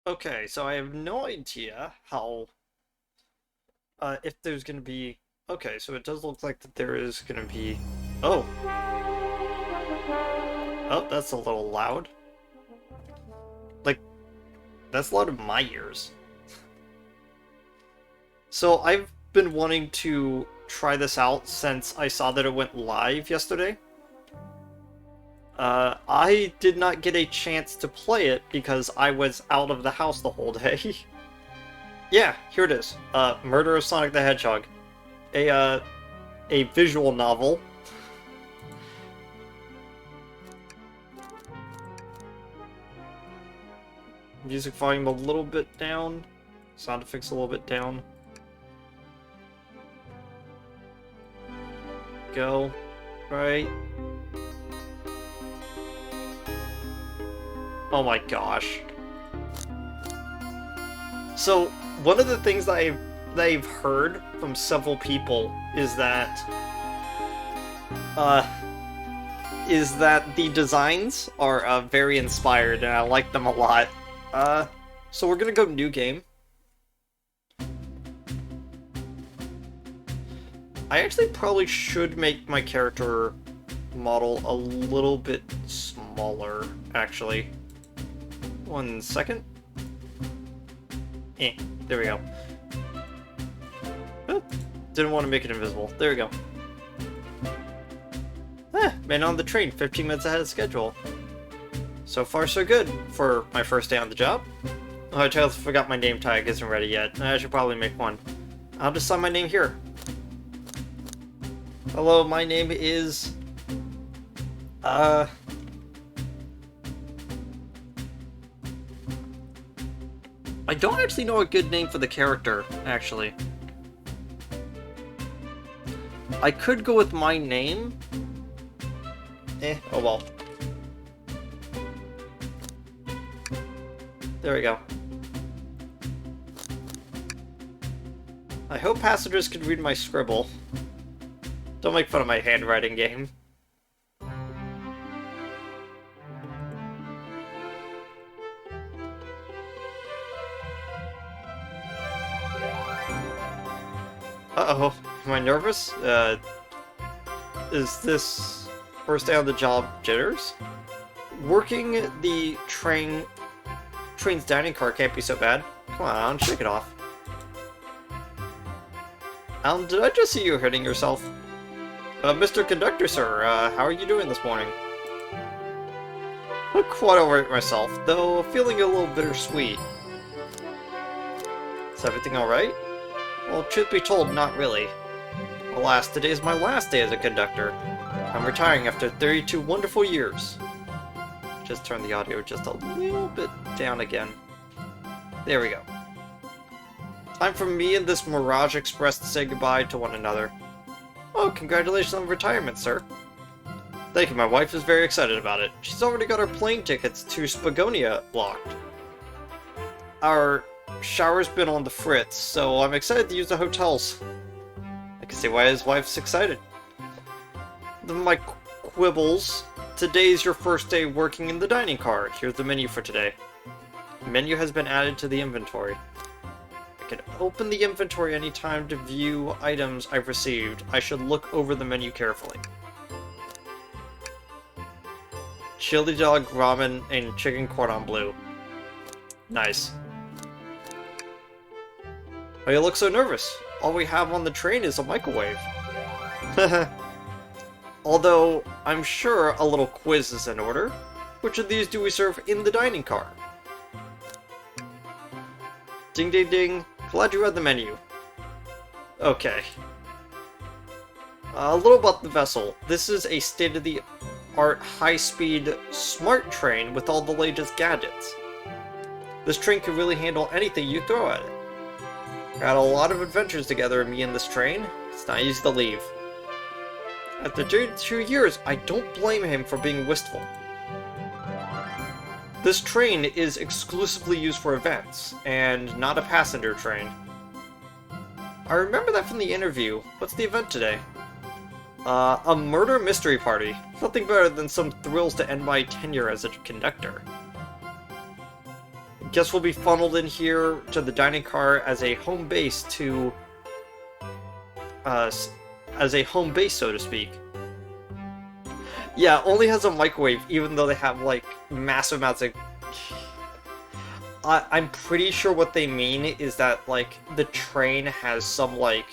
Okay, so I have no idea how, if there's gonna be... Okay, so it does look like that there is gonna be... Oh! Oh, that's a little loud. Like, that's loud in my ears. So I've been wanting to try this out since I saw that it went live yesterday. I did not get a chance to play it because I was out of the house the whole day. Yeah, here it is. Murder of Sonic the Hedgehog. A visual novel. Music volume a little bit down. Sound effects a little bit down. Go. Right. Oh my gosh. So, one of the things that I've heard from several people uh, is that the designs are very inspired, and I like them a lot. So we're gonna go new game. I actually probably should make my character model a little bit smaller, actually. 1 second. There we go. Oh, didn't want to make it invisible. There we go. Man on the train, 15 minutes ahead of schedule. So far, so good for my first day on the job. Oh, I just forgot my name tag isn't ready yet. I should probably make one. I'll just sign my name here. Hello, my name is... I don't actually know a good name for the character, actually. I could go with my name. Oh well. There we go. I hope passengers can read my scribble. Don't make fun of my handwriting game. Uh-oh. Am I nervous? Is this first day on the job jitters? Working the train's dining car can't be so bad. Come on, shake it off. Alan, did I just see you hurting yourself? Mr. Conductor, sir, how are you doing this morning? Not quite over it myself, though feeling a little bittersweet. Is everything alright? Well, truth be told, not really. Alas, today is my last day as a conductor. I'm retiring after 32 wonderful years. Just turn the audio just a little bit down again. There we go. Time for me and this Mirage Express to say goodbye to one another. Oh, congratulations on retirement, sir. Thank you, my wife is very excited about it. She's already got her plane tickets to Spagonia blocked. Our shower's been on the fritz, so I'm excited to use the hotels. I can see why his wife's excited. My quibbles. Today's your first day working in the dining car. Here's the menu for today. The menu has been added to the inventory. I can open the inventory anytime to view items I've received. I should look over the menu carefully. Chili dog, ramen, and chicken cordon bleu. Nice. Why you look so nervous? All we have on the train is a microwave. Although, I'm sure a little quiz is in order. Which of these do we serve in the dining car? Ding ding ding. Glad you read the menu. Okay. A little about the vessel. This is a state-of-the-art, high-speed, smart train with all the latest gadgets. This train can really handle anything you throw at it. Had a lot of adventures together, me and this train. It's not easy to leave. After 2 years, I don't blame him for being wistful. This train is exclusively used for events, and not a passenger train. I remember that from the interview. What's the event today? A murder mystery party. Nothing better than some thrills to end my tenure as a conductor. Guests will be funneled in here to the dining car as a home base to... as a home base, so to speak. Yeah, only has a microwave, even though they have, like, massive amounts of... I'm pretty sure what they mean is that, like, the train has some, like...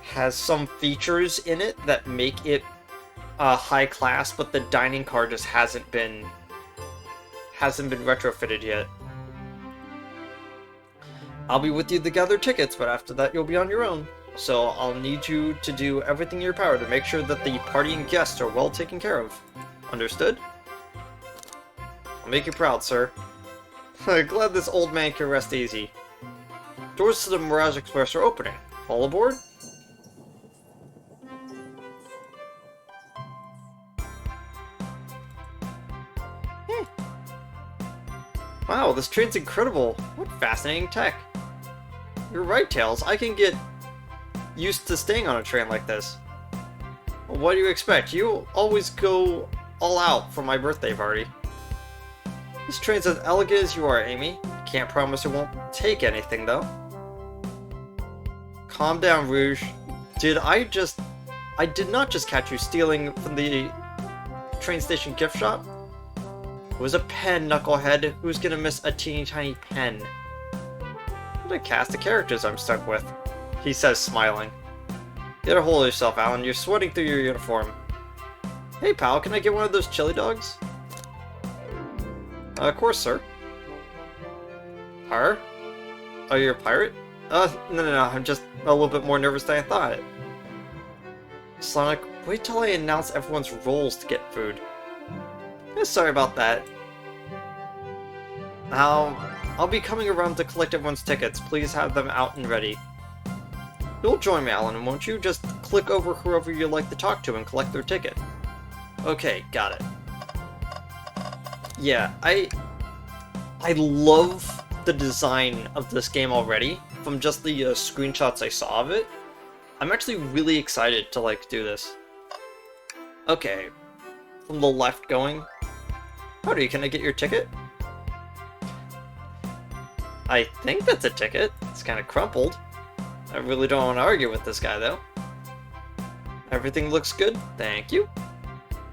has some features in it that make it high class, but the dining car just hasn't been retrofitted yet. I'll be with you to gather tickets, but after that you'll be on your own. So I'll need you to do everything in your power to make sure that the party and guests are well taken care of. Understood? I'll make you proud, sir. Glad this old man can rest easy. Doors to the Mirage Express are opening. All aboard? Wow, this train's incredible. What fascinating tech. You're right, Tails. I can get used to staying on a train like this. Well, what do you expect? You always go all out for my birthday party. This train's as elegant as you are, Amy. Can't promise it won't take anything, though. Calm down, Rouge. I did not just catch you stealing from the train station gift shop. It was a pen, knucklehead. Who's gonna miss a teeny tiny pen? What a cast of characters I'm stuck with, he says, smiling. Get a hold of yourself, Alan. You're sweating through your uniform. Hey, pal, can I get one of those chili dogs? Of course, sir. Are you a pirate? No, I'm just a little bit more nervous than I thought. Sonic, wait till I announce everyone's roles to get food. Sorry about that. I'll be coming around to collect everyone's tickets. Please have them out and ready. You'll join me, Alan, won't you? Just click over whoever you'd like to talk to and collect their ticket. Okay, got it. Yeah, I love the design of this game already, from just the screenshots I saw of it. I'm actually really excited to, like, do this. Okay, from the left going. Howdy, can I get your ticket? I think that's a ticket. It's kind of crumpled. I really don't want to argue with this guy, though. Everything looks good, thank you.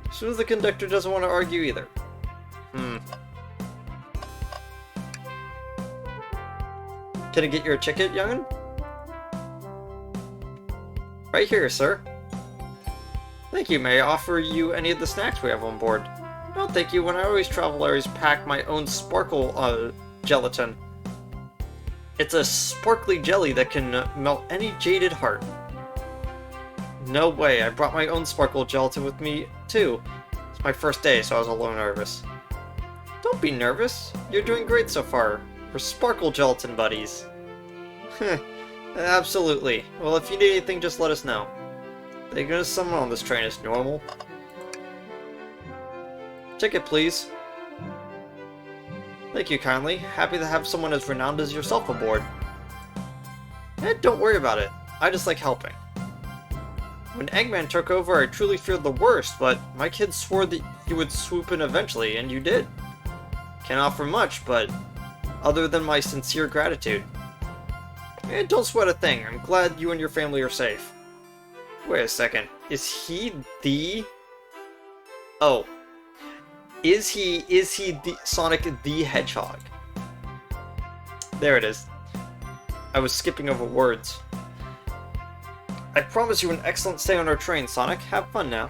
As soon as the conductor doesn't want to argue either. Can I get your ticket, young'un? Right here, sir. Thank you. May I offer you any of the snacks we have on board? No, thank you. When I always travel, I always pack my own sparkle gelatin. It's a sparkly jelly that can melt any jaded heart. No way. I brought my own sparkle gelatin with me, too. It's my first day, so I was a little nervous. Don't be nervous. You're doing great so far. We're sparkle gelatin buddies. Absolutely. Well, if you need anything, just let us know. They're gonna summon on this train as normal. Ticket, please. Thank you kindly. Happy to have someone as renowned as yourself aboard. Don't worry about it. I just like helping. When Eggman took over, I truly feared the worst, but my kids swore that you would swoop in eventually, and you did. Can't offer much, but other than my sincere gratitude. Don't sweat a thing. I'm glad you and your family are safe. Wait a second. Is he the... Oh. Is he the Sonic the Hedgehog? There it is. I was skipping over words. I promise you an excellent stay on our train, Sonic. Have fun now.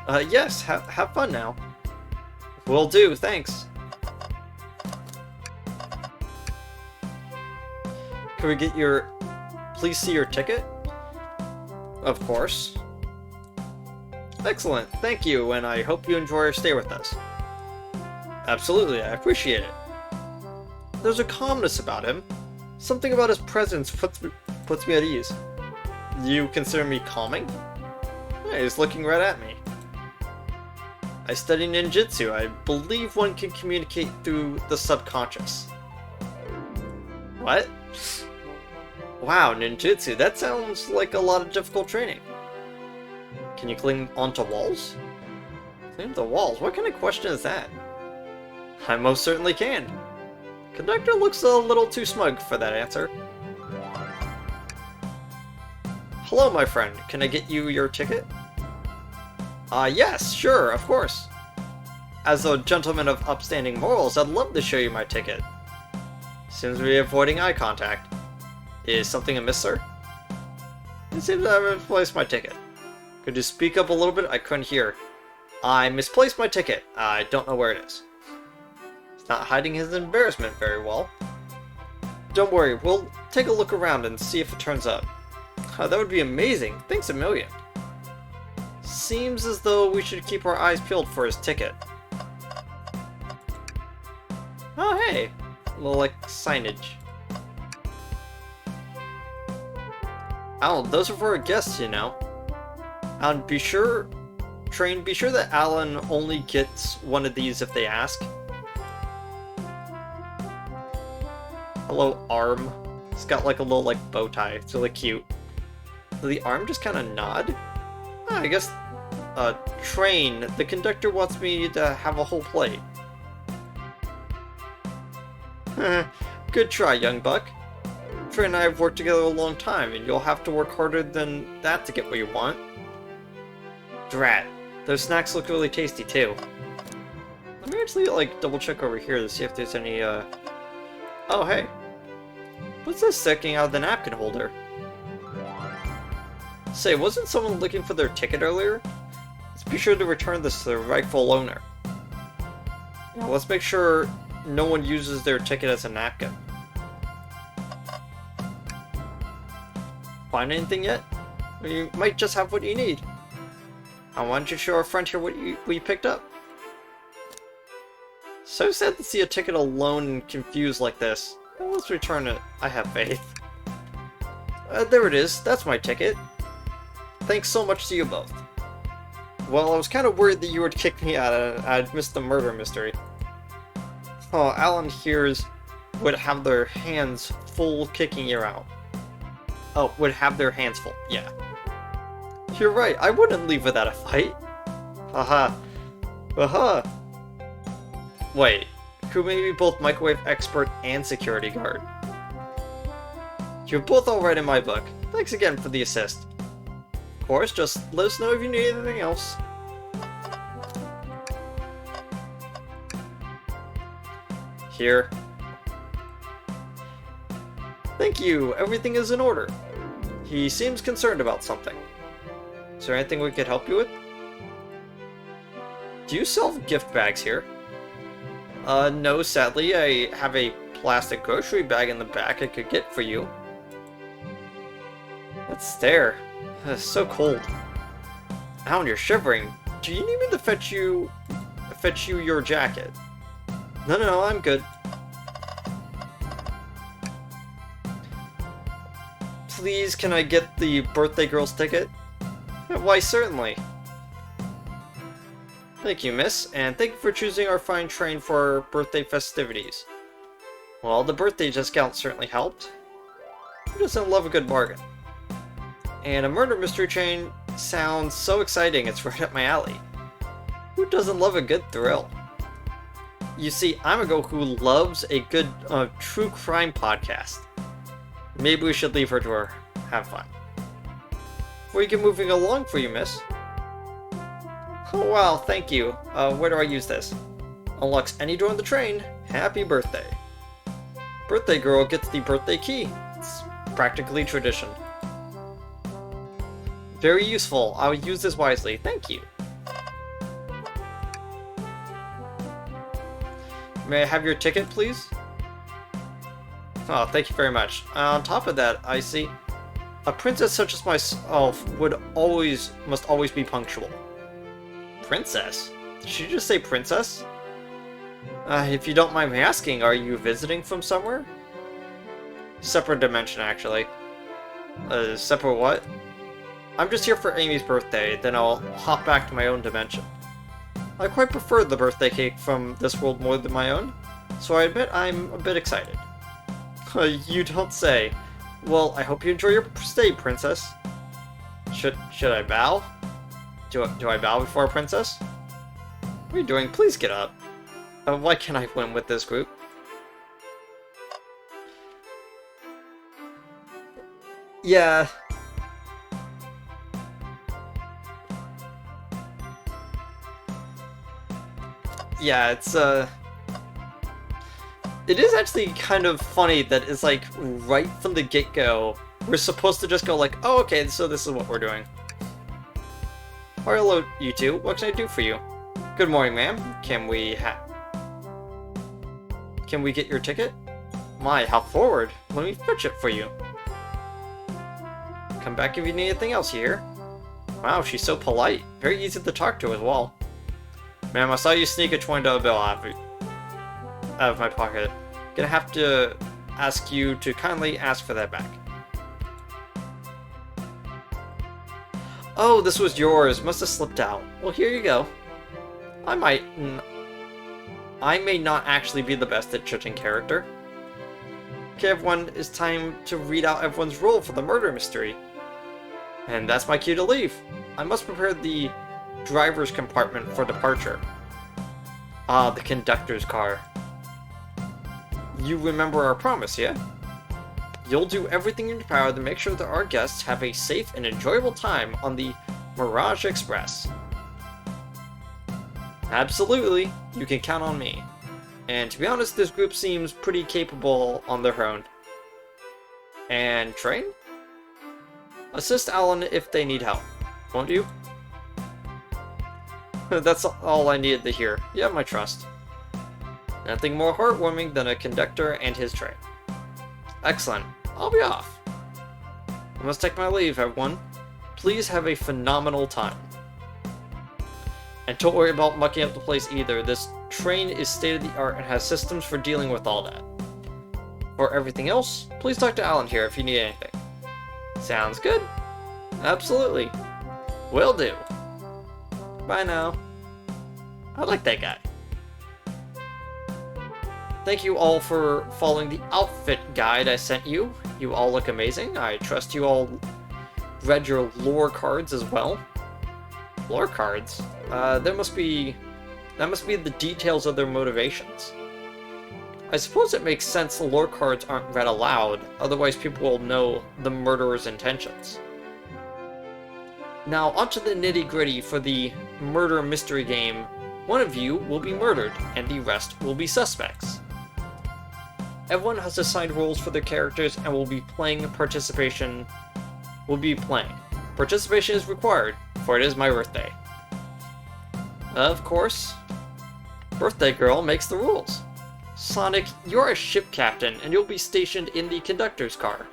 Yes, have fun now. Will do, thanks. Can we get your... Please see your ticket? Of course. Excellent, thank you, and I hope you enjoy your stay with us. Absolutely, I appreciate it. There's a calmness about him. Something about his presence puts me at ease. You consider me calming? Yeah, he's looking right at me. I study ninjutsu. I believe one can communicate through the subconscious. What? Wow, ninjutsu. That sounds like a lot of difficult training. Can you climb onto walls? Climb the walls? What kind of question is that? I most certainly can. Conductor looks a little too smug for that answer. Hello, my friend. Can I get you your ticket? Yes, sure, of course. As a gentleman of upstanding morals, I'd love to show you my ticket. Seems to be avoiding eye contact. Is something amiss, sir? It seems I misplaced my ticket. Could you speak up a little bit? I couldn't hear. I misplaced my ticket. I don't know where it is. He's not hiding his embarrassment very well. Don't worry, we'll take a look around and see if it turns up. That would be amazing. Thanks a million. Seems as though we should keep our eyes peeled for his ticket. Oh, hey. A little, like, signage. Alan, those are for our guests, you know. Alan, be sure that Alan only gets one of these if they ask. Hello, arm. It's got, like, a little, like, bow tie. It's really cute. Does the arm just kind of nod? Oh, I guess, train. The conductor wants me to have a whole plate. Good try, young buck. Train and I have worked together a long time, and you'll have to work harder than that to get what you want. Drat. Those snacks look really tasty, too. Let me actually, like, double check over here to see if there's any, Oh, hey. What's this sticking out of the napkin holder? Say, wasn't someone looking for their ticket earlier? Let's be sure to return this to the rightful owner. Now, let's make sure no one uses their ticket as a napkin. Find anything yet? Or you might just have what you need. Why don't you show our friend here what you picked up? So sad to see a ticket alone and confused like this. Well, let's return it. I have faith. There it is. That's my ticket. Thanks so much to you both. Well, I was kind of worried that you would kick me out and I'd missed the murder mystery. Oh, Alan here's would have their hands full kicking you out. Oh, would have their hands full. Yeah. You're right, I wouldn't leave without a fight. Haha. Haha. Wait, who may be both microwave expert and security guard? You're both alright in my book. Thanks again for the assist. Of course, just let us know if you need anything else. Here. Thank you, everything is in order. He seems concerned about something. Is there anything we could help you with? Do you sell gift bags here? No, sadly, I have a plastic grocery bag in the back I could get for you. Let's stare. It's so cold. Alan, you're shivering. Do you need me to fetch you your jacket? No, I'm good. Please, can I get the birthday girl's ticket? Why, certainly. Thank you, miss, and thank you for choosing our fine train for our birthday festivities. Well, the birthday discount certainly helped. Who doesn't love a good bargain? And a murder mystery train sounds so exciting, it's right up my alley. Who doesn't love a good thrill? You see, I'm a girl who loves a good true crime podcast. Maybe we should leave her to her. Have fun. Before you get moving along for you, miss. Oh wow, thank you. Where do I use this? Unlocks any door on the train. Happy birthday. Birthday girl gets the birthday key. It's practically tradition. Very useful. I'll use this wisely. Thank you. May I have your ticket, please? Oh, thank you very much. On top of that, I see a princess such as myself must always be punctual. Princess? Did she just say princess? If you don't mind me asking, are you visiting from somewhere? Separate dimension, actually. Separate what? I'm just here for Amy's birthday, then I'll hop back to my own dimension. I quite prefer the birthday cake from this world more than my own, so I admit I'm a bit excited. You don't say. Well, I hope you enjoy your stay, princess. Should I bow? Do I bow before a princess? What are you doing? Please get up. Why can't I win with this group? Yeah. Yeah, it is actually kind of funny that it's like right from the get-go, we're supposed to just go like, oh, okay, so this is what we're doing. Oh, hello, you two. What can I do for you? Good morning, ma'am. Can we get your ticket? My, how forward. Let me fetch it for you. Come back if you need anything else here. Wow, she's so polite. Very easy to talk to as well. Ma'am, I saw you sneak a $20 bill out of my pocket. Gonna have to ask you to kindly ask for that back. Oh, this was yours. Must have slipped out. Well, here you go. I may not actually be the best at judging character. Okay, everyone, it's time to read out everyone's role for the murder mystery. And that's my cue to leave. I must prepare the driver's compartment for departure. Ah, the conductor's car. You remember our promise, yeah? You'll do everything in your power to make sure that our guests have a safe and enjoyable time on the Mirage Express. Absolutely, you can count on me. And to be honest, this group seems pretty capable on their own. And train? Assist Alan if they need help, won't you? That's all I needed to hear. You have my trust. Nothing more heartwarming than a conductor and his train. Excellent. I'll be off. I must take my leave, everyone. Please have a phenomenal time. And don't worry about mucking up the place either. This train is state-of-the-art and has systems for dealing with all that. For everything else, please talk to Alan here if you need anything. Sounds good? Absolutely. Will do. Bye now. I like that guy. Thank you all for following the outfit guide I sent you. You all look amazing. I trust you all read your lore cards as well. Lore cards? That must be the details of their motivations. I suppose it makes sense the lore cards aren't read aloud, otherwise people will know the murderer's intentions. Now onto the nitty-gritty for the murder mystery game. One of you will be murdered, and the rest will be suspects. Everyone has assigned roles for their characters and will be playing. Participation is required, for it is my birthday. Of course, birthday girl makes the rules. Sonic, you're a ship captain, and you'll be stationed in the conductor's car.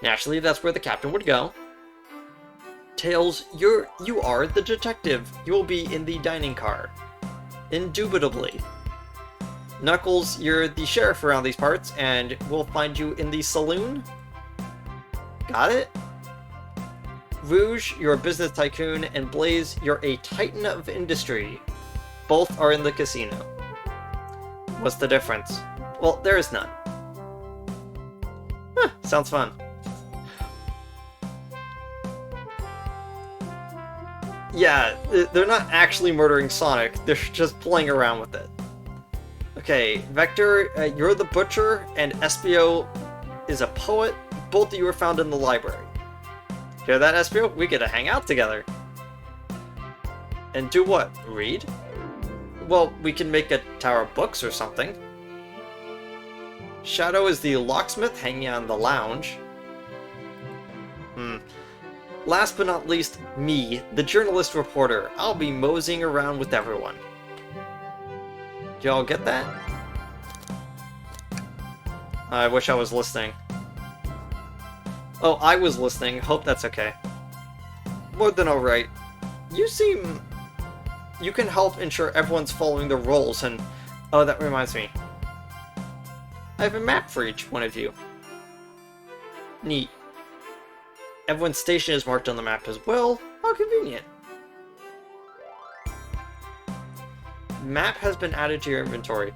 Naturally, that's where the captain would go. Tails, you are the detective. You will be in the dining car. Indubitably. Knuckles, you're the sheriff around these parts, and we'll find you in the saloon. Got it? Rouge, you're a business tycoon, and Blaze, you're a titan of industry. Both are in the casino. What's the difference? Well, there is none. Huh, sounds fun. Yeah, they're not actually murdering Sonic, they're just playing around with it. Okay, Vector, you're the butcher, and Espio is a poet. Both of you are found in the library. Hear that, Espio? We get to hang out together. And do what? Read? Well, we can make a tower of books or something. Shadow is the locksmith hanging out in the lounge. Last but not least, me, the journalist reporter. I'll be moseying around with everyone. Do y'all get that? I wish I was listening. Oh, I was listening. Hope that's okay. More than alright. You can help ensure everyone's following the rules and... Oh, that reminds me. I have a map for each one of you. Neat. Everyone's station is marked on the map as well. How convenient. Map has been added to your inventory.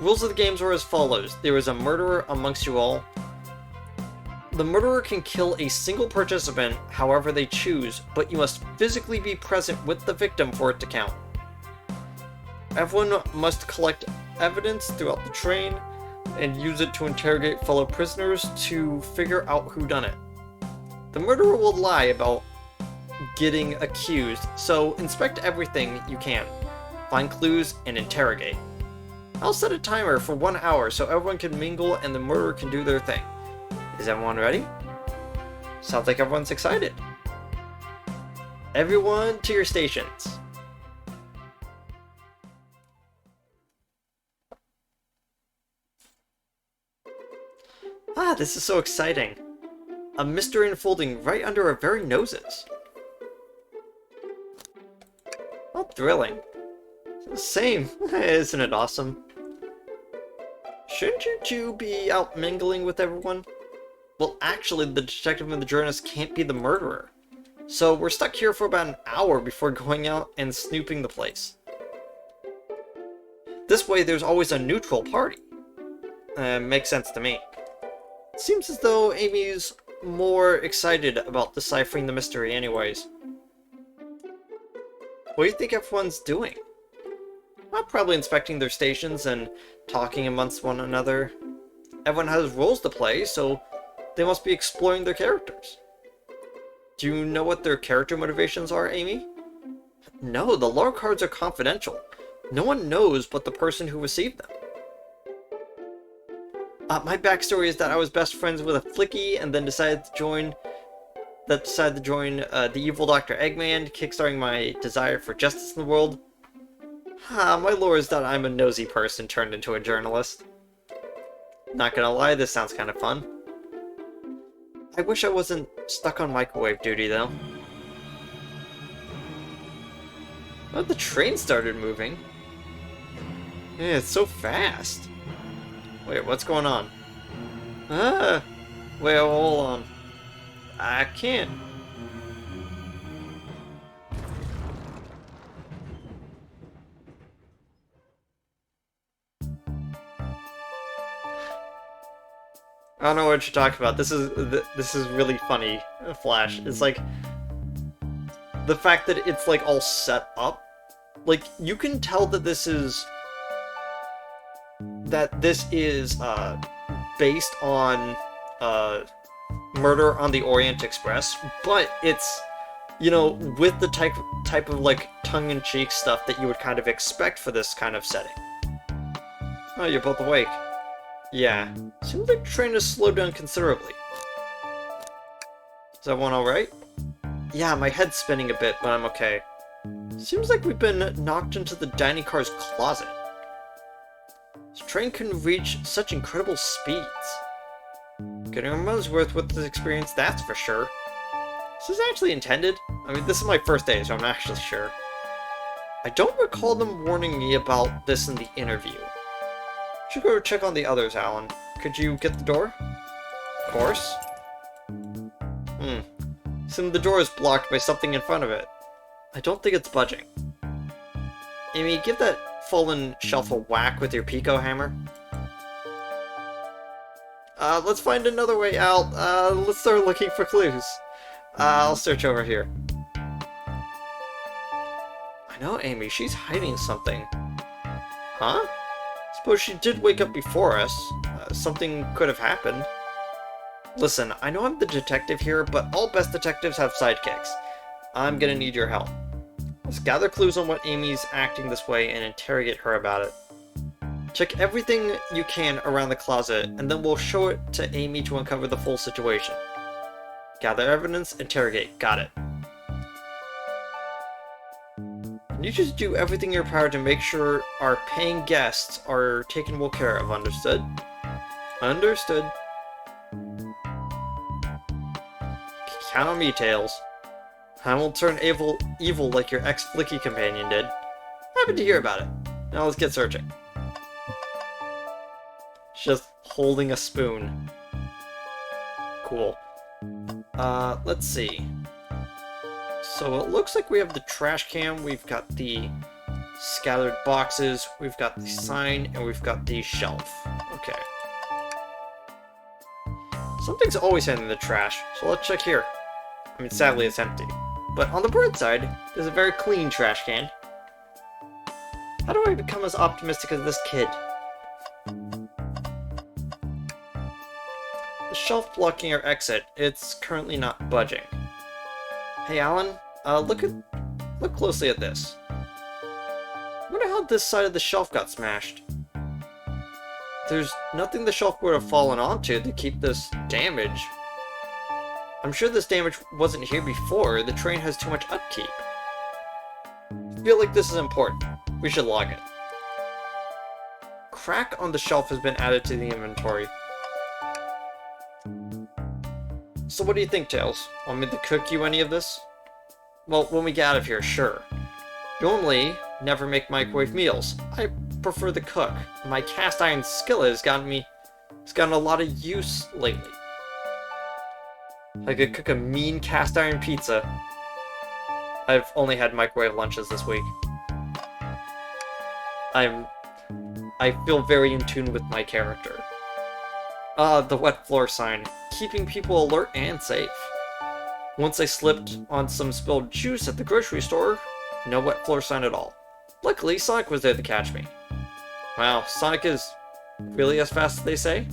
Rules of the games are as follows. There is a murderer amongst you all. The murderer can kill a single participant however they choose, but you must physically be present with the victim for it to count. Everyone must collect evidence throughout the train and use it to interrogate fellow prisoners to figure out who done it. The murderer will lie about getting accused, so inspect everything you can. Find clues and interrogate. I'll set a timer for 1 hour so everyone can mingle and the murderer can do their thing. Is everyone ready? Sounds like everyone's excited. Everyone to your stations. Ah, this is so exciting. A mystery unfolding right under our very noses. How thrilling. Same, isn't it awesome? Shouldn't you two be out mingling with everyone? Well, actually, the detective and the journalist can't be the murderer. So we're stuck here for about an hour before going out and snooping the place. This way, there's always a neutral party. Makes sense to me. It seems as though Amy's more excited about deciphering the mystery anyways. What do you think everyone's doing? Well, probably inspecting their stations and talking amongst one another. Everyone has roles to play, so they must be exploring their characters. Do you know what their character motivations are, Amy? No, the lore cards are confidential. No one knows but the person who received them. My backstory is that I was best friends with a Flicky and then decided to join the evil Dr. Eggman, kickstarting my desire for justice in the world. My lore is that I'm a nosy person turned into a journalist. Not gonna lie, this sounds kind of fun. I wish I wasn't stuck on microwave duty, though. Oh, the train started moving. Yeah, it's so fast. Wait, what's going on? Wait, hold on. I can't. I don't know what you're talking about. This is really funny, Flash. It's like the fact that it's like all set up. Like you can tell that this is based on Murder on the Orient Express, but it's, you know, with the type of like tongue-in-cheek stuff that you would kind of expect for this kind of setting. Oh, you're both awake. Yeah, seems like the train has slowed down considerably. Is everyone alright? Yeah, my head's spinning a bit, but I'm okay. Seems like we've been knocked into the dining car's closet. This train can reach such incredible speeds. Getting our money's worth with this experience, that's for sure. Is this actually intended? I mean, this is my first day, so I'm not actually sure. I don't recall them warning me about this in the interview. Should go check on the others, Alan. Could you get the door? Of course. Seems the door is blocked by something in front of it. I don't think it's budging. Amy, give that fallen shelf a whack with your Pico hammer. Let's find another way out. Let's start looking for clues. I'll search over here. I know Amy, she's hiding something. Huh? Suppose she did wake up before us. Something could have happened. Listen, I know I'm the detective here, but all best detectives have sidekicks. I'm gonna need your help. Let's gather clues on what Amy's acting this way and interrogate her about it. Check everything you can around the closet, and then we'll show it to Amy to uncover the full situation. Gather evidence, interrogate. Got it. You just do everything in your power to make sure our paying guests are taken well care of, understood? Understood. Count on me, Tails. I won't turn evil like your ex-Flicky companion did. Happy to hear about it. Now let's get searching. Just holding a spoon. Cool. Let's see. So it looks like we have the trash can, we've got the scattered boxes, we've got the sign, and we've got the shelf. Okay. Something's always in the trash, so let's check here. I mean, sadly it's empty. But on the bright side, there's a very clean trash can. How do I become as optimistic as this kid? The shelf blocking our exit, it's currently not budging. Hey Alan, look closely at this. Wonder how this side of the shelf got smashed. There's nothing the shelf would have fallen onto to keep this damage. I'm sure this damage wasn't here before. The train has too much upkeep. I feel like this is important. We should log it. Crack on the shelf has been added to the inventory. So what do you think, Tails? Want me to cook you any of this? Well, when we get out of here, sure. Normally, never make microwave meals. I prefer to cook. My cast iron skillet has gotten a lot of use lately. I could cook a mean cast iron pizza. I've only had microwave lunches this week. I feel very in tune with my character. The wet floor sign, keeping people alert and safe. Once I slipped on some spilled juice at the grocery store, no wet floor sign at all. Luckily, Sonic was there to catch me. Wow, Sonic is really as fast as they say?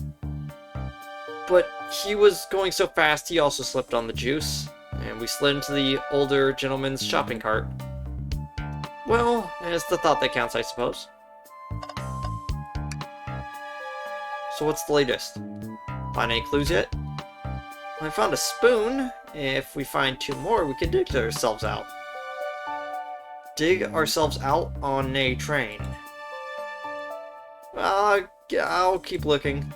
But he was going so fast, he also slipped on the juice, and we slid into the older gentleman's shopping cart. Well, it's the thought that counts, I suppose. So what's the latest? Find any clues yet? I found a spoon. If we find 2 more, we can dig ourselves out. Dig ourselves out on a train. I'll keep looking.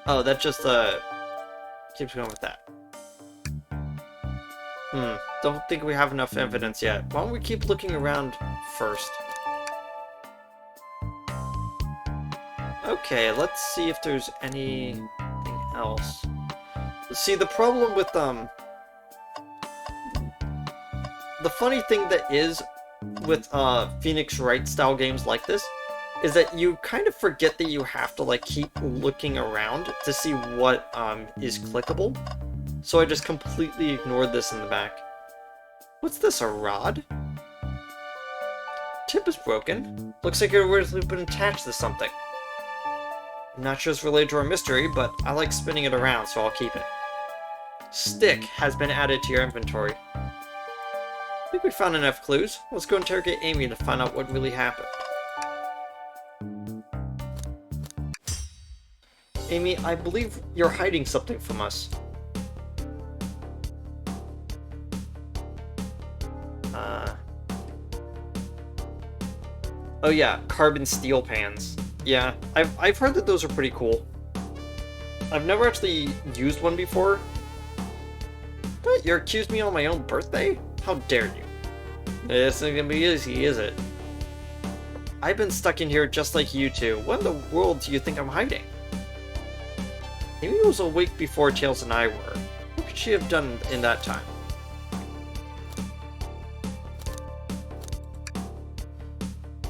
Oh, that just, keeps going with that. Don't think we have enough evidence yet. Why don't we keep looking around first? Okay, let's see if there's anything else. See, the problem with, the funny thing that is with, Phoenix Wright style games like this is that you kind of forget that you have to, like, keep looking around to see what, is clickable. So I just completely ignored this in the back. What's this, a rod? Tip is broken. Looks like it originally been attached to something. I'm not sure it's related to our mystery, but I like spinning it around, so I'll keep it. Stick has been added to your inventory. I think we found enough clues. Let's go interrogate Amy to find out what really happened. Amy, I believe you're hiding something from us. Oh yeah, carbon steel pans. Yeah, I've heard that those are pretty cool. I've never actually used one before. What, you accused me on my own birthday? How dare you? This isn't gonna be easy, is it? I've been stuck in here just like you two. What in the world do you think I'm hiding? Amy was awake before Tails and I were. What could she have done in that time?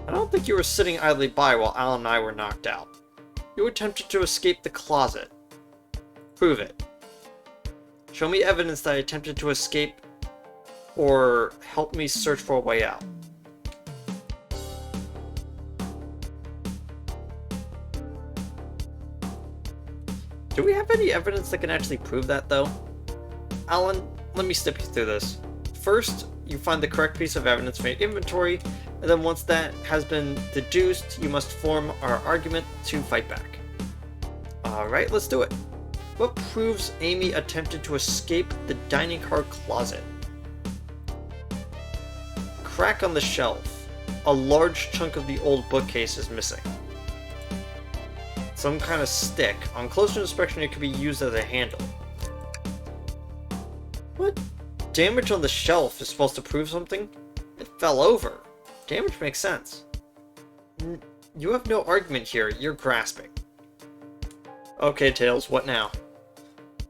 I don't think you were sitting idly by while Alan and I were knocked out. You attempted to escape the closet. Prove it. Show me evidence that I attempted to escape, or help me search for a way out. Do we have any evidence that can actually prove that, though? Alan, let me step you through this. First, you find the correct piece of evidence from your inventory, and then once that has been deduced, you must form our argument to fight back. Alright, let's do it. What proves Amy attempted to escape the dining car closet? Crack on the shelf. A large chunk of the old bookcase is missing. Some kind of stick. On closer inspection, it could be used as a handle. What? Damage on the shelf is supposed to prove something? It fell over. Damage makes sense. You have no argument here, you're grasping. Okay, Tails, what now?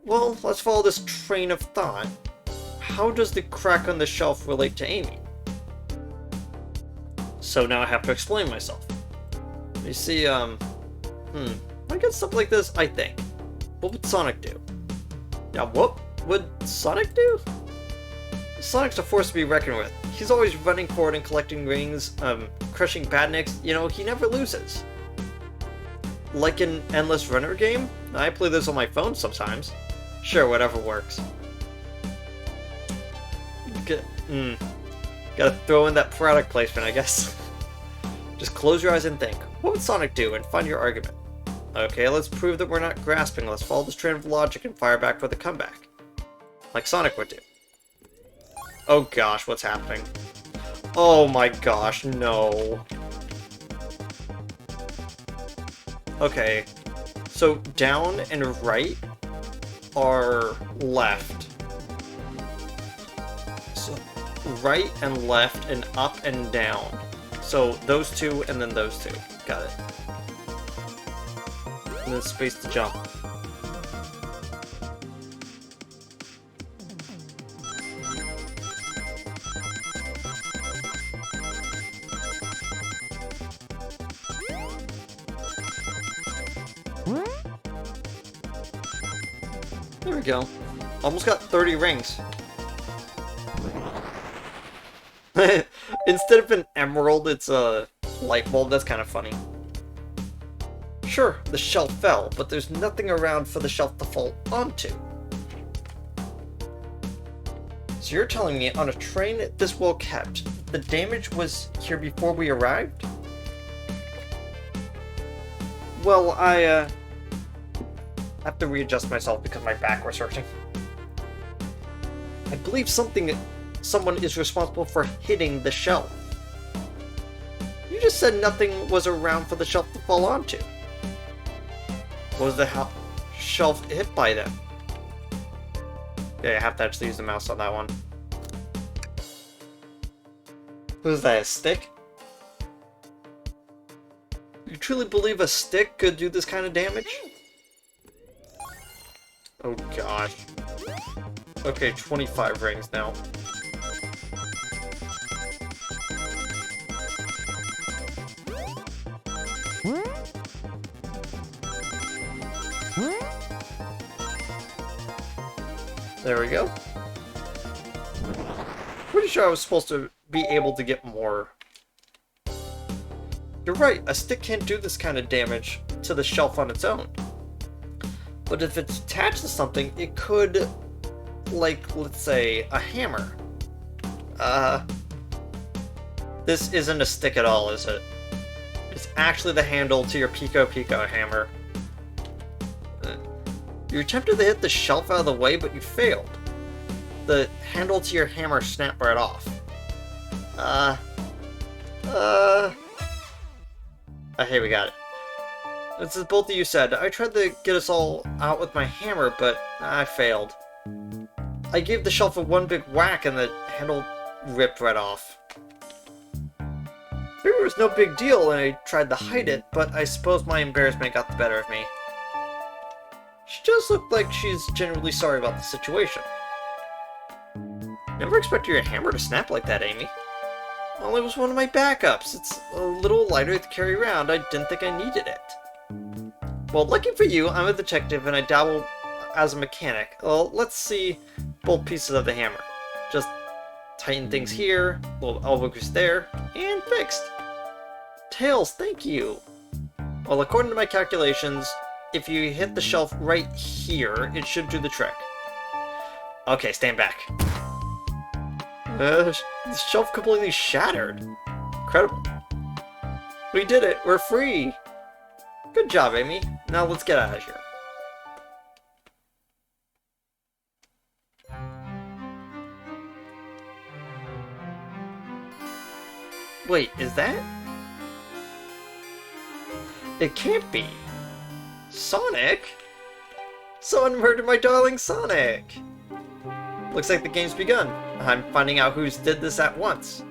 Well, let's follow this train of thought. How does the crack on the shelf relate to Amy? So now I have to explain myself. You see, I get stuff like this, I think. What would Sonic do? Yeah, what would Sonic do? Sonic's a force to be reckoned with. He's always running forward and collecting rings, crushing badniks. You know, he never loses. Like an endless runner game? I play this on my phone sometimes. Sure, whatever works. Gotta throw in that product placement, I guess. Just close your eyes and think. What would Sonic do? And find your argument. Okay, let's prove that we're not grasping. Let's follow this train of logic and fire back with a comeback. Like Sonic would do. Oh gosh, what's happening? Oh my gosh, no. Okay, so down and right are left. So right and left and up and down. So those two and then those two. Got it. And then space to jump. There we go. Almost got 30 rings. Instead of an emerald, it's a light bulb. That's kind of funny. Sure, the shelf fell, but there's nothing around for the shelf to fall onto. So you're telling me on a train this well kept, the damage was here before we arrived? Well, I have to readjust myself because my back was hurting. I believe someone is responsible for hitting the shelf. You just said nothing was around for the shelf to fall onto. Was the shelf hit by then? Yeah, I have to actually use the mouse on that one. Was that, a stick? You truly believe a stick could do this kind of damage? Oh gosh. Okay, 25 rings now. There we go. Pretty sure I was supposed to be able to get more. You're right, a stick can't do this kind of damage to the shelf on its own. But if it's attached to something, it could, like, let's say, a hammer. This isn't a stick at all, is it? It's actually the handle to your Pico Pico hammer. You attempted to hit the shelf out of the way, but you failed. The handle to your hammer snapped right off. Hey, we got it. This is both of you said. I tried to get us all out with my hammer, but I failed. I gave the shelf a one big whack and the handle ripped right off. Maybe it was no big deal and I tried to hide it, but I suppose my embarrassment got the better of me. She does look like she's genuinely sorry about the situation. Never expected your hammer to snap like that, Amy. Well, it was one of my backups. It's a little lighter to carry around. I didn't think I needed it. Well, lucky for you, I'm a detective and I dabble as a mechanic. Well, let's see both pieces of the hammer. Just tighten things here, little elbow grease there, and fixed. Tails, thank you. Well, according to my calculations, if you hit the shelf right here, it should do the trick. Okay, stand back. The shelf completely shattered. Incredible. We did it! We're free! Good job, Amy. Now let's get out of here. Wait, is that? It can't be. Sonic? Someone murdered my darling Sonic! Looks like the game's begun. I'm finding out who's did this at once.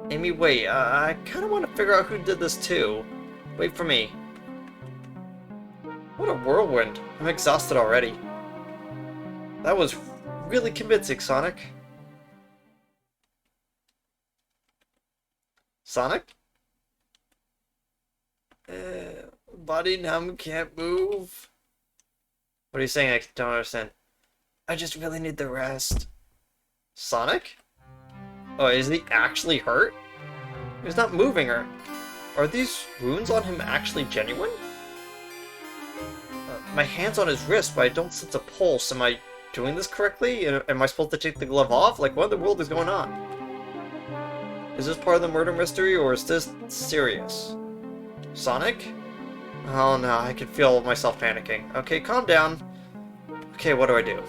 Amy, wait, I kinda want to figure out who did this too. Wait for me. What a whirlwind. I'm exhausted already. That was really convincing, Sonic. Sonic? Body numb, can't move. What are you saying? I don't understand. I just really need the rest. Sonic? Oh, is he actually hurt? He's not moving, or... Are these wounds on him actually genuine? My hand's on his wrist, but I don't sense a pulse. Am I doing this correctly? Am I supposed to take the glove off? Like, what in the world is going on? Is this part of the murder mystery, or is this serious? Sonic? Oh no, I can feel myself panicking. Okay, calm down. Okay, what do I do?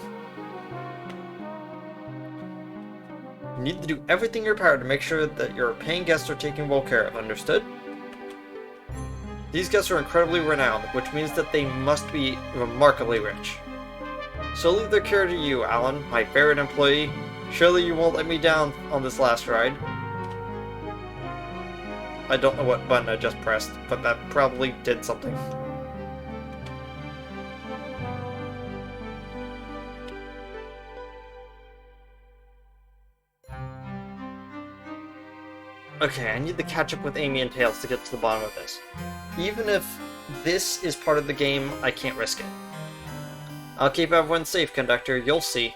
You need to do everything in your power to make sure that your paying guests are taken well care of, understood? These guests are incredibly renowned, which means that they must be remarkably rich. So leave their care to you, Alan, my favorite employee. Surely you won't let me down on this last ride. I don't know what button I just pressed, but that probably did something. Okay, I need to catch up with Amy and Tails to get to the bottom of this. Even if this is part of the game, I can't risk it. I'll keep everyone safe, Conductor. You'll see.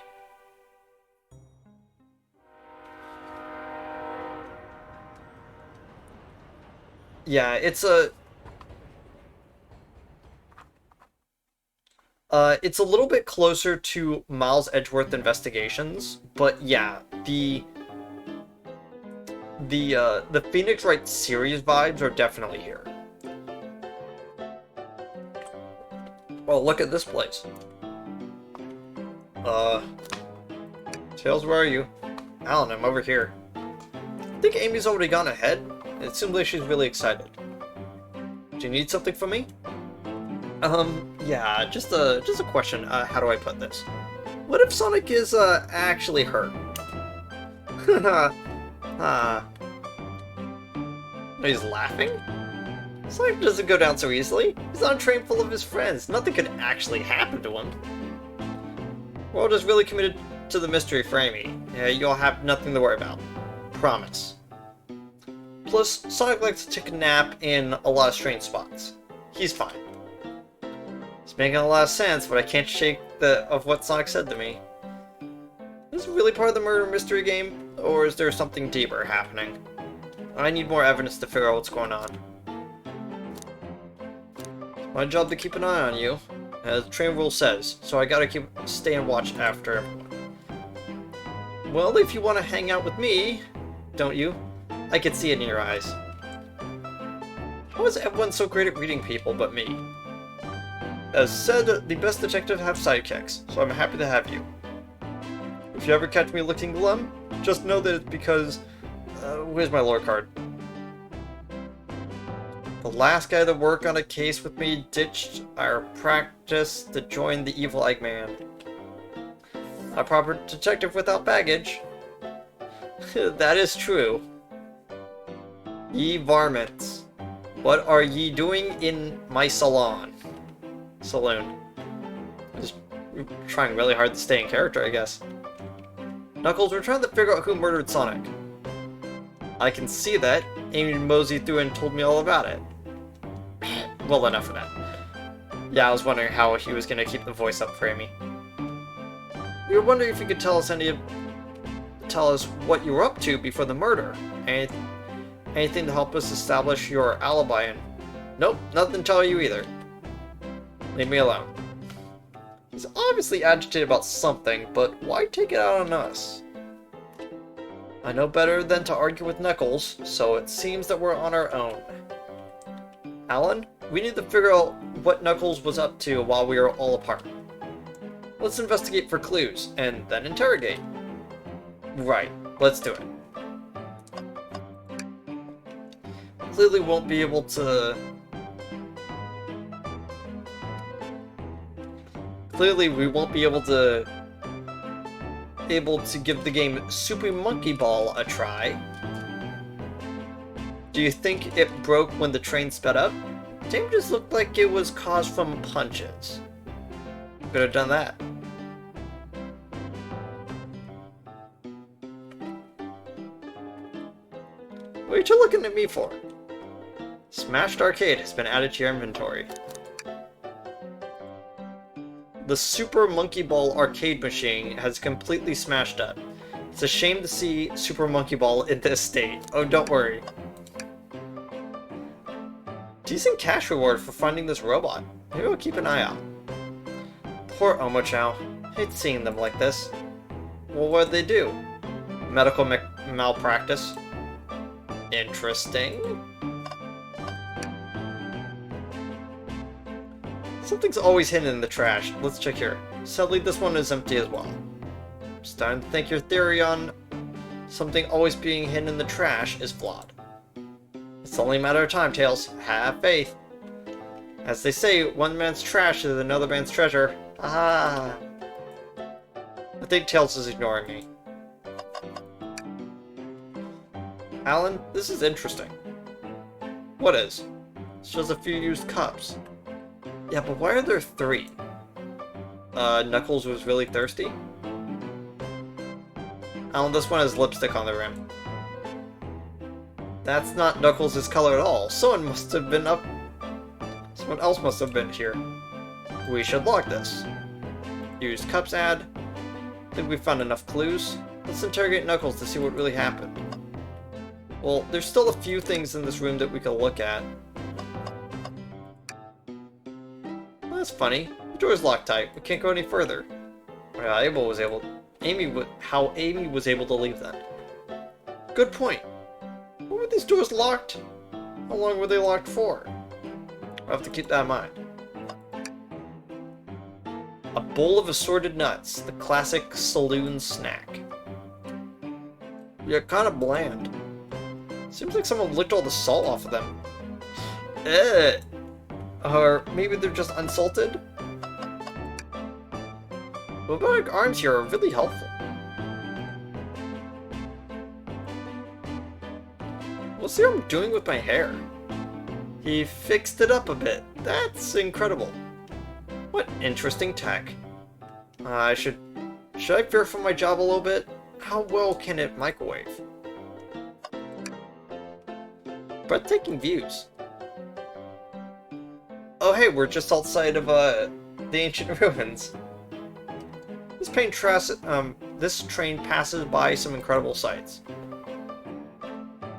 Yeah, it's a little bit closer to Miles Edgeworth Investigations, but yeah, the Phoenix Wright series vibes are definitely here. Well, look at this place. Tails, where are you? Alan, I'm over here. I think Amy's already gone ahead. It seems like she's really excited. Do you need something from me? Yeah, just a question. How do I put this? What if Sonic is, actually hurt? He's laughing? Sonic doesn't go down so easily. He's on a train full of his friends. Nothing could actually happen to him. World is really committed to the mystery for Amy. Yeah, you'll have nothing to worry about. Promise. Plus, Sonic likes to take a nap in a lot of strange spots. He's fine. It's making a lot of sense, but I can't shake of what Sonic said to me. Is this really part of the murder mystery game, or is there something deeper happening? I need more evidence to figure out what's going on. It's my job to keep an eye on you, as the train rule says, so I gotta stay and watch after everyone. Well, if you want to hang out with me, don't you? I can see it in your eyes. How is everyone so great at reading people but me? As said, the best detectives have sidekicks, so I'm happy to have you. If you ever catch me looking glum, just know that it's because... where's my lore card? The last guy to work on a case with me ditched our practice to join the evil Eggman. A proper detective without baggage. That is true. Ye varmints, what are ye doing in my saloon? Just trying really hard to stay in character, I guess. Knuckles, we're trying to figure out who murdered Sonic. I can see that. Amy moseyed through and told me all about it. Well, enough of that. Yeah, I was wondering how he was going to keep the voice up for Amy. We were wondering if you could tell us what you were up to before the murder. Anything to help us establish your alibi, and... Nope, nothing to tell you either. Leave me alone. He's obviously agitated about something, but why take it out on us? I know better than to argue with Knuckles, so it seems that we're on our own. Alan, we need to figure out what Knuckles was up to while we were all apart. Let's investigate for clues, and then interrogate. Right, let's do it. Clearly won't be able to... Clearly we won't be able to give the game Super Monkey Ball a try. Do you think it broke when the train sped up? Damages looked like it was caused from punches. Could have done that. What are you looking at me for? Smashed Arcade has been added to your inventory. The Super Monkey Ball arcade machine has completely smashed up. It's a shame to see Super Monkey Ball in this state. Oh, don't worry. Decent cash reward for finding this robot. Maybe I'll keep an eye out. Poor Omochao. Hate seeing them like this. Well, what'd they do? Medical malpractice. Interesting. Something's always hidden in the trash. Let's check here. Sadly, this one is empty as well. I'm starting to think your theory on something always being hidden in the trash is flawed. It's only a matter of time, Tails. Have faith. As they say, one man's trash is another man's treasure. Ah. I think Tails is ignoring me. Alan, this is interesting. What is? It's just a few used cups. Yeah, but why are there 3? Knuckles was really thirsty? Alan, this one has lipstick on the rim. That's not Knuckles' color at all. Someone else must have been here. We should log this. Used cups ad. Think we found enough clues? Let's interrogate Knuckles to see what really happened. Well, there's still a few things in this room that we can look at. Well, that's funny. The door's locked tight. We can't go any further. How Amy was able to leave then. Good point. Why were these doors locked? How long were they locked for? I'll have to keep that in mind. A bowl of assorted nuts, the classic saloon snack. Yeah, kind of bland. Seems like someone licked all the salt off of them. Or maybe they're just unsalted? Robotic arms here are really helpful. Let's see what I'm doing with my hair. He fixed it up a bit. That's incredible. What interesting tech. Should I verify my job a little bit? How well can it microwave? Breathtaking views. Oh hey, we're just outside of the ancient ruins. This train passes by some incredible sights.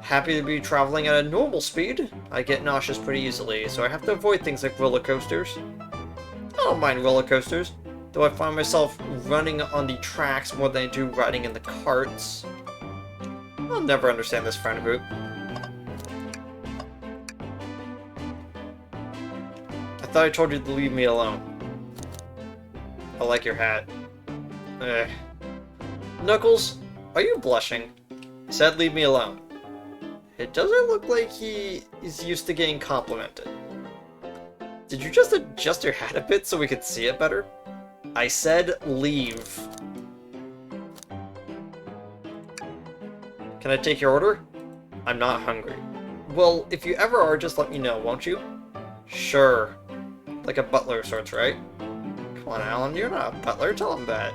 Happy to be traveling at a normal speed. I get nauseous pretty easily, so I have to avoid things like roller coasters. I don't mind roller coasters, though I find myself running on the tracks more than I do riding in the carts. I'll never understand this friend group. I thought I told you to leave me alone. I like your hat. Knuckles, are you blushing? He said leave me alone. It doesn't look like he is used to getting complimented. Did you just adjust your hat a bit so we could see it better? I said leave. Can I take your order? I'm not hungry. Well, if you ever are, just let me know, won't you? Sure. Like a butler of sorts, right? Come on, Alan, you're not a butler. Tell him that.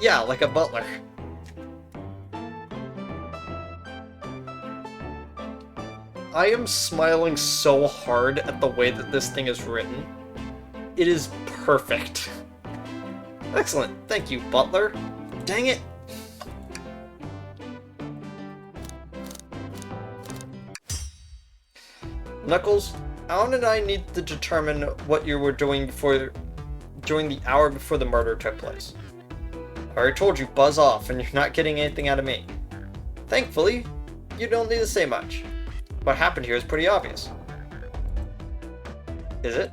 Yeah, like a butler. I am smiling so hard at the way that this thing is written. It is perfect. Excellent. Thank you, butler. Dang it. Knuckles, Alan and I need to determine what you were doing during the hour before the murder took place. I already told you, buzz off, and you're not getting anything out of me. Thankfully, you don't need to say much. What happened here is pretty obvious. Is it?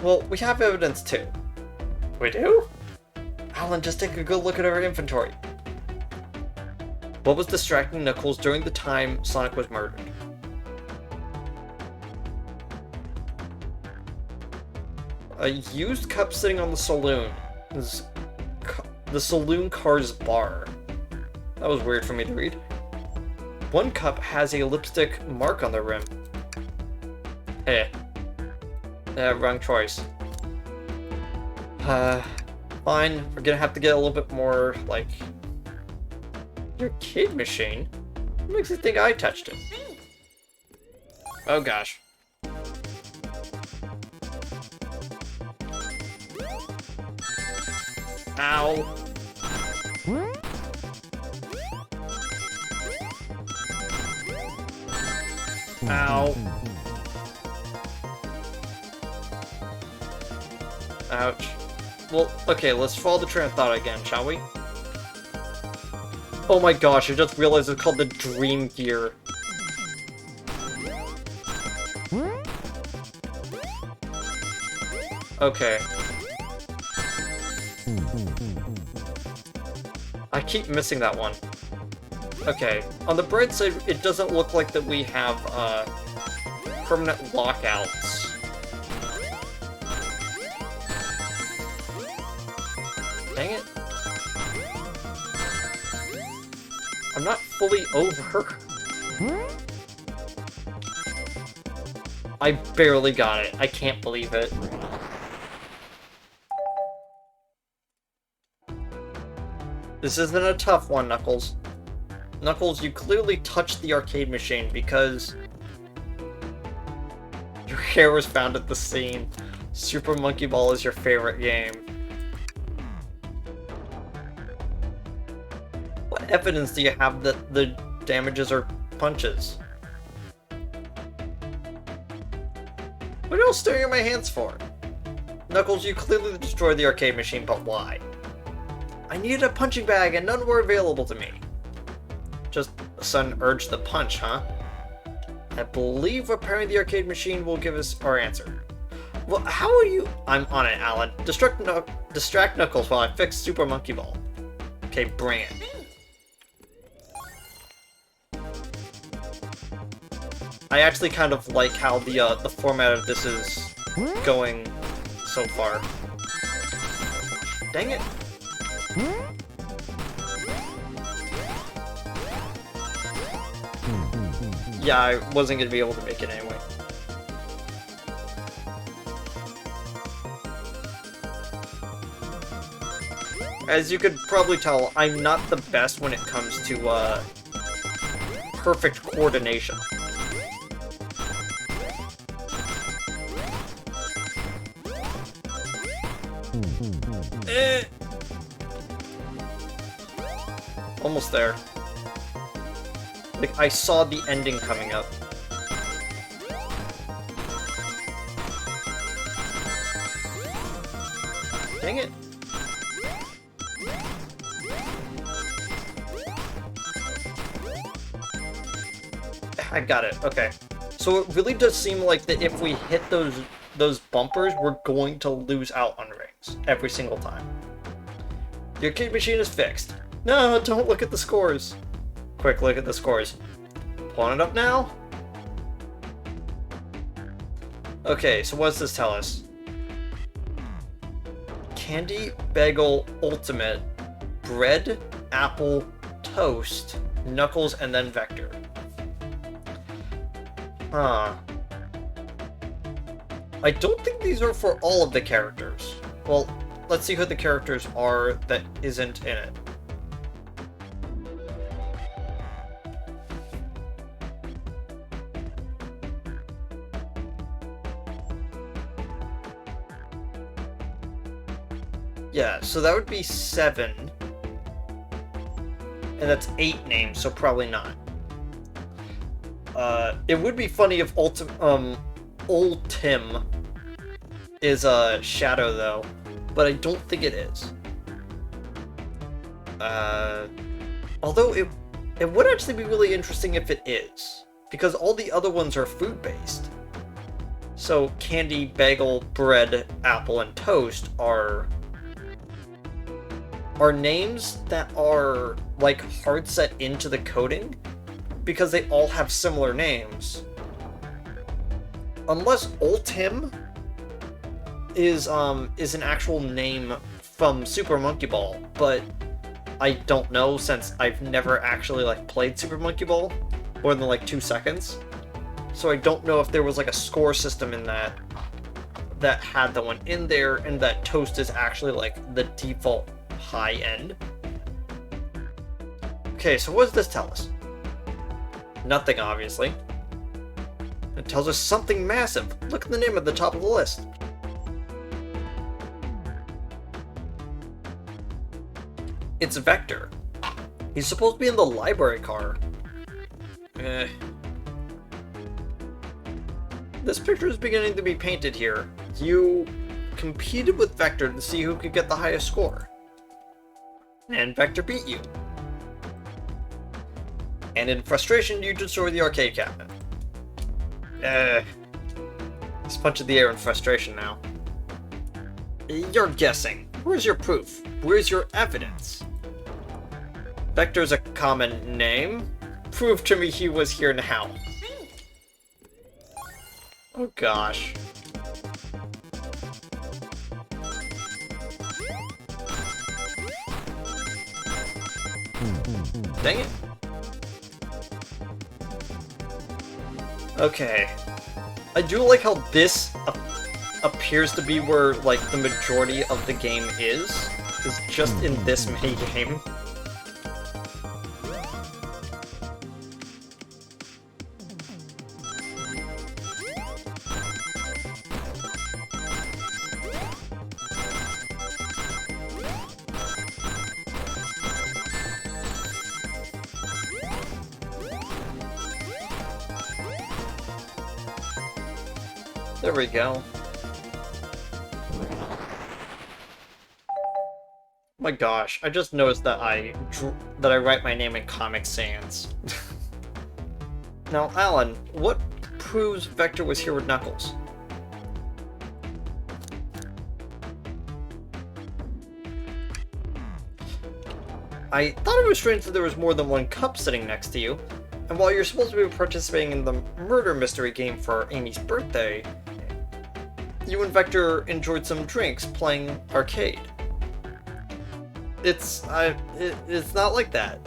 Well, we have evidence too. We do? Alan, just take a good look at our inventory. What was distracting Knuckles during the time Sonic was murdered? A used cup sitting on the saloon. The saloon car's bar. That was weird for me to read. One cup has a lipstick mark on the rim. Wrong choice. Fine, we're gonna have to get a little bit more, like... Your kid machine? What makes you think I touched it? Oh gosh. Ow. Ow. Ouch. Well, okay, let's follow the train of thought again, shall we? Oh my gosh, I just realized it's called the Dream Gear. Okay. I keep missing that one. Okay, on the bright side, it doesn't look like that we have, permanent lockouts. Dang it. I'm not fully over. I barely got it. I can't believe it. This isn't a tough one, Knuckles. Knuckles, you clearly touched the arcade machine because your hair was found at the scene. Super Monkey Ball is your favorite game. What evidence do you have that the damages are punches? What are you all staring at my hands for? Knuckles, you clearly destroyed the arcade machine, but why? I needed a punching bag and none were available to me. Just a sudden urge to punch, huh? I believe repairing the arcade machine will give us our answer. Well, how are you? I'm on it, Alan. Distract Knuckles while I fix Super Monkey Ball. Okay, bring it. I actually kind of like how the format of this is going so far. Dang it. Yeah, I wasn't going to be able to make it anyway. As you could probably tell, I'm not the best when it comes to perfect coordination. Almost there. Like, I saw the ending coming up. Dang it. I got it, okay. So it really does seem like that if we hit those bumpers, we're going to lose out on rings every single time. The arcade machine is fixed. No, don't look at the scores. Quick look at the scores. Pulling it up now? Okay, so what does this tell us? Candy, Bagel, Ultimate, Bread, Apple, Toast, Knuckles, and then Vector. Huh. I don't think these are for all of the characters. Well, let's see who the characters are that isn't in it. Yeah, so that would be 7. And that's 8 names, so probably not. It would be funny if Old Tim is a Shadow, though. But I don't think it is. Although it would actually be really interesting if it is. Because all the other ones are food-based. So Candy, Bagel, Bread, Apple, and Toast are names that are like hard set into the coding because they all have similar names. Unless Old Tim is an actual name from Super Monkey Ball, but I don't know since I've never actually like played Super Monkey Ball more than like 2 seconds. So I don't know if there was like a score system in that had the one in there and that Toast is actually like the default high end. Okay, so what does this tell us? Nothing, obviously. It tells us something massive. Look at the name at the top of the list. It's Vector. He's supposed to be in the library car. This picture is beginning to be painted here. You competed with Vector to see who could get the highest score. And Vector beat you. And in frustration, you destroyed the arcade cabinet. He's punching the air in frustration now. You're guessing. Where's your proof? Where's your evidence? Vector's a common name. Prove to me he was here now. Oh gosh. Dang it. Okay. I do like how this appears to be where, like, the majority of the game is just in this mini-game. There we go. Oh my gosh, I just noticed that I write my name in Comic Sans. Now, Alan, what proves Vector was here with Knuckles? I thought it was strange that there was more than one cup sitting next to you, and while you're supposed to be participating in the murder mystery game for Amy's birthday, you and Vector enjoyed some drinks playing arcade. It's not like that.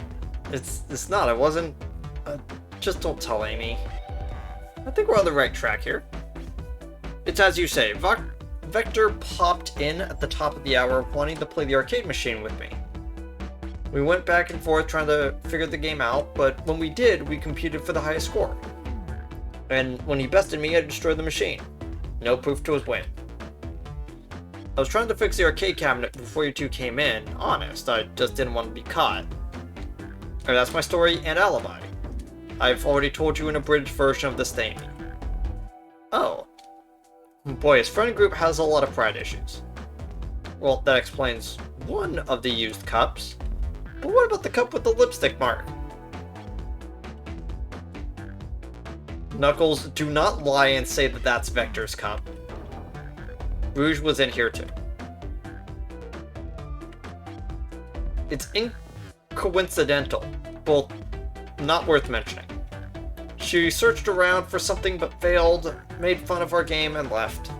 It's not. I wasn't. Just don't tell Amy. I think we're on the right track here. It's as you say. Vector popped in at the top of the hour wanting to play the arcade machine with me. We went back and forth trying to figure the game out, but when we did, we competed for the highest score. And when he bested me, I destroyed the machine. No proof to his win. I was trying to fix the arcade cabinet before you two came in, honest. I just didn't want to be caught. And that's my story and alibi. I've already told you an abridged version of this thing. Oh. Boy, his friend group has a lot of pride issues. Well, that explains one of the used cups. But what about the cup with the lipstick mark? Knuckles, do not lie and say that that's Vector's cup. Rouge was in here too. It's incoincidental. Well, not worth mentioning. She searched around for something but failed, made fun of our game, and left.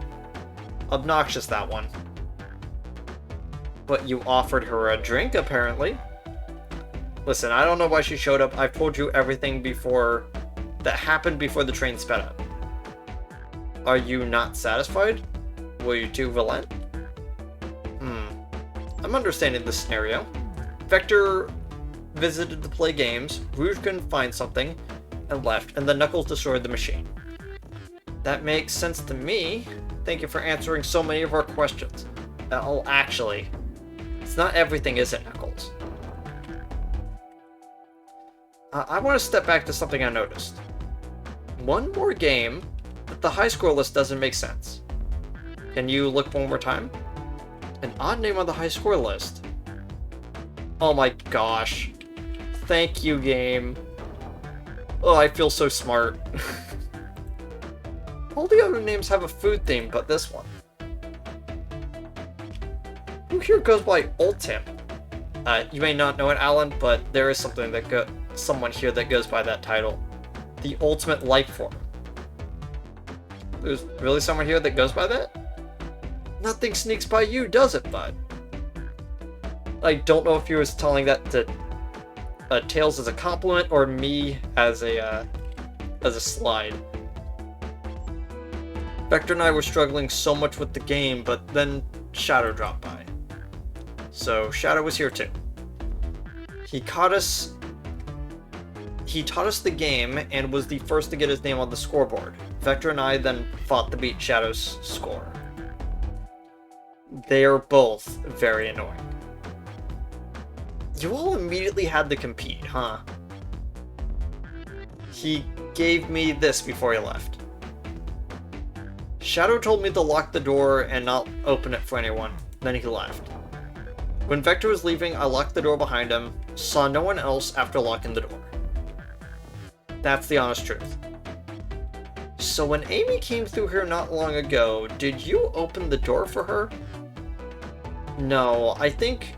Obnoxious, that one. But you offered her a drink, apparently. Listen, I don't know why she showed up. I've told you everything that happened before the train sped up. Are you not satisfied? Will you two relent? I'm understanding this scenario. Vector visited to play games, Rouge couldn't find something, and left, and then Knuckles destroyed the machine. That makes sense to me. Thank you for answering so many of our questions. Oh, actually, it's not everything, is it, Knuckles? I want to step back to something I noticed. One more game, but the high score list doesn't make sense. Can you look one more time? An odd name on the high score list. Oh my gosh. Thank you, game. Oh, I feel so smart. All the other names have a food theme, but this one. Who here goes by Ultim? You may not know it, Alan, but there is someone here that goes by that title. The Ultimate Life Form. There's really someone here that goes by that? Nothing sneaks by you, does it, bud? I don't know if he was telling that to Tails as a compliment or me as a slide. Vector and I were struggling so much with the game, but then Shadow dropped by. So Shadow was here too. He taught us the game and was the first to get his name on the scoreboard. Vector and I then fought to beat Shadow's score. They are both very annoying. You all immediately had to compete, huh? He gave me this before he left. Shadow told me to lock the door and not open it for anyone. Then he left. When Vector was leaving, I locked the door behind him, saw no one else after locking the door. That's the honest truth. So when Amy came through here not long ago, did you open the door for her? No, I think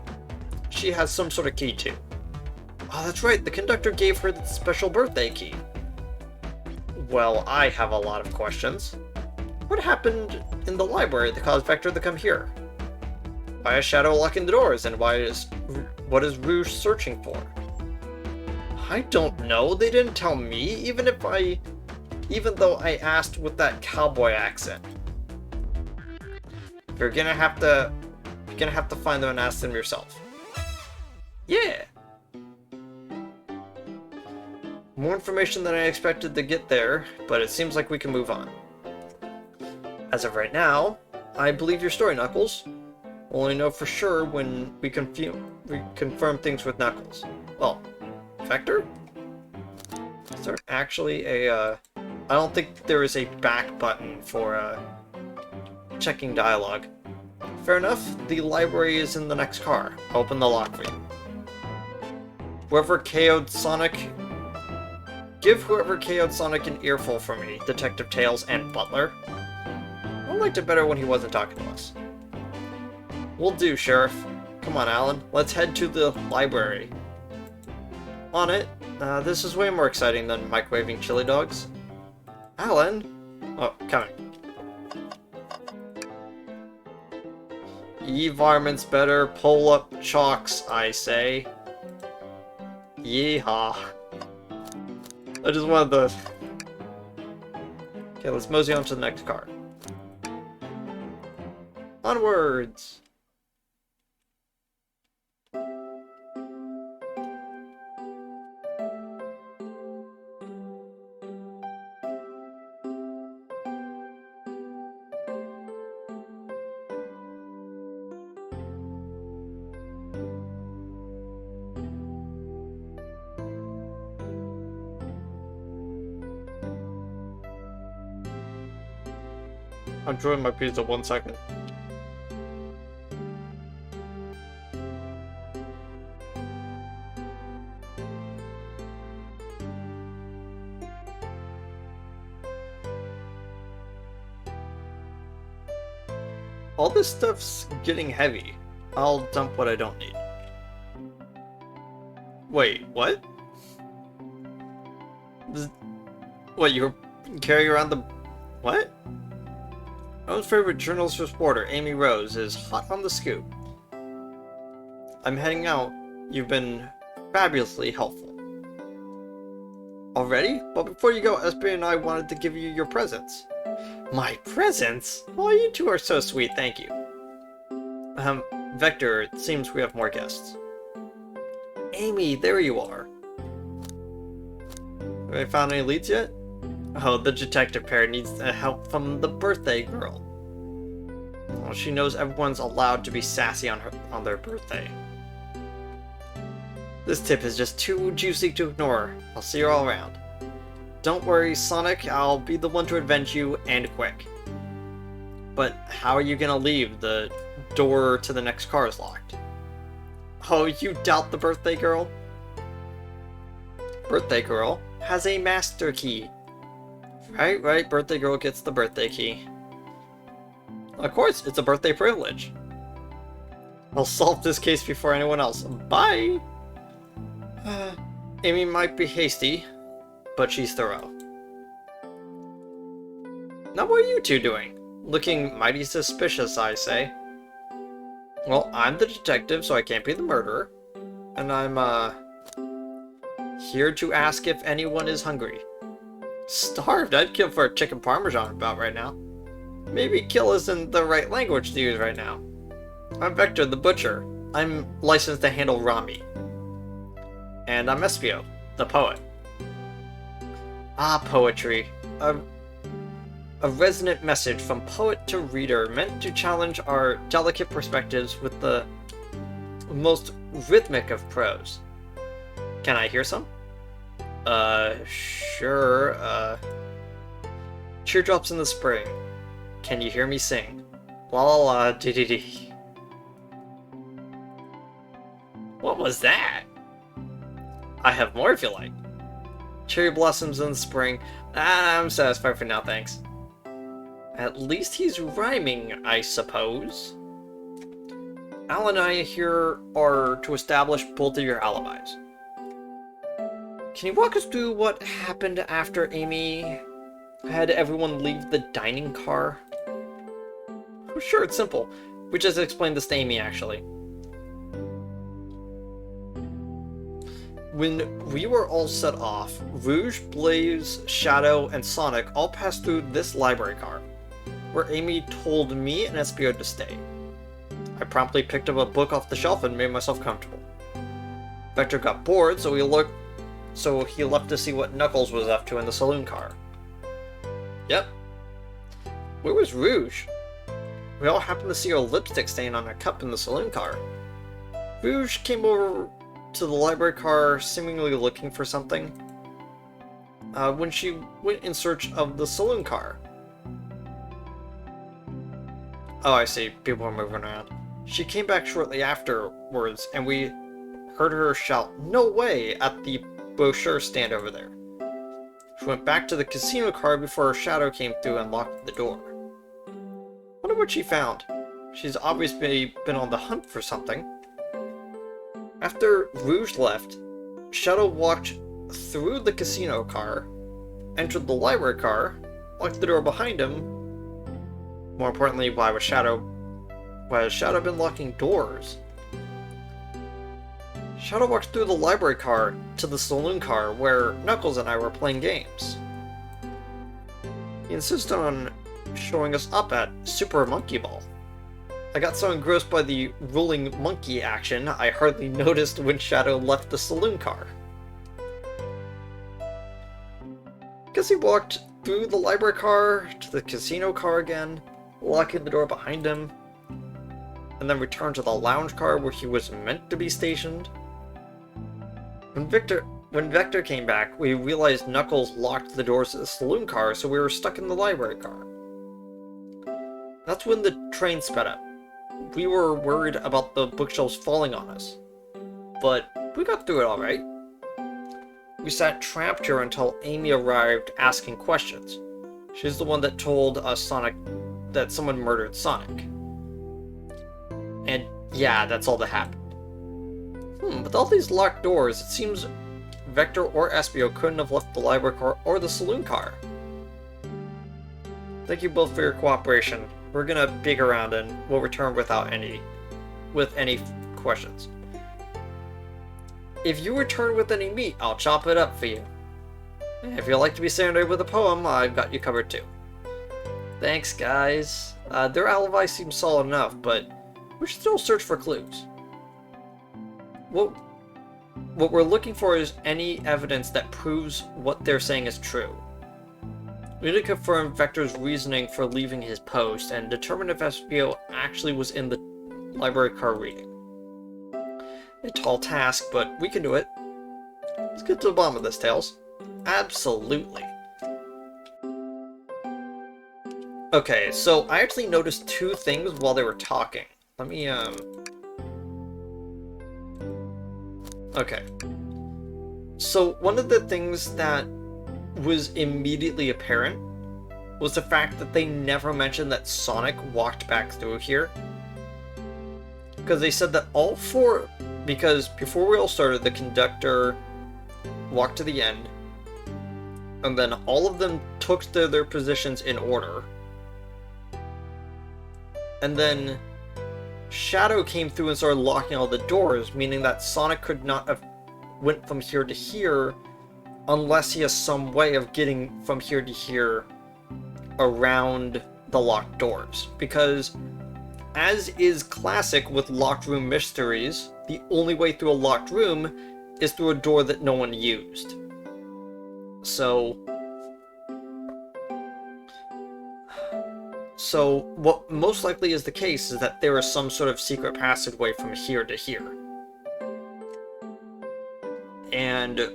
she has some sort of key too. Oh, that's right, the conductor gave her the special birthday key. Well, I have a lot of questions. What happened in the library that caused Vector to come here? Why is Shadow locking the doors, and what is Rouge searching for? I don't know, they didn't tell me, even though I asked with that cowboy accent. You're gonna have to find them and ask them yourself. Yeah! More information than I expected to get there, but it seems like we can move on. As of right now, I believe your story, Knuckles. We'll only know for sure when we confirm things with Knuckles. Well, Vector? Is there actually a, I don't think there is a back button for, checking dialogue. Fair enough, the library is in the next car. I'll open the lock for you. Give whoever KO'd Sonic an earful for me, Detective Tails and Butler. I liked it better when he wasn't talking to us. Will do, Sheriff. Come on, Alan. Let's head to the library. On it. This is way more exciting than microwaving chili dogs. Alan? Oh, coming. Varmints better pull up chalks, I say. Yeehaw. I just wanted the... Okay, let's mosey on to the next car. Onwards! I'm enjoying my pizza 1 second. All this stuff's getting heavy. I'll dump what I don't need. Wait, what? What, you're carrying around the... What? My own favorite journalist reporter, Amy Rose, is hot on the scoop. I'm heading out. You've been fabulously helpful. Already? But before you go, Espe and I wanted to give you your presents. My presents? Oh, you two are so sweet, thank you. Vector, it seems we have more guests. Amy, there you are. Have I found any leads yet? Oh, the detective pair needs help from the birthday girl. Well, she knows everyone's allowed to be sassy on their birthday. This tip is just too juicy to ignore. I'll see you all around. Don't worry, Sonic, I'll be the one to avenge you, and quick. But how are you gonna leave? The door to the next car is locked. Oh, you doubt the birthday girl? Birthday girl has a master key. Right, birthday girl gets the birthday key. Of course, it's a birthday privilege. I'll solve this case before anyone else. Bye! Amy might be hasty, but she's thorough. Now what are you two doing? Looking mighty suspicious, I say. Well, I'm the detective, so I can't be the murderer. And I'm, here to ask if anyone is hungry. Starved? I'd kill for a chicken parmesan about right now. Maybe kill isn't the right language to use right now. I'm Vector the Butcher. I'm licensed to handle Rami. And I'm Espio, the poet. Ah, poetry. A resonant message from poet to reader meant to challenge our delicate perspectives with the most rhythmic of prose. Can I hear some? Sure, Teardrops in the spring. Can you hear me sing? La la la, dee dee dee. What was that? I have more if you like. Cherry blossoms in the spring. I'm satisfied for now, thanks. At least he's rhyming, I suppose. Al and I here are to establish both of your alibis. Can you walk us through what happened after Amy had everyone leave the dining car? Oh, sure, it's simple. We just explained this to Amy, actually. When we were all set off, Rouge, Blaze, Shadow, and Sonic all passed through this library car, where Amy told me and Espio to stay. I promptly picked up a book off the shelf and made myself comfortable. Vector got bored, so he left to see what Knuckles was up to in the saloon car. Yep. Where was Rouge? We all happened to see her lipstick stain on a cup in the saloon car. Rouge came over to the library car, seemingly looking for something, when she went in search of the saloon car. Oh, I see. People are moving around. She came back shortly afterwards, and we heard her shout, "No way!" at the brochure stand over there. She went back to the casino car before her shadow came through and locked the door. Wonder what she found. She's obviously been on the hunt for something. After Rouge left, Shadow walked through the casino car, entered the library car, locked the door behind him. More importantly, why has Shadow been locking doors? Shadow walked through the library car to the saloon car where Knuckles and I were playing games. He insisted on showing us up at Super Monkey Ball. I got so engrossed by the rolling monkey action, I hardly noticed when Shadow left the saloon car. Guess he walked through the library car to the casino car again, locking the door behind him, and then returned to the lounge car where he was meant to be stationed. When Vector came back, we realized Knuckles locked the doors to the saloon car, so we were stuck in the library car. That's when the train sped up. We were worried about the bookshelves falling on us, but we got through it alright. We sat trapped here until Amy arrived asking questions. She's the one that told us that someone murdered Sonic. And yeah, that's all that happened. With all these locked doors, it seems Vector or Espio couldn't have left the library car or the saloon car. Thank you both for your cooperation. We're gonna dig around and we'll return with any questions. If you return with any meat, I'll chop it up for you. If you'd like to be serenaded with a poem, I've got you covered too. Thanks, guys. Their alibi seems solid enough, but we should still search for clues. What we're looking for is any evidence that proves what they're saying is true. We need to confirm Vector's reasoning for leaving his post and determine if Espio actually was in the library car reading. A tall task, but we can do it. Let's get to the bottom of this, Tails. Absolutely. Okay, so I actually noticed two things while they were talking. Let me, Okay. So, one of the things that was immediately apparent was the fact that they never mentioned that Sonic walked back through here. Because they said that because before we all started, the conductor walked to the end, and then all of them took their positions in order. And then Shadow came through and started locking all the doors, meaning that Sonic could not have went from here to here unless he has some way of getting from here to here around the locked doors. Because, as is classic with locked room mysteries, the only way through a locked room is through a door that no one used. So what most likely is the case is that there is some sort of secret passageway from here to here. And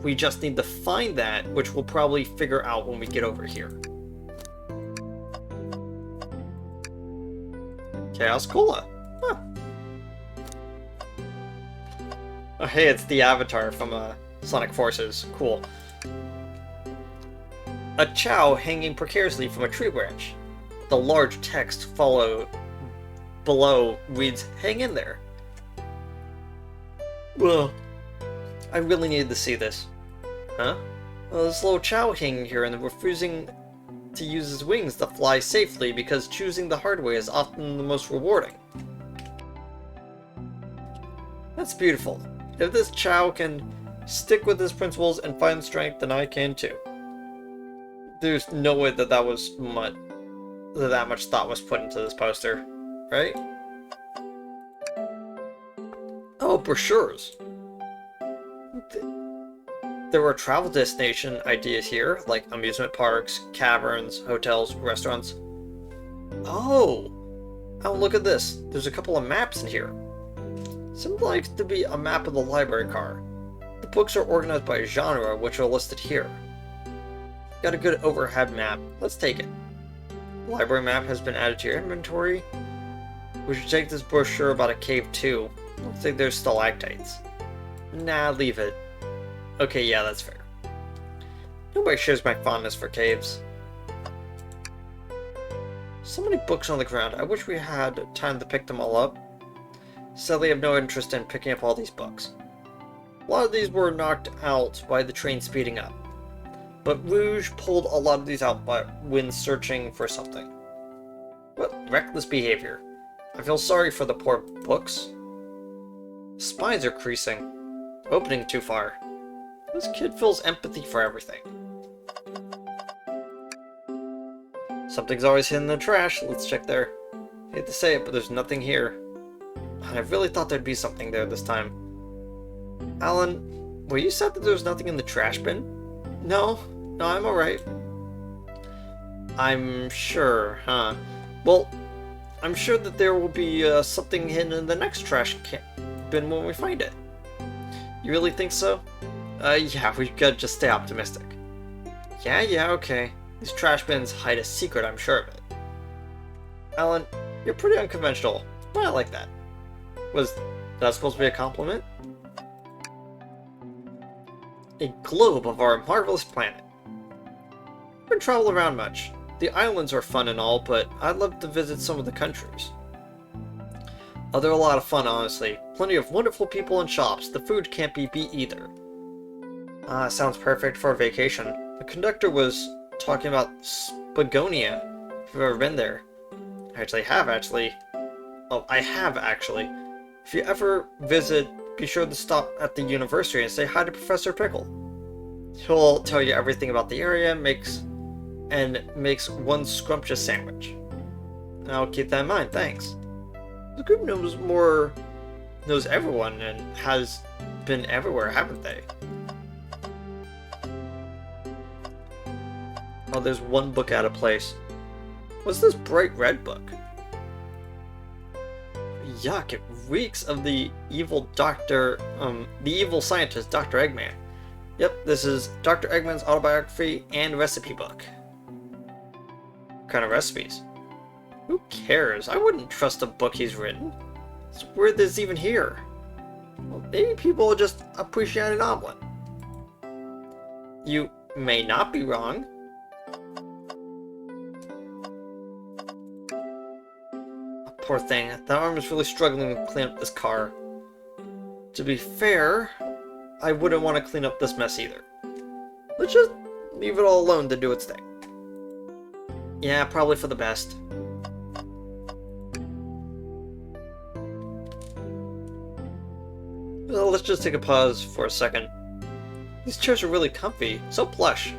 we just need to find that, which we'll probably figure out when we get over here. Chaos Cola. Huh. Oh, hey, it's the Avatar from Sonic Forces. Cool. A chow hanging precariously from a tree branch. The large text below reads, "Hang in there." Well, I really needed to see this. Huh? Well, this little chow hanging here and refusing to use his wings to fly safely because choosing the hard way is often the most rewarding. That's beautiful. If this chow can stick with his principles and find strength, then I can too. There's no way that that much thought was put into this poster, right? Oh, brochures. There were travel destination ideas here, like amusement parks, caverns, hotels, restaurants. Oh, look at this. There's a couple of maps in here. Seems like to be a map of the library car. The books are organized by genre, which are listed here. Got a good overhead map. Let's take it. The library map has been added to your inventory. We should take this brochure about a cave too. Looks like there's stalactites. Nah, leave it. Okay, yeah, that's fair. Nobody shares my fondness for caves. So many books on the ground. I wish we had time to pick them all up. Sadly, I have no interest in picking up all these books. A lot of these were knocked out by the train speeding up. But Rouge pulled a lot of these out when searching for something. What reckless behavior. I feel sorry for the poor books. Spines are creasing. Opening too far. This kid feels empathy for everything. Something's always hidden in the trash. Let's check there. Hate to say it, but there's nothing here. I really thought there'd be something there this time. Alan, were you said that there was nothing in the trash bin? No, I'm alright. I'm sure, huh? Well, I'm sure that there will be something hidden in the next trash bin when we find it. You really think so? Yeah, we gotta just stay optimistic. Yeah, okay. These trash bins hide a secret, I'm sure of it. Alan, you're pretty unconventional, but I like that. Was that supposed to be a compliment? A globe of our marvelous planet. I don't travel around much. The islands are fun and all, but I'd love to visit some of the countries. Oh, they're a lot of fun, honestly. Plenty of wonderful people and shops. The food can't be beat either. Sounds perfect for a vacation. The conductor was talking about Spagonia, if you've ever been there. I have actually. If you ever visit, be sure to stop at the university and say hi to Professor Pickle. He'll tell you everything about the area and makes one scrumptious sandwich. I'll keep that in mind, thanks. The group knows everyone and has been everywhere, haven't they? Oh, there's one book out of place. What's this bright red book? Yuck, it reeks of the evil scientist, Dr. Eggman. Yep, this is Dr. Eggman's autobiography and recipe book. What kind of recipes? Who cares? I wouldn't trust a book he's written. It's weird that it's even here. Well, maybe people will just appreciate an omelet. You may not be wrong. Poor thing, that arm is really struggling to clean up this car. To be fair, I wouldn't want to clean up this mess either. Let's just leave it all alone to do its thing. Yeah, probably for the best. Well, let's just take a pause for a second. These chairs are really comfy, so plush.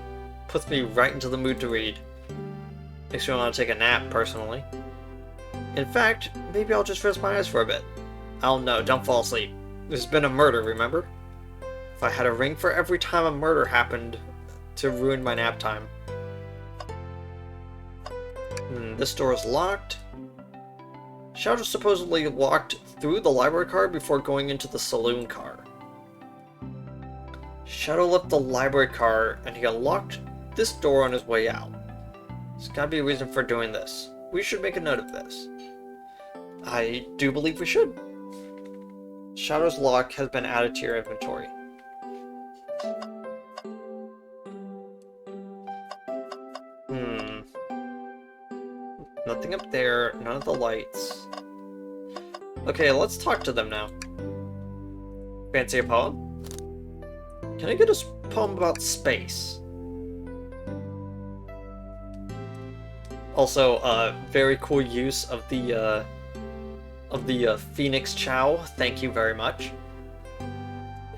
Puts me right into the mood to read. Makes me want to take a nap, personally. In fact, maybe I'll just rest my eyes for a bit. Oh no, don't fall asleep. There's been a murder, remember? If I had a ring for every time a murder happened to ruin my nap time. This door is locked. Shadow supposedly walked through the library car before going into the saloon car. Shadow left the library car and he unlocked this door on his way out. There's gotta be a reason for doing this. We should make a note of this. I do believe we should. Shadow's Lock has been added to your inventory. Nothing up there, none of the lights. Okay, let's talk to them now. Fancy a poem? Can I get a poem about space? Also, very cool use of the Phoenix Chow. Thank you very much.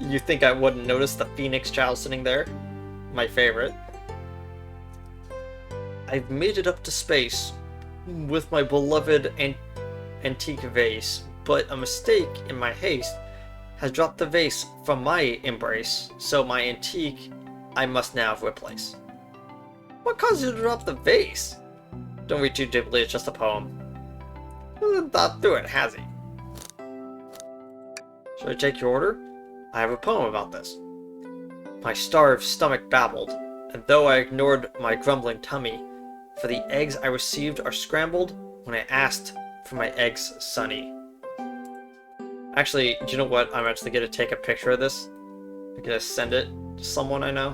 You think I wouldn't notice the Phoenix Chow sitting there? My favorite. I've made it up to space with my beloved antique vase, but a mistake in my haste has dropped the vase from my embrace, so my antique I must now replace. What caused you to drop the vase? Don't read too deeply, it's just a poem. He hasn't thought through it, has he? Should I take your order? I have a poem about this. My starved stomach babbled, and though I ignored my grumbling tummy, for the eggs I received are scrambled when I asked for my eggs sunny. Actually, do you know what? I'm actually going to take a picture of this. I'm going to send it to someone I know.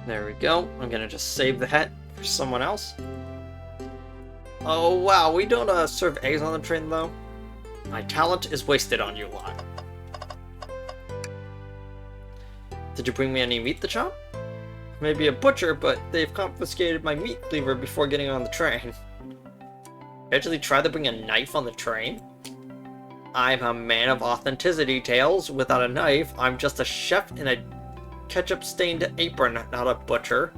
There we go. I'm going to just save that for someone else. Oh wow, we don't serve eggs on the train though. My talent is wasted on you lot. Did you bring me any meat to chop? Maybe a butcher, but they've confiscated my meat cleaver before getting on the train. Actually try to bring a knife on the train? I'm a man of authenticity, Tails. Without a knife, I'm just a chef in a ketchup-stained apron, not a butcher.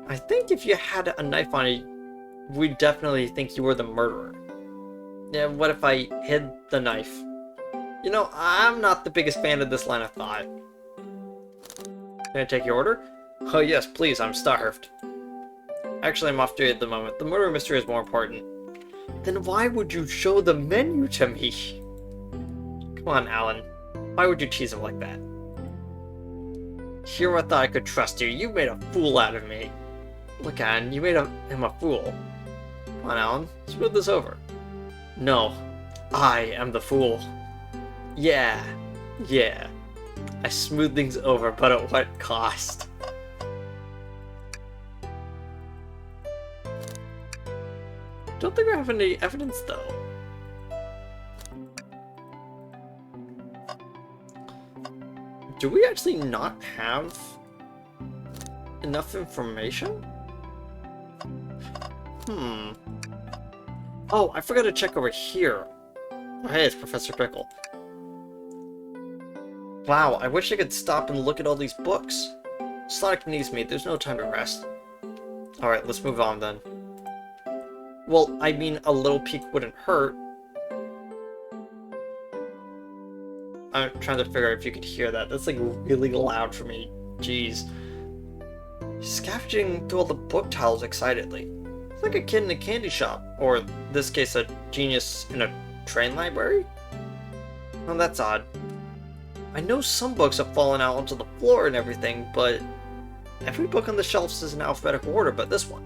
I think if you had a knife on you, we'd definitely think you were the murderer. Yeah, what if I hid the knife? You know, I'm not the biggest fan of this line of thought. Can I take your order? Oh yes, please, I'm starved. Actually, I'm off duty at the moment. The murder mystery is more important. Then why would you show the menu to me? Come on, Alan. Why would you tease him like that? Here I thought I could trust you. You made a fool out of me. Look, Alan, you made him a fool. Come on, Alan. Smooth this over. No. I am the fool. Yeah. I smooth things over, but at what cost? Don't think I have any evidence, though. Do we actually not have enough information? Oh, I forgot to check over here. Oh, hey, it's Professor Pickle. Wow, I wish I could stop and look at all these books. Sonic needs me, there's no time to rest. Alright, let's move on then. Well, I mean, a little peek wouldn't hurt. I'm trying to figure out if you could hear that. That's like really loud for me. Jeez. Scavenging through all the book titles excitedly. It's like a kid in a candy shop, or in this case a genius in a train library? Oh, that's odd. I know some books have fallen out onto the floor and everything, but every book on the shelves is in alphabetical order but this one.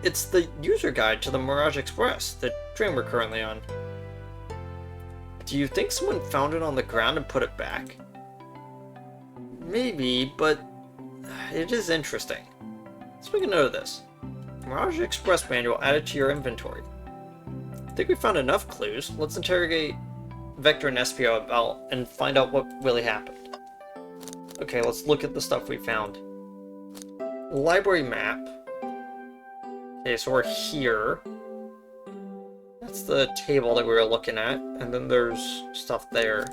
It's the user guide to the Mirage Express, the train we're currently on. Do you think someone found it on the ground and put it back? Maybe, but it is interesting. Let's make a note of this. Mirage Express manual added to your inventory. I think we found enough clues. Let's interrogate Vector and Espio about and find out what really happened. Okay, let's look at the stuff we found. Library map. Okay, so we're here. That's the table that we were looking at, and then there's stuff there.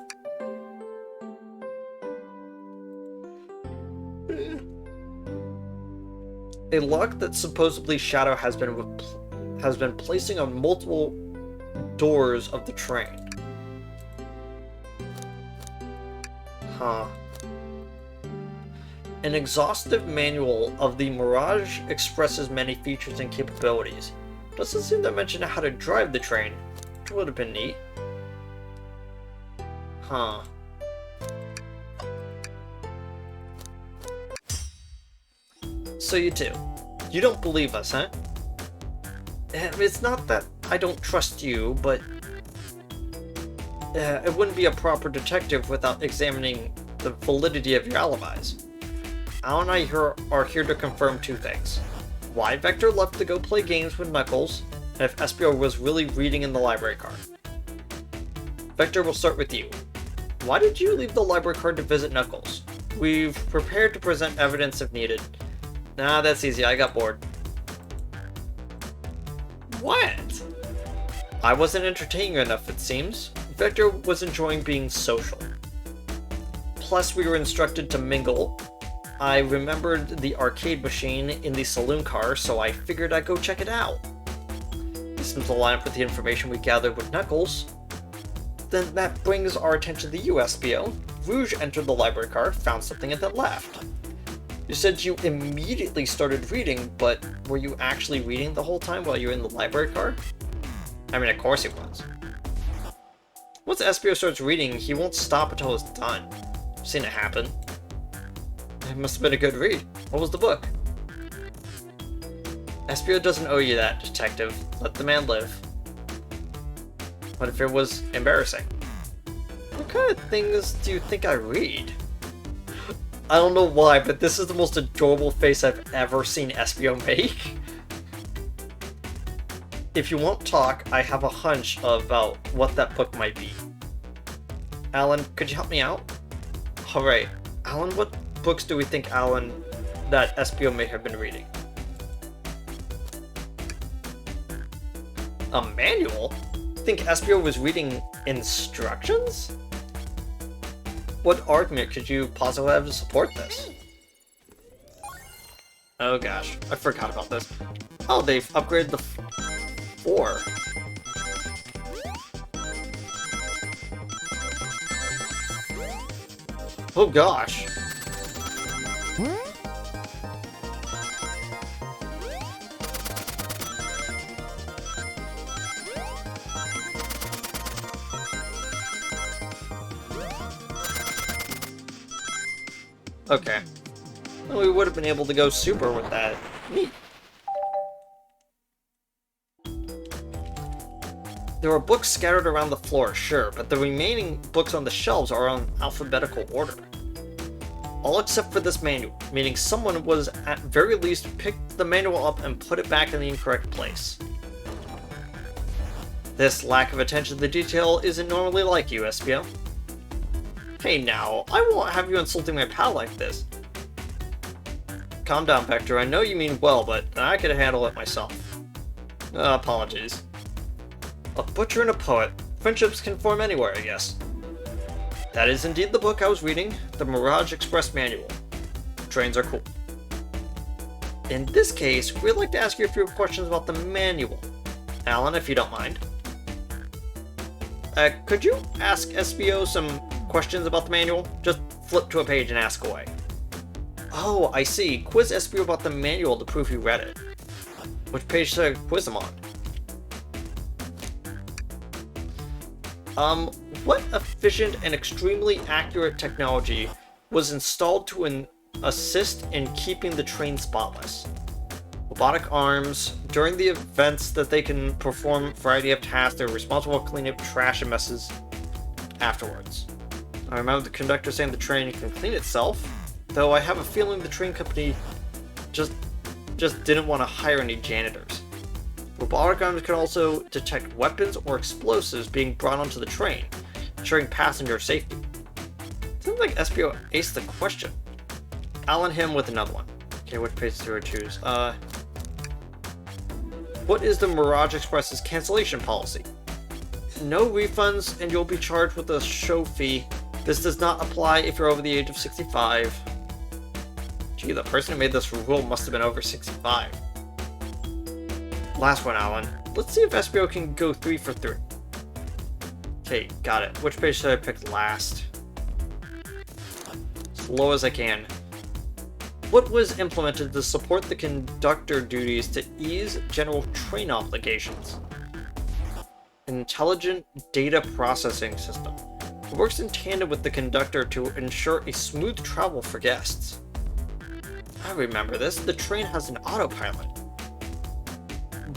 A lock that supposedly Shadow has been placing on multiple doors of the train. Huh. An exhaustive manual of the Mirage Express's many features and capabilities. Doesn't seem to mention how to drive the train, which would have been neat. Huh. So you two. You don't believe us, huh? It's not that I don't trust you, but... it wouldn't be a proper detective without examining the validity of your alibis. Al and I are here to confirm two things. Why Vector left to go play games with Knuckles, and if Espio was really reading in the library card. Vector, will start with you. Why did you leave the library card to visit Knuckles? We've prepared to present evidence if needed. Nah, that's easy, I got bored. What? I wasn't entertaining enough, it seems. Vector was enjoying being social. Plus, we were instructed to mingle. I remembered the arcade machine in the saloon car, so I figured I'd go check it out. This seems to line up with the information we gathered with Knuckles. Then that brings our attention to the USBO. Rouge entered the library car, found something, and then left. You said you immediately started reading, but were you actually reading the whole time while you were in the library car? I mean, of course he was. Once Espio starts reading, he won't stop until it's done. I've seen it happen. It must have been a good read. What was the book? Espio doesn't owe you that, detective. Let the man live. What if it was embarrassing? What kind of things do you think I read? I don't know why, but this is the most adorable face I've ever seen Espio make. If you won't talk, I have a hunch about what that book might be. Alan, could you help me out? Alright, Alan, what books do we think that Espio may have been reading? A manual? Think Espio was reading instructions? What argument could you possibly have to support this? Oh gosh, I forgot about this. Oh, they've upgraded the 4. Oh gosh. Okay. Well, we would have been able to go super with that. Neat. There are books scattered around the floor, sure, but the remaining books on the shelves are on alphabetical order. All except for this manual, meaning someone was at very least picked the manual up and put it back in the incorrect place. This lack of attention to detail isn't normally like you, Espio. Hey now, I won't have you insulting my pal like this. Calm down, Vector. I know you mean well, but I could handle it myself. Apologies. A butcher and a poet. Friendships can form anywhere, I guess. That is indeed the book I was reading, the Mirage Express Manual. Trains are cool. In this case, we'd like to ask you a few questions about the manual. Alan, if you don't mind. Could you ask Espio some questions about the manual? Just flip to a page and ask away. Oh, I see. Quiz Espio about the manual to prove you read it. Which page should I quiz him on? What efficient and extremely accurate technology was installed to assist in keeping the train spotless? Robotic arms. During the events that they can perform a variety of tasks, they're responsible for cleaning up trash and messes afterwards. I remember the conductor saying the train can clean itself, though I have a feeling the train company just didn't want to hire any janitors. Robotic arms can also detect weapons or explosives being brought onto the train, ensuring passenger safety. Seems like Espio aced the question. Alan him with another one. Okay, which page do I choose? What is the Mirage Express's cancellation policy? No refunds, and you'll be charged with a show fee. This does not apply if you're over the age of 65. Gee, the person who made this rule must have been over 65. Last one, Alan. Let's see if Espio can go 3 for 3. Okay, got it. Which page should I pick last? Slow as I can. What was implemented to support the conductor duties to ease general train obligations? Intelligent data processing system. It works in tandem with the conductor to ensure a smooth travel for guests. I remember this. The train has an autopilot,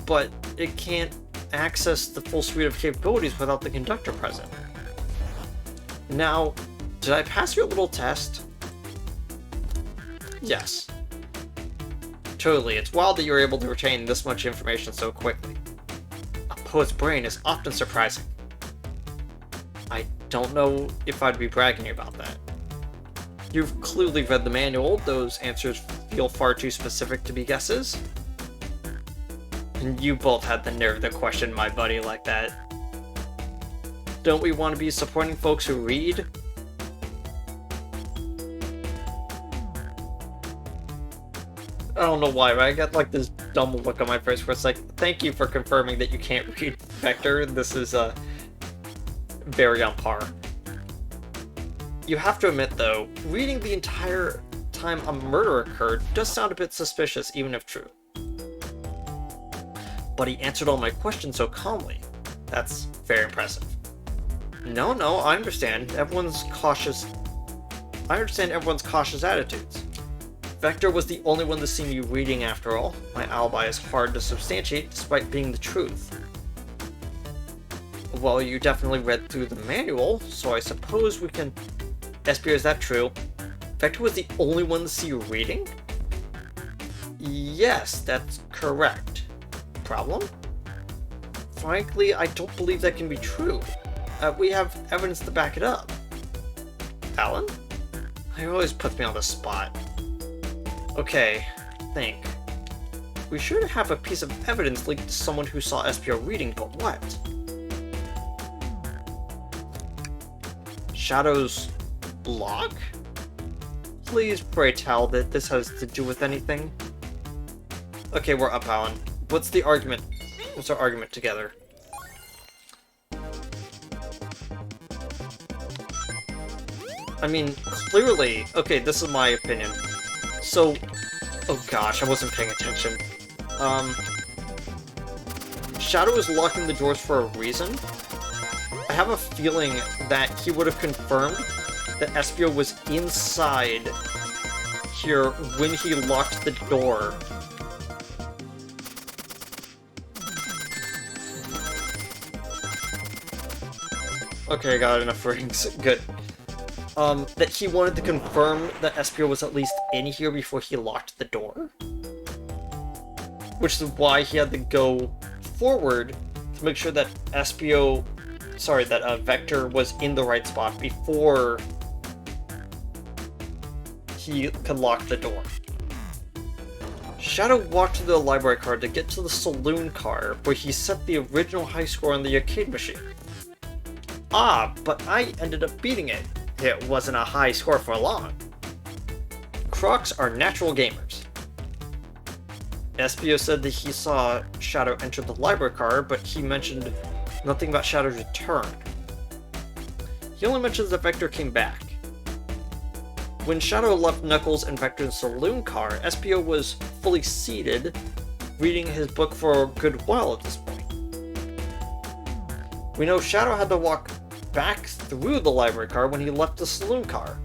but it can't access the full suite of capabilities without the conductor present. Now, did I pass your little test? Yes. Totally, it's wild that you're able to retain this much information so quickly. A poet's brain is often surprising. I don't know if I'd be bragging about that. You've clearly read the manual. Those answers feel far too specific to be guesses. And you both had the nerve to question my buddy like that. Don't we want to be supporting folks who read? I don't know why, but I got like this dumb look on my face where it's like, thank you for confirming that you can't read Vector. This is very on par. You have to admit though, reading the entire time a murder occurred does sound a bit suspicious, even if true. But he answered all my questions so calmly. That's very impressive. No, I understand. Everyone's cautious attitudes. Vector was the only one to see me reading after all. My alibi is hard to substantiate despite being the truth. Well, you definitely read through the manual, so I suppose we can... Espio, is that true? Vector was the only one to see you reading? Yes, that's correct. Problem? Frankly, I don't believe that can be true. We have evidence to back it up. Alan? He always puts me on the spot. Okay, think. We should have a piece of evidence linked to someone who saw Espio reading, but what? Shadow's blog? Please pray tell that this has to do with anything. Okay, we're up, Alan. What's the argument? What's our argument together? I mean, clearly... Okay, this is my opinion. So... Oh gosh, I wasn't paying attention. Shadow is locking the doors for a reason. I have a feeling that he would have confirmed that Espio was inside here when he locked the door. Okay, I got enough rings. Good. That he wanted to confirm that Espio was at least in here before he locked the door. Which is why he had to go forward to make sure that Vector was in the right spot before he could lock the door. Shadow walked to the library car to get to the saloon car, where he set the original high score on the arcade machine. Ah, but I ended up beating it. It wasn't a high score for long. Crocs are natural gamers. Espio said that he saw Shadow enter the library car, but he mentioned nothing about Shadow's return. He only mentions that Vector came back. When Shadow left Knuckles and Vector's saloon car, Espio was fully seated, reading his book for a good while at this point. We know Shadow had to walk back through the library car when he left the saloon car.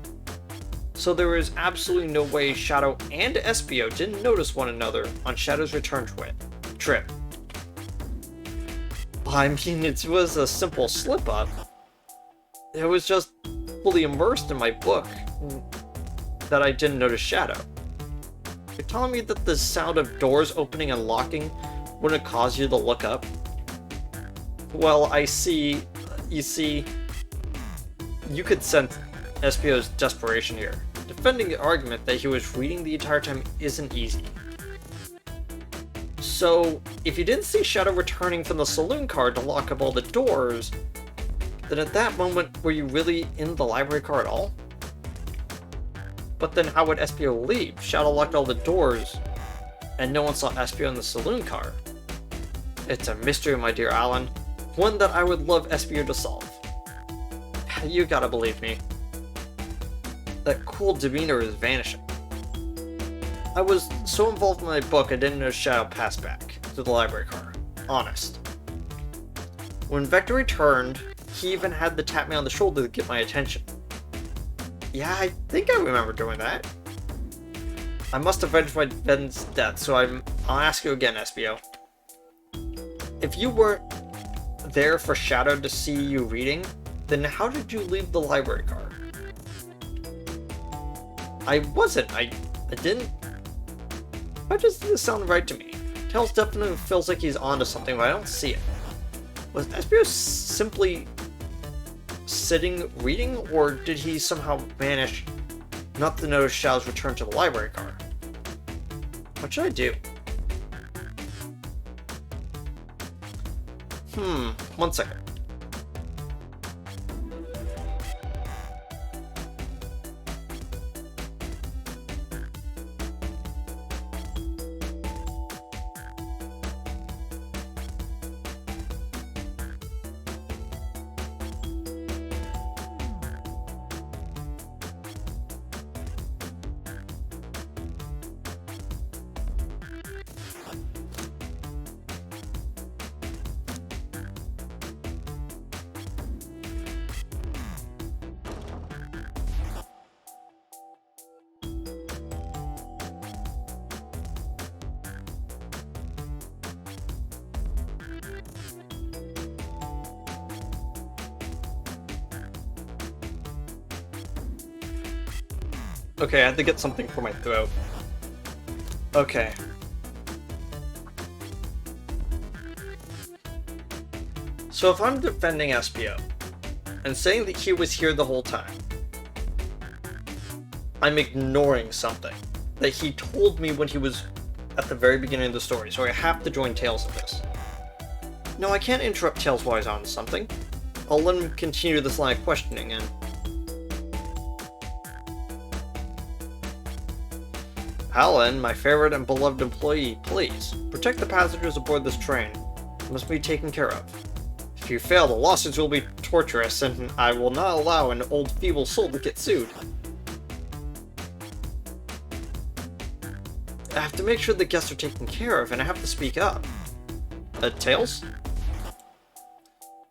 So there is absolutely no way Shadow and Espio didn't notice one another on Shadow's return trip. I mean, it was a simple slip-up. It was just fully immersed in my book that I didn't notice Shadow. You're telling me that the sound of doors opening and locking wouldn't cause you to look up? Well, I see. You see, you could sense Espio's desperation here. Defending the argument that he was reading the entire time isn't easy. So, if you didn't see Shadow returning from the saloon car to lock up all the doors, then at that moment, were you really in the library car at all? But then how would Espio leave? Shadow locked all the doors, and no one saw Espio in the saloon car. It's a mystery, my dear Alan. One that I would love Espio to solve. You gotta believe me. That cool demeanor is vanishing. I was so involved in my book I didn't notice Shadow pass back to the library car. Honest. When Vector returned, He even had to tap me on the shoulder to get my attention. Yeah, I think I remember doing that. I must have avenged my Ben's death, so I'll ask you again, SBO. If you weren't there for Shadow to see you reading, then how did you leave the library car? I wasn't. I didn't. Why does this sound right to me? Tails definitely feels like he's onto something, but I don't see it. Was SBO simply sitting reading, or did he somehow manage not to notice Shadow's return to the library car? What should I do? 1 second. Okay, I had to get something for my throat. Okay. So if I'm defending SPO, and saying that he was here the whole time, I'm ignoring something that he told me when he was at the very beginning of the story, so I have to join Tails in this. No, I can't interrupt Tails while he's on something. I'll let him continue this line of questioning, and Alan, my favorite and beloved employee, please, protect the passengers aboard this train. It must be taken care of. If you fail, the lawsuits will be torturous, and I will not allow an old feeble soul to get sued. I have to make sure the guests are taken care of, and I have to speak up. Tails?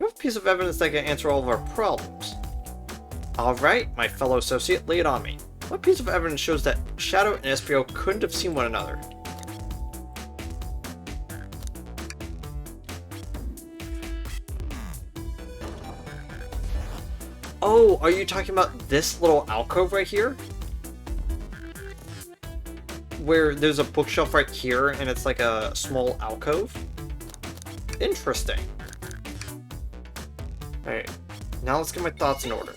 You have a piece of evidence that can answer all of our problems. Alright, my fellow associate, lay it on me. What piece of evidence shows that Shadow and SPO couldn't have seen one another? Oh, are you talking about this little alcove right here? Where there's a bookshelf right here and it's like a small alcove? Interesting. Alright, now let's get my thoughts in order.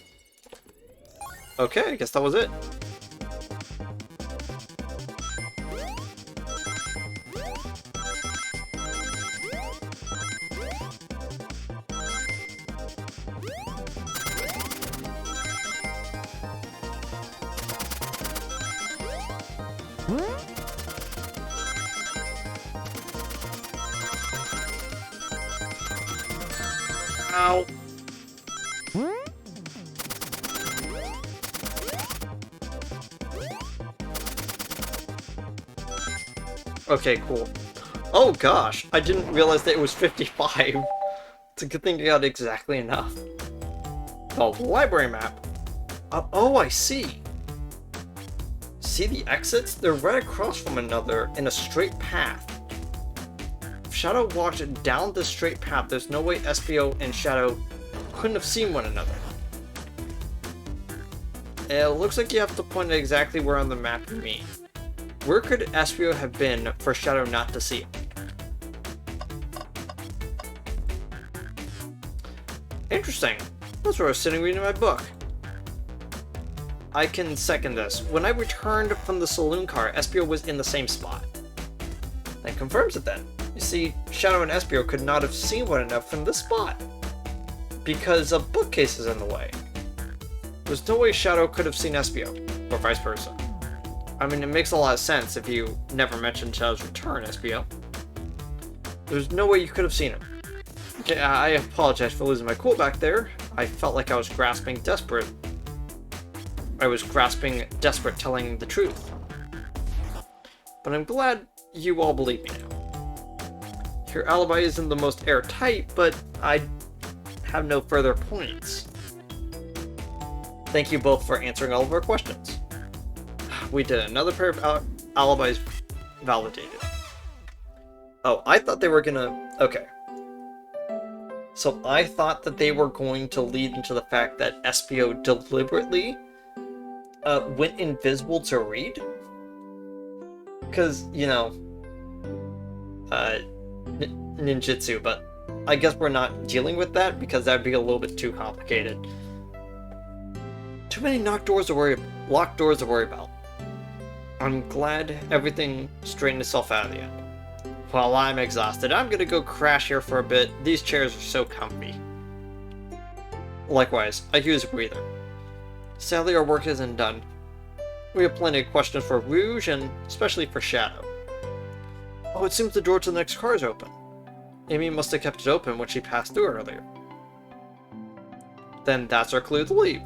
Okay, I guess that was it. Ow. Okay, cool. Oh gosh, I didn't realize that it was 55. It's a good thing I got exactly enough. The library map. Oh, I see. See the exits? They're right across from one another in a straight path. If Shadow walked down this straight path, there's no way SPO and Shadow couldn't have seen one another. It looks like you have to point at exactly where on the map you mean. Where could SPO have been for Shadow not to see it? Interesting. That's where I was sitting reading my book. I can second this. When I returned from the saloon car, SPO was in the same spot. That confirms it then. You see, Shadow and SPO could not have seen one another from this spot, because a bookcase is in the way. There's no way Shadow could have seen SPO, or vice versa. I mean, it makes a lot of sense if you never mentioned Shadow's return, SPO. There's no way you could have seen him. Okay, I apologize for losing my cool back there. I felt like I was grasping desperate, telling the truth. But I'm glad you all believe me now. Your alibi isn't the most airtight, but I have no further points. Thank you both for answering all of our questions. We did another pair of alibis validated. Oh, I thought they were gonna... Okay. So I thought that they were going to lead into the fact that SPO deliberately went invisible to Reed. Because, you know, ninjutsu, but I guess we're not dealing with that because that'd be a little bit too complicated. Too many locked doors to worry about. I'm glad everything straightened itself out at the end. Well, I'm exhausted. I'm gonna go crash here for a bit. These chairs are so comfy. Likewise, I could use a breather. Sadly, our work isn't done. We have plenty of questions for Rouge and especially for Shadow. Oh, it seems the door to the next car is open. Amy must have kept it open when she passed through earlier. Then that's our clue to leave.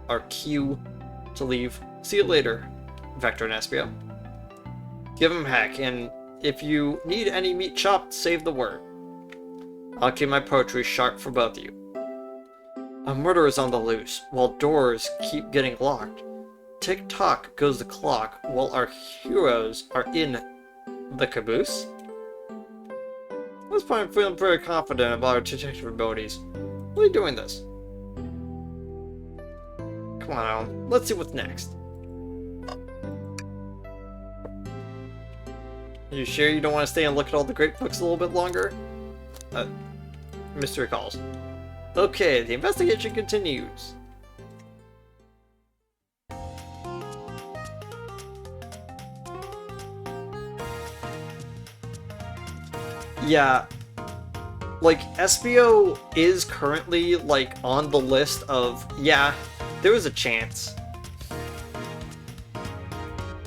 Our cue to leave. See you later, Vector and Espio. Give him heck, and if you need any meat chopped, save the word. I'll keep my poetry sharp for both of you. A murder is on the loose, while doors keep getting locked. Tick-tock goes the clock, while our heroes are in the caboose. At this point, I'm feeling very confident about our detective abilities. Why are you doing this? Come on, Alan. Let's see what's next. Are you sure you don't want to stay and look at all the great books a little bit longer? Mystery calls. Okay, the investigation continues. Yeah, like, SBO is currently, like, on the list of, yeah, there was a chance.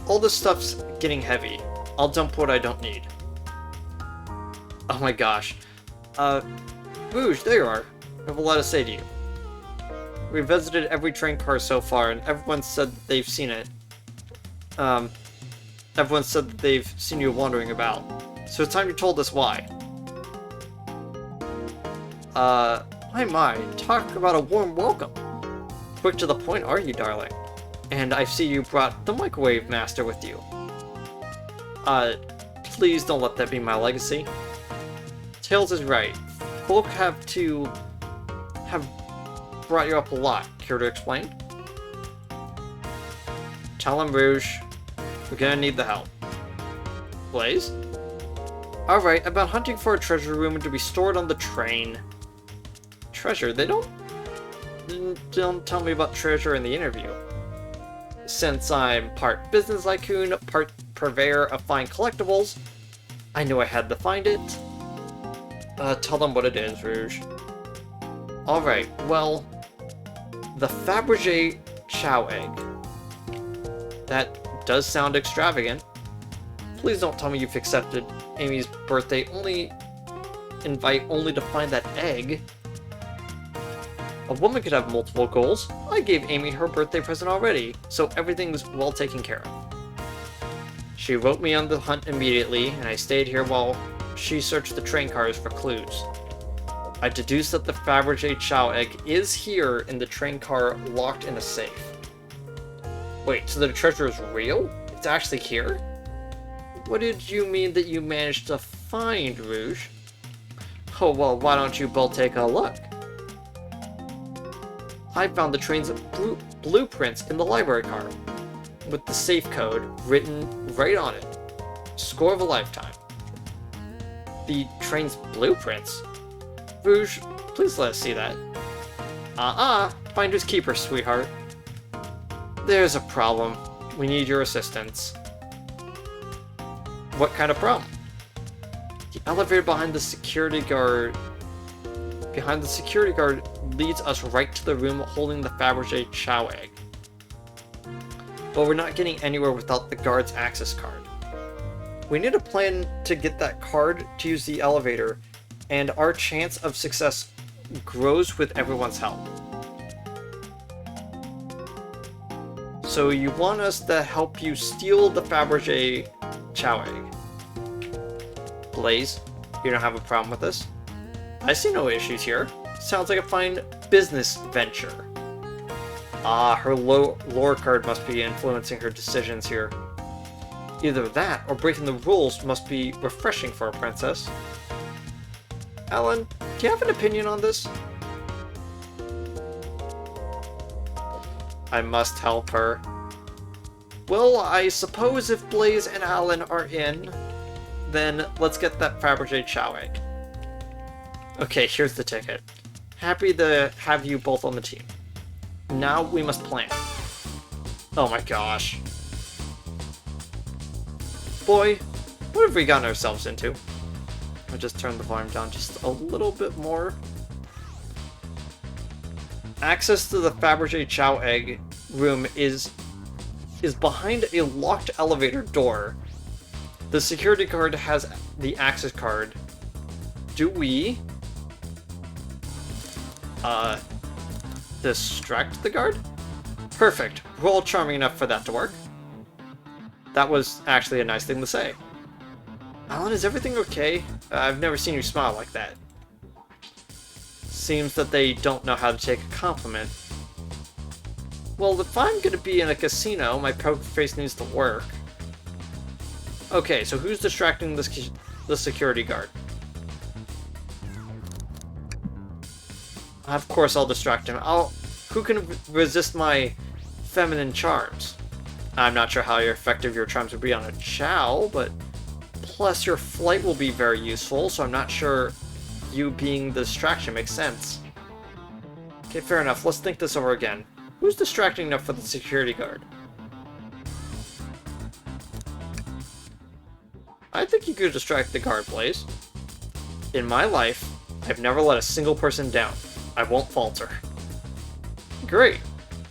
All this stuff's getting heavy. I'll dump what I don't need. Oh my gosh. Rouge, there you are. I have a lot to say to you. We visited every train car so far, and everyone said that they've seen it. Everyone said that they've seen you wandering about. So it's time you told us why. My, talk about a warm welcome. Quick to the point, are you, darling? And I see you brought the microwave master with you. Please don't let that be my legacy. Tails is right. Folk have brought you up a lot. Care to explain? Tell him, Rouge. We're gonna need the help. Blaze? Alright, about hunting for a treasure room to be stored on the train. Treasure? They don't tell me about treasure in the interview. Since I'm part business tycoon, part purveyor of fine collectibles, I knew I had to find it. Tell them what it is, Rouge. Alright, well, the Fabergé Chow Egg. That does sound extravagant. Please don't tell me you've accepted Amy's birthday invite only to find that egg. A woman could have multiple goals. I gave Amy her birthday present already, so everything's well taken care of. She wrote me on the hunt immediately, and I stayed here while she searched the train cars for clues. I deduced that the Fabergé Chow Egg is here in the train car locked in a safe. Wait, so the treasure is real? It's actually here? What did you mean that you managed to find, Rouge? Oh, well, why don't you both take a look? I found the train's blueprints in the library car, with the safe code written right on it. Score of a lifetime. The train's blueprints? Rouge, please let us see that. Finders keepers, sweetheart. There's a problem. We need your assistance. What kind of problem? The elevator behind the security guard leads us right to the room holding the Fabergé Chow Egg. But we're not getting anywhere without the guard's access card. We need a plan to get that card to use the elevator, and our chance of success grows with everyone's help. So you want us to help you steal the Fabergé Chow Egg. Blaze, you don't have a problem with this? I see no issues here. Sounds like a fine business venture. Ah, her lore card must be influencing her decisions here. Either that, or breaking the rules must be refreshing for a princess. Alan, do you have an opinion on this? I must help her. Well, I suppose if Blaze and Alan are in, then let's get that Fabergé Chow egg. Okay, here's the ticket. Happy to have you both on the team. Now we must plan. Oh my gosh. Boy, what have we gotten ourselves into? I'll just turn the volume down just a little bit more. Access to the Fabergé Chow egg room is behind a locked elevator door. The security guard has the access card. Do we distract the guard? Perfect. We're all charming enough for that to work. That was actually a nice thing to say. Alan, is everything okay? I've never seen you smile like that. Seems that they don't know how to take a compliment. Well, if I'm gonna be in a casino, my poker face needs to work. Okay, so who's distracting the security guard? Of course I'll distract him. Who can resist my feminine charms? I'm not sure how effective your charms would be on a Chow, but plus your flight will be very useful, so I'm not sure you being the distraction makes sense. Okay, fair enough. Let's think this over again. Who's distracting enough for the security guard? I think you could distract the guard, Blaze. In my life, I've never let a single person down. I won't falter. Great.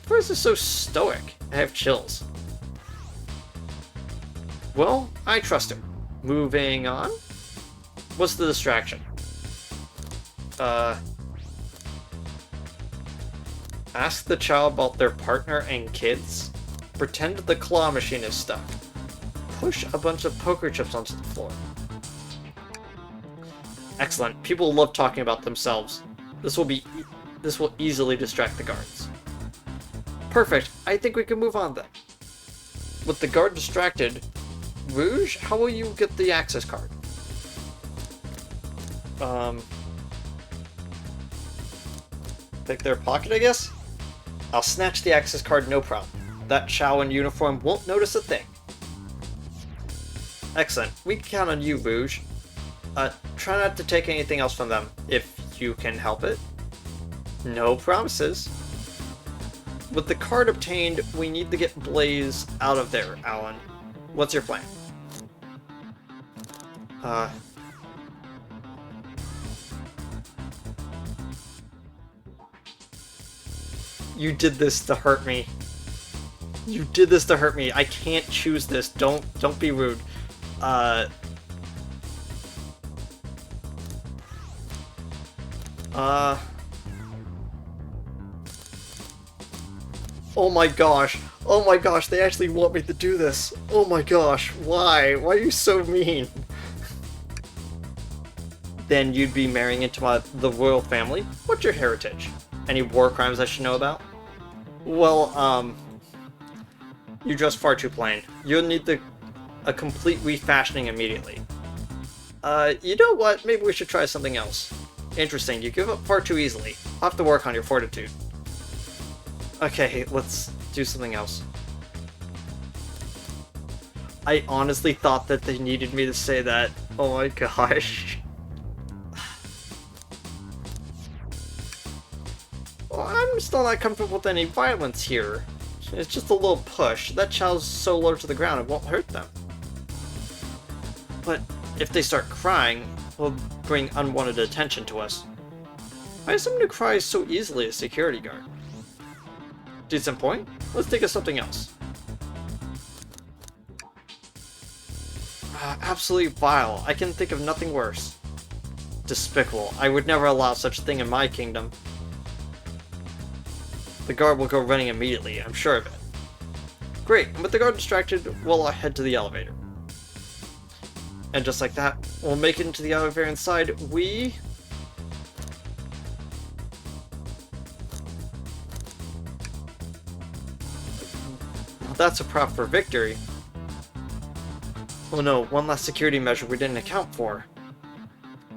Why is this so stoic? I have chills. Well, I trust him. Moving on. What's the distraction? Ask the child about their partner and kids. Pretend the claw machine is stuck. Push a bunch of poker chips onto the floor. Excellent. People love talking about themselves. This will easily distract the guards. Perfect. I think we can move on then. With the guard distracted, Rouge, how will you get the access card? Pick their pocket, I guess? I'll snatch the access card, no problem. That Chow in uniform won't notice a thing. Excellent. We can count on you, Rouge. Try not to take anything else from them, if you can help it. No promises. With the card obtained, we need to get Blaze out of there, Alan. What's your plan? You did this to hurt me. You did this to hurt me. I can't choose this. Don't be rude. Oh my gosh. Oh my gosh, they actually want me to do this. Oh my gosh, why? Why are you so mean? Then you'd be marrying into the royal family? What's your heritage? Any war crimes I should know about? Well, you dress far too plain. You'll need a complete refashioning immediately. You know what? Maybe we should try something else. Interesting, you give up far too easily. I'll have to work on your fortitude. Okay, let's do something else. I honestly thought that they needed me to say that. Oh my gosh. Well, I'm still not comfortable with any violence here. It's just a little push. That child's so low to the ground it won't hurt them. But if they start crying, it'll bring unwanted attention to us. Why is someone who cries so easily a security guard? Decent point. Let's think of something else. Absolutely vile. I can think of nothing worse. Despicable. I would never allow such a thing in my kingdom. The guard will go running immediately, I'm sure of it. Great, and with the guard distracted, we'll head to the elevator. And just like that, we'll make it into the elevator inside. We that's a prop for victory. Oh no, one last security measure we didn't account for.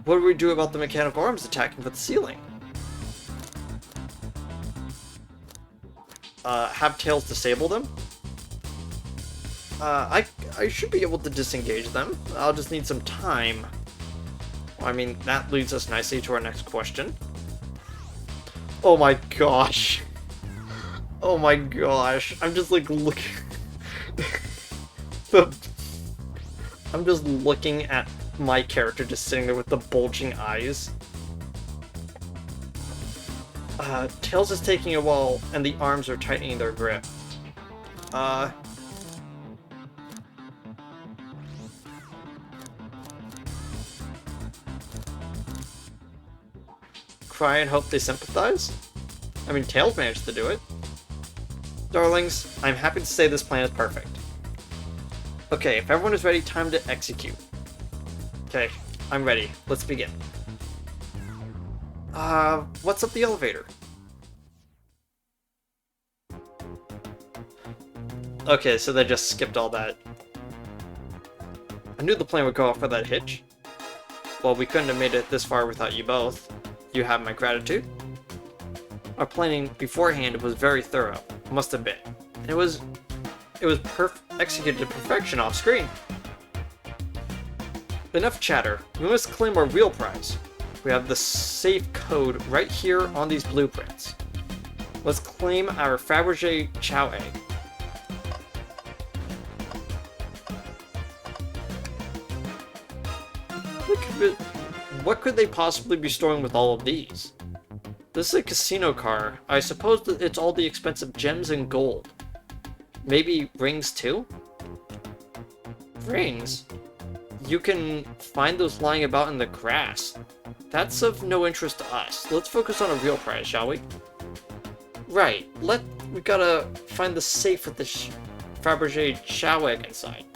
What do we do about the mechanical arms attacking from the ceiling? Have Tails disable them? I should be able to disengage them. I'll just need some time. I mean, that leads us nicely to our next question. Oh my gosh. Oh my gosh. I'm just like looking... I'm just looking at my character just sitting there with the bulging eyes. Tails is taking a while, and the arms are tightening their grip. Cry and hope they sympathize? I mean, Tails managed to do it. Darlings, I'm happy to say this plan is perfect. Okay, if everyone is ready, time to execute. Okay, I'm ready. Let's begin. What's up the elevator? Okay, so they just skipped all that. I knew the plan would go off for that hitch. Well, we couldn't have made it this far without you both. You have my gratitude. Our planning beforehand was very thorough. Must have been. It was executed to perfection off screen. Enough chatter. We must claim our real prize. We have the safe code right here on these blueprints. Let's claim our Fabergé Chow egg. What could they possibly be storing with all of these? This is a casino car. I suppose that it's all the expensive gems and gold. Maybe rings too? Rings? You can find those lying about in the grass. That's of no interest to us. Let's focus on a real prize, shall we? Right. We gotta find the safe with the Fabergé Chow egg inside.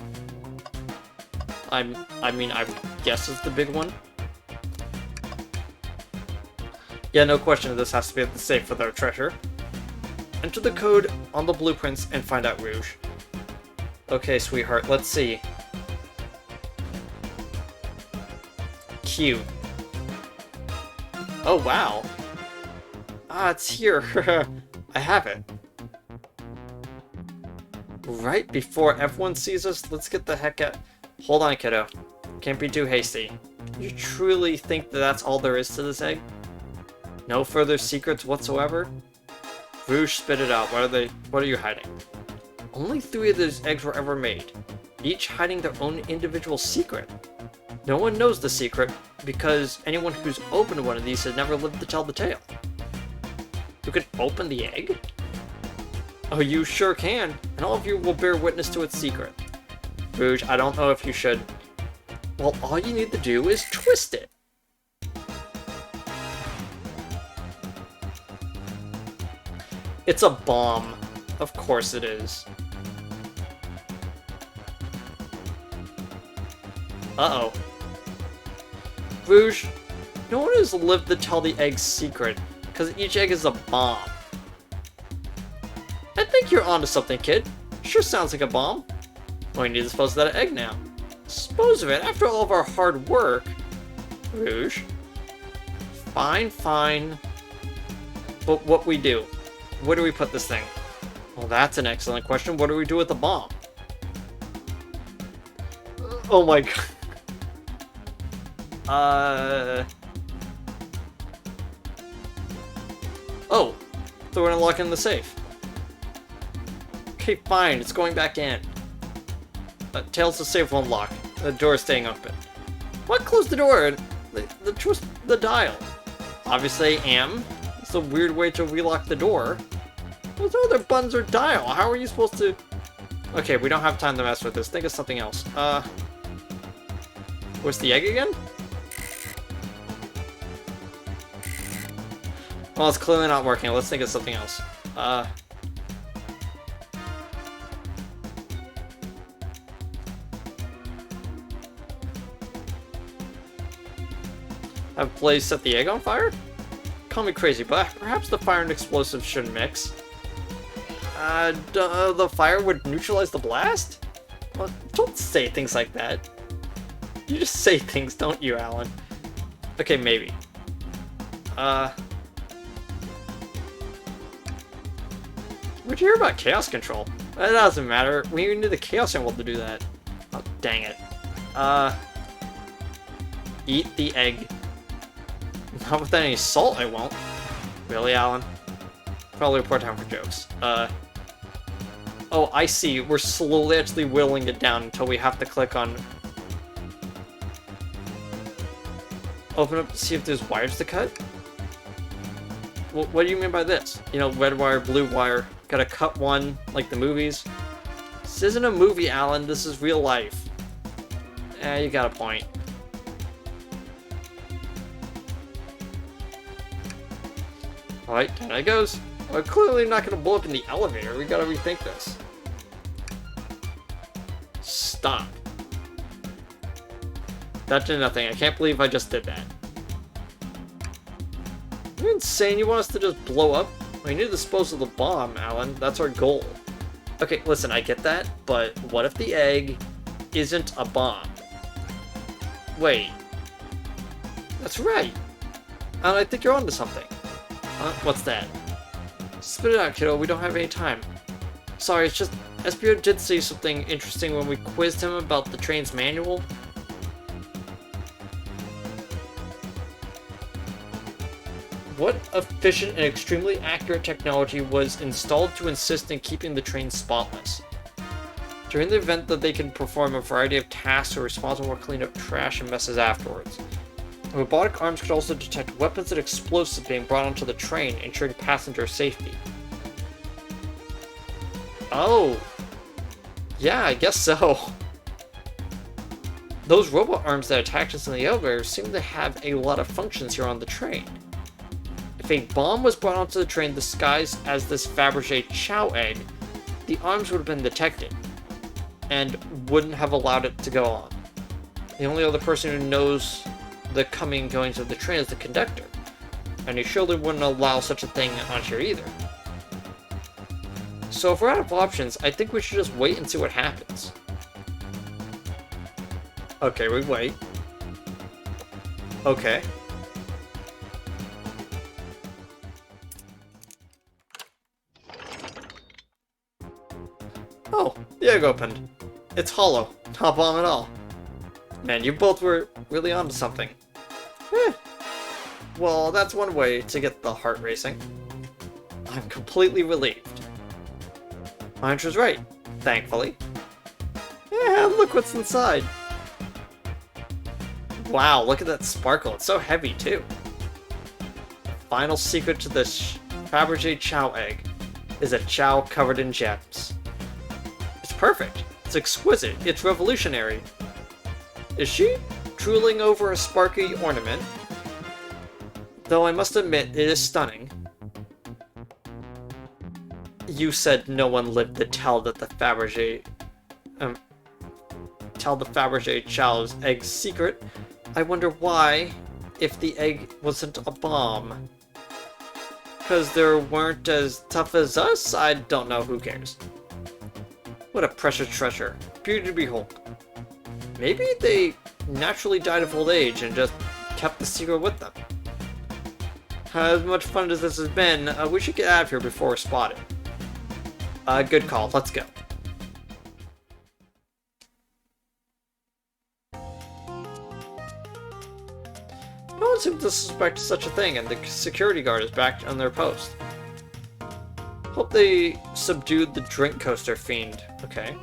I mean, I guess it's the big one. Yeah, no question this has to be at the safe with our treasure. Enter the code on the blueprints and find out Rouge. Okay, sweetheart, let's see. Cute. Oh, wow. Ah, it's here. I have it. Right before everyone sees us, let's get the heck out. Hold on, kiddo. Can't be too hasty. You truly think that that's all there is to this egg? No further secrets whatsoever? Rouge, spit it out. What are you hiding? Only 3 of those eggs were ever made, each hiding their own individual secret. No one knows the secret, because anyone who's opened one of these has never lived to tell the tale. You can open the egg? Oh, you sure can, and all of you will bear witness to its secret. Rouge, I don't know if you should. Well, all you need to do is twist it. It's a bomb. Of course it is. Uh-oh. Rouge, no one has lived to tell the egg's secret, because each egg is a bomb. I think you're onto something, kid. Sure sounds like a bomb. Well, you need to dispose of that egg now. Dispose of it after all of our hard work. Rouge. Fine, fine. But what we do? Where do we put this thing? Well, that's an excellent question. What do we do with the bomb? Oh my god. Oh, so we're gonna lock in the safe. Okay, fine. It's going back in. Tails, the safe won't lock. The door is staying open. What closed the door? Twist the dial. Obviously, It's a weird way to relock the door. There's no other buttons or dial. How are you supposed to... Okay, we don't have time to mess with this. Think of something else. Where's the egg again? Well, it's clearly not working. Let's think of something else. Have Blaze set the egg on fire? Call me crazy, but perhaps the fire and explosives shouldn't mix. The fire would neutralize the blast? Well, don't say things like that. You just say things, don't you, Alan? Okay, maybe. Where'd you hear about chaos control? That doesn't matter. We need the chaos emerald to do that. Oh, dang it. Eat the egg. Not with any salt, I won't. Really, Alan? Probably a poor time for jokes. Oh, I see. We're slowly actually whittling it down until we have to click on... Open up to see if there's wires to cut? Well, what do you mean by this? You know, red wire, blue wire. Gotta cut one, like the movies. This isn't a movie, Alan. This is real life. You got a point. Alright, down it goes. We're clearly not gonna blow up in the elevator. We gotta rethink this. Stop. That did nothing. I can't believe I just did that. You're insane. You want us to just blow up? We need to dispose of the bomb, Alan. That's our goal. Okay, listen, I get that, but what if the egg isn't a bomb? Wait. That's right. Alan, I think you're onto something. What's that? Spit it out, kiddo. We don't have any time. Sorry, it's just... Espio did say something interesting when we quizzed him about the train's manual. What efficient and extremely accurate technology was installed to insist in keeping the train spotless? During the event that they can perform a variety of tasks or responsible for cleaning up trash and messes afterwards. Robotic arms could also detect weapons and explosives being brought onto the train, ensuring passenger safety. Oh. Yeah, I guess so. Those robot arms that attacked us in the elevator seem to have a lot of functions here on the train. If a bomb was brought onto the train disguised as this Fabergé Chow egg, the arms would have been detected, and wouldn't have allowed it to go on. The only other person who knows the coming and goings of the train is the conductor, and he surely wouldn't allow such a thing on here either. So if we're out of options, I think we should just wait and see what happens. Okay, we wait. Okay. Oh, the egg opened. It's hollow. Not bomb at all. Man, you both were really onto something. Well, that's one way to get the heart racing. I'm completely relieved. My hunch was right, thankfully. Yeah, look what's inside. Wow, look at that sparkle. It's so heavy, too. The final secret to this Fabergé Chow egg is a chow covered in gems. It's perfect. It's exquisite. It's revolutionary. Is she drooling over a sparkly ornament? Though I must admit, it is stunning. You said no one lived to tell that the Fabergé... tell the Fabergé Chow's egg's secret. I wonder why, if the egg wasn't a bomb. Because they weren't as tough as us? I don't know, who cares. What a precious treasure. Beauty to behold. Maybe they naturally died of old age and just kept the secret with them. As much fun as this has been, we should get out of here before we're spotted. Good call. Let's go. No one seems to suspect such a thing, and the security guard is back on their post. Hope they subdued the drink coaster fiend. Okay.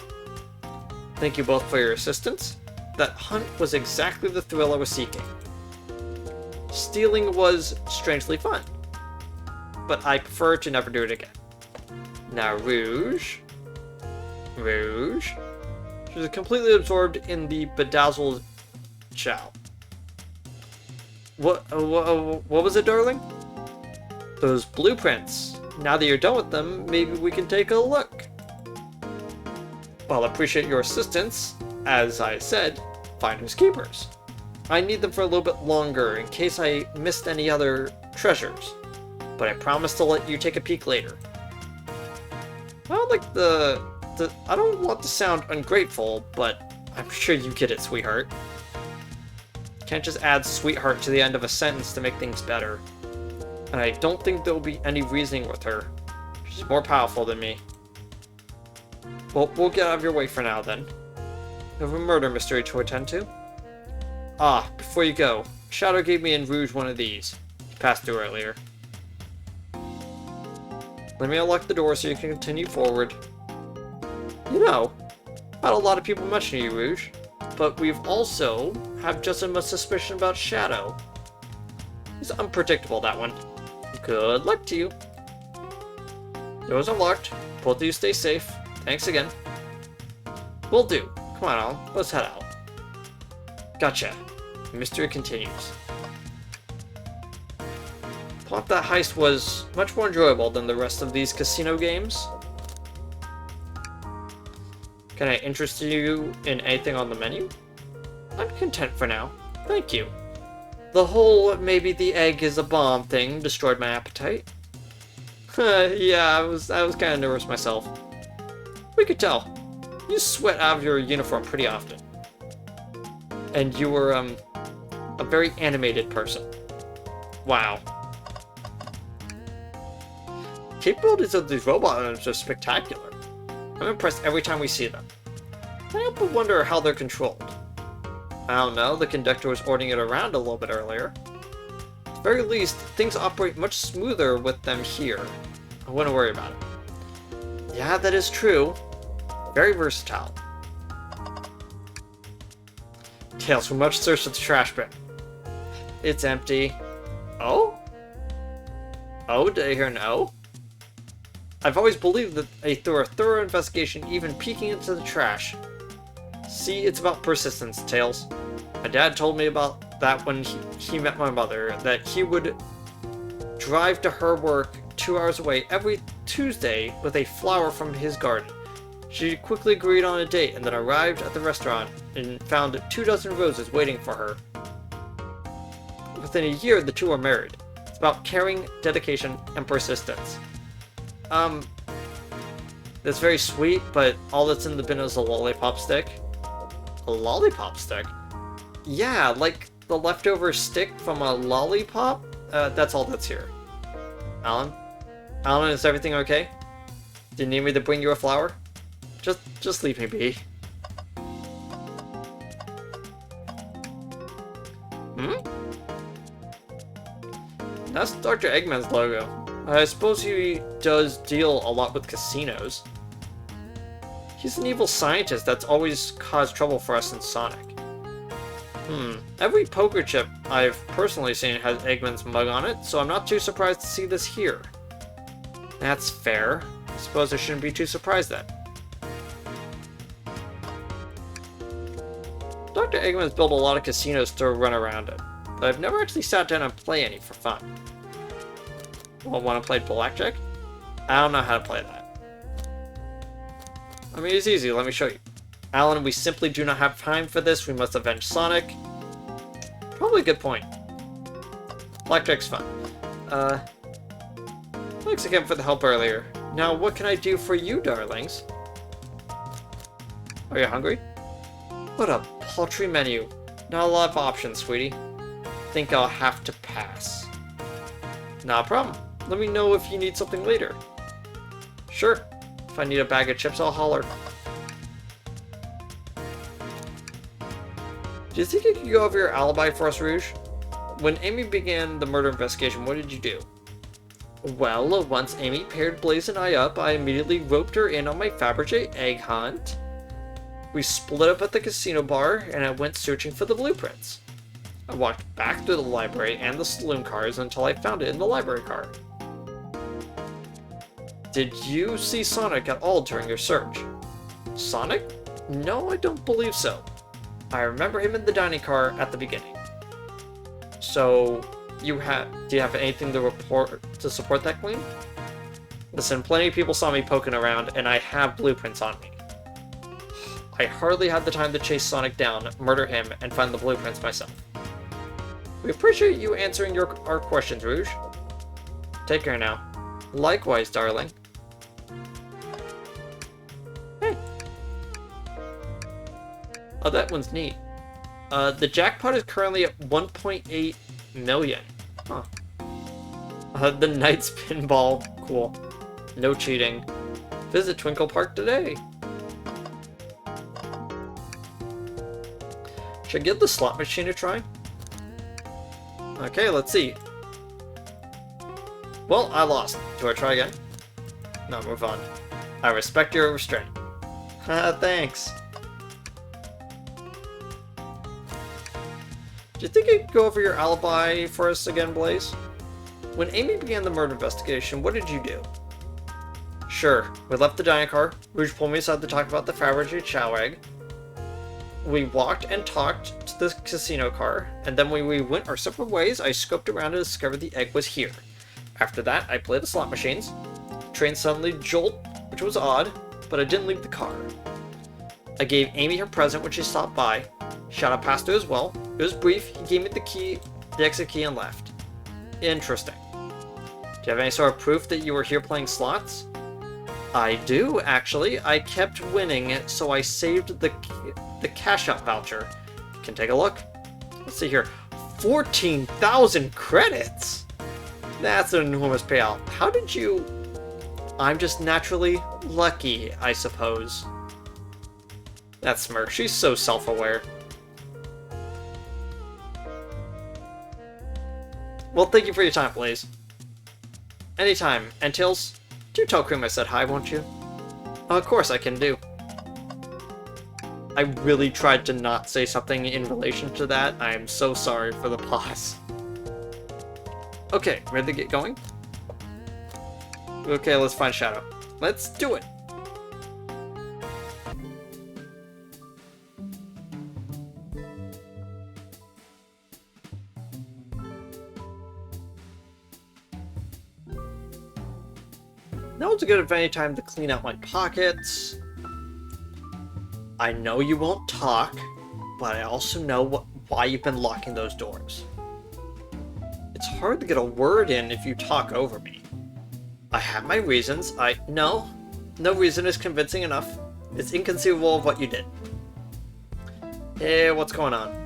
Thank you both for your assistance. That hunt was exactly the thrill I was seeking. Stealing was strangely fun, but I prefer to never do it again. Now, Rouge. Rouge. She was completely absorbed in the bedazzled chow. What was it, darling? Those blueprints. Now that you're done with them, maybe we can take a look. Well, I appreciate your assistance. As I said, finders keepers. I need them for a little bit longer in case I missed any other treasures, but I promise to let you take a peek later. I don't like I don't want to sound ungrateful, but I'm sure you get it, sweetheart. Can't just add sweetheart to the end of a sentence to make things better. And I don't think there'll be any reasoning with her. She's more powerful than me. Well, we'll get out of your way for now, then. We have a murder mystery to attend to. Ah, before you go, Shadow gave me and Rouge one of these. He passed through earlier. Let me unlock the door so you can continue forward. You know, I've had a lot of people mention you, Rouge, but we've also have just as much suspicion about Shadow. He's unpredictable, that one. Good luck to you. Doors are locked. Both of you stay safe. Thanks again. Will do. Come on, Alan. Let's head out. Gotcha. The mystery continues. Thought that heist was much more enjoyable than the rest of these casino games. Can I interest you in anything on the menu? I'm content for now. Thank you. The whole maybe the egg is a bomb thing destroyed my appetite. Yeah, I was kind of nervous myself. We could tell. You sweat out of your uniform pretty often. And you were, a very animated person. Wow. Capabilities of these robots are spectacular. I'm impressed every time we see them. I can't but wonder how they're controlled. I don't know, the conductor was ordering it around a little bit earlier. At the very least, things operate much smoother with them here. I wouldn't worry about it. Yeah, that is true. Very versatile. Tails, we must search the trash bin. It's empty. Oh? Oh, did I hear an O? I've always believed that through a thorough investigation, even peeking into the trash. See, it's about persistence, Tails. My dad told me about that when he met my mother, that he would drive to her work 2 hours away every Tuesday with a flower from his garden. She quickly agreed on a date and then arrived at the restaurant and found 24 roses waiting for her. Within a year, the two were married. It's about caring, dedication, and persistence. That's very sweet, but all that's in the bin is a lollipop stick. A lollipop stick? Yeah, like the leftover stick from a lollipop? That's all that's here. Alan? Alan, is everything okay? Do you need me to bring you a flower? Just leave me be. That's Dr. Eggman's logo. I suppose he does deal a lot with casinos. He's an evil scientist that's always caused trouble for us in Sonic. Every poker chip I've personally seen has Eggman's mug on it, so I'm not too surprised to see this here. That's fair. I suppose I shouldn't be too surprised then. Dr. Eggman's built a lot of casinos to run around in, but I've never actually sat down and play any for fun. Well, want to play blackjack? I don't know how to play that. I mean, it's easy, let me show you. Alan, we simply do not have time for this, we must avenge Sonic. Probably a good point. Blackjack's fun. Thanks again for the help earlier. Now, what can I do for you, darlings? Are you hungry? What a paltry menu. Not a lot of options, sweetie. Think I'll have to pass. Not a problem. Let me know if you need something later. Sure. If I need a bag of chips, I'll holler. Do you think you could go over your alibi for us, Rouge? When Amy began the murder investigation, what did you do? Well, once Amy paired Blaze and I up, I immediately roped her in on my Fabergé egg hunt. We split up at the casino bar, and I went searching for the blueprints. I walked back through the library and the saloon cars until I found it in the library car. Did you see Sonic at all during your search? Sonic? No, I don't believe so. I remember him in the dining car at the beginning. So, do you have anything to report to support that claim? Listen, plenty of people saw me poking around, and I have blueprints on me. I hardly had the time to chase Sonic down, murder him, and find the blueprints myself. We appreciate you answering our questions, Rouge. Take care now. Likewise, darling. Oh, that one's neat. The jackpot is currently at 1.8 million. Huh. The Knights Pinball. Cool. No cheating. Visit Twinkle Park today. Should I give the slot machine a try? Okay, let's see. Well, I lost. Do I try again? No, move on. I respect your restraint. Haha, thanks. Do you think you could go over your alibi for us again, Blaze? When Amy began the murder investigation, what did you do? Sure, we left the dining car. Rouge pulled me aside to talk about the Fabergé chow egg. We walked and talked to the casino car, and then when we went our separate ways, I scoped around and discovered the egg was here. After that, I played the slot machines. Train suddenly jolt, which was odd, but I didn't leave the car. I gave Amy her present when she stopped by. Shot out past her as well. It was brief. He gave me the key, the exit key, and left. Interesting. Do you have any sort of proof that you were here playing slots? I do, actually. I kept winning, so I saved the cash out voucher. You can take a look. Let's see here. 14,000 credits! That's an enormous payout. How did you... I'm just naturally lucky, I suppose. That smirk. She's so self-aware. Well, thank you for your time, Blaze. Anytime. And Tails, do tell Cream I said hi, won't you? Of course I can do. I really tried to not say something in relation to that. I am so sorry for the pause. Okay, ready to get going? Okay, let's find Shadow. Let's do it! Now it's a good of any time to clean out my pockets. I know you won't talk, but I also know why you've been locking those doors. It's hard to get a word in if you talk over me. I have my reasons. No reason is convincing enough. It's inconceivable of what you did. Hey, what's going on?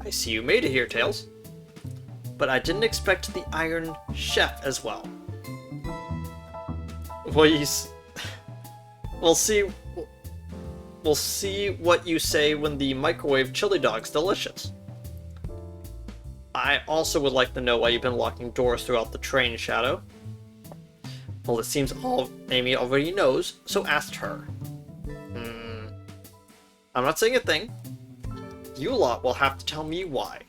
I see you made it here, Tails. But I didn't expect the Iron Chef as well. We'll see what you say when the microwave chili dog's delicious. I also would like to know why you've been locking doors throughout the train, Shadow. Well, it seems all Amy already knows, so ask her. I'm not saying a thing. You lot will have to tell me why.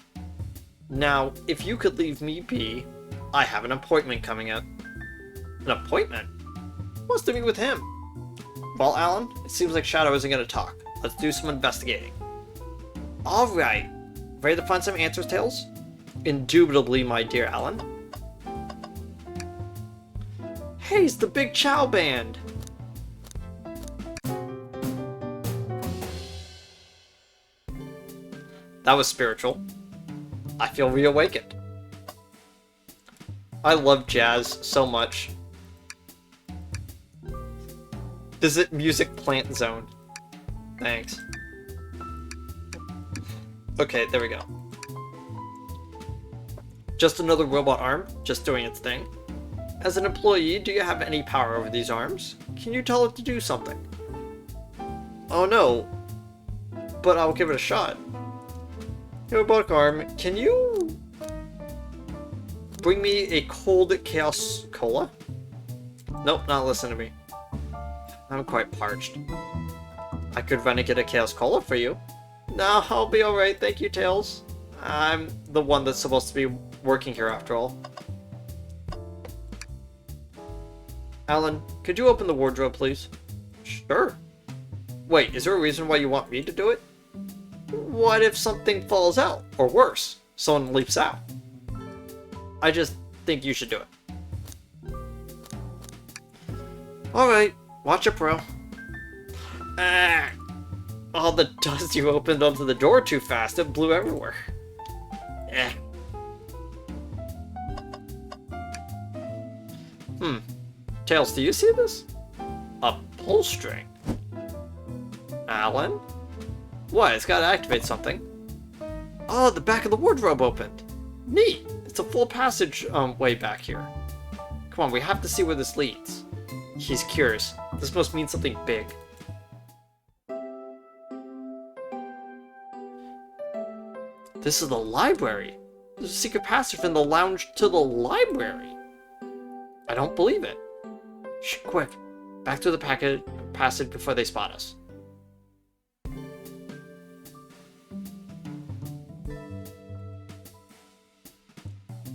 Now, if you could leave me be, I have an appointment coming up. An appointment? What's to meet with him? Well, Alan, it seems like Shadow isn't going to talk. Let's do some investigating. Alright. Ready to find some answers, Tails? Indubitably, my dear Alan. Hey, it's the Big Chow Band! That was spiritual. I feel reawakened. I love jazz so much. Visit Music Plant Zone. Thanks. Okay, there we go. Just another robot arm, just doing its thing. As an employee, do you have any power over these arms? Can you tell it to do something? Oh no, but I'll give it a shot. Robotic arm, can you bring me a cold Chaos Cola? Nope, not listen to me. I'm quite parched. I could run and get a Chaos Cola for you. No, I'll be alright, thank you, Tails. I'm the one that's supposed to be working here after all. Alan, could you open the wardrobe, please? Sure. Wait, is there a reason why you want me to do it? What if something falls out? Or worse, someone leaps out? I just think you should do it. Alright, watch it, bro. Ah! All the dust you opened onto the door too fast, it blew everywhere. Eh. Tails, do you see this? A pull string. Alan? What? It's gotta activate something. Oh, the back of the wardrobe opened. Neat. It's a full passage way back here. Come on, we have to see where this leads. He's curious. This must mean something big. This is the library. There's a secret passage from the lounge to the library. I don't believe it. Shh, quick. Back to the passage before they spot us.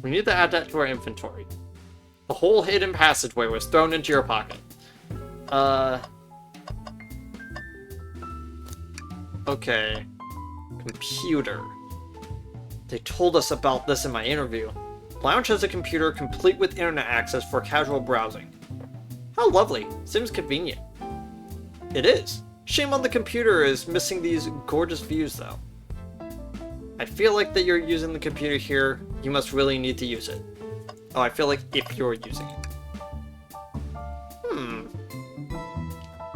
We need to add that to our inventory. The whole hidden passageway was thrown into your pocket. Okay. Computer. They told us about this in my interview. Lounge has a computer complete with internet access for casual browsing. How lovely. Seems convenient. It is. Shame on the computer is missing these gorgeous views, though. I feel like that you're using the computer here, you must really need to use it. Oh, I feel like if you're using it.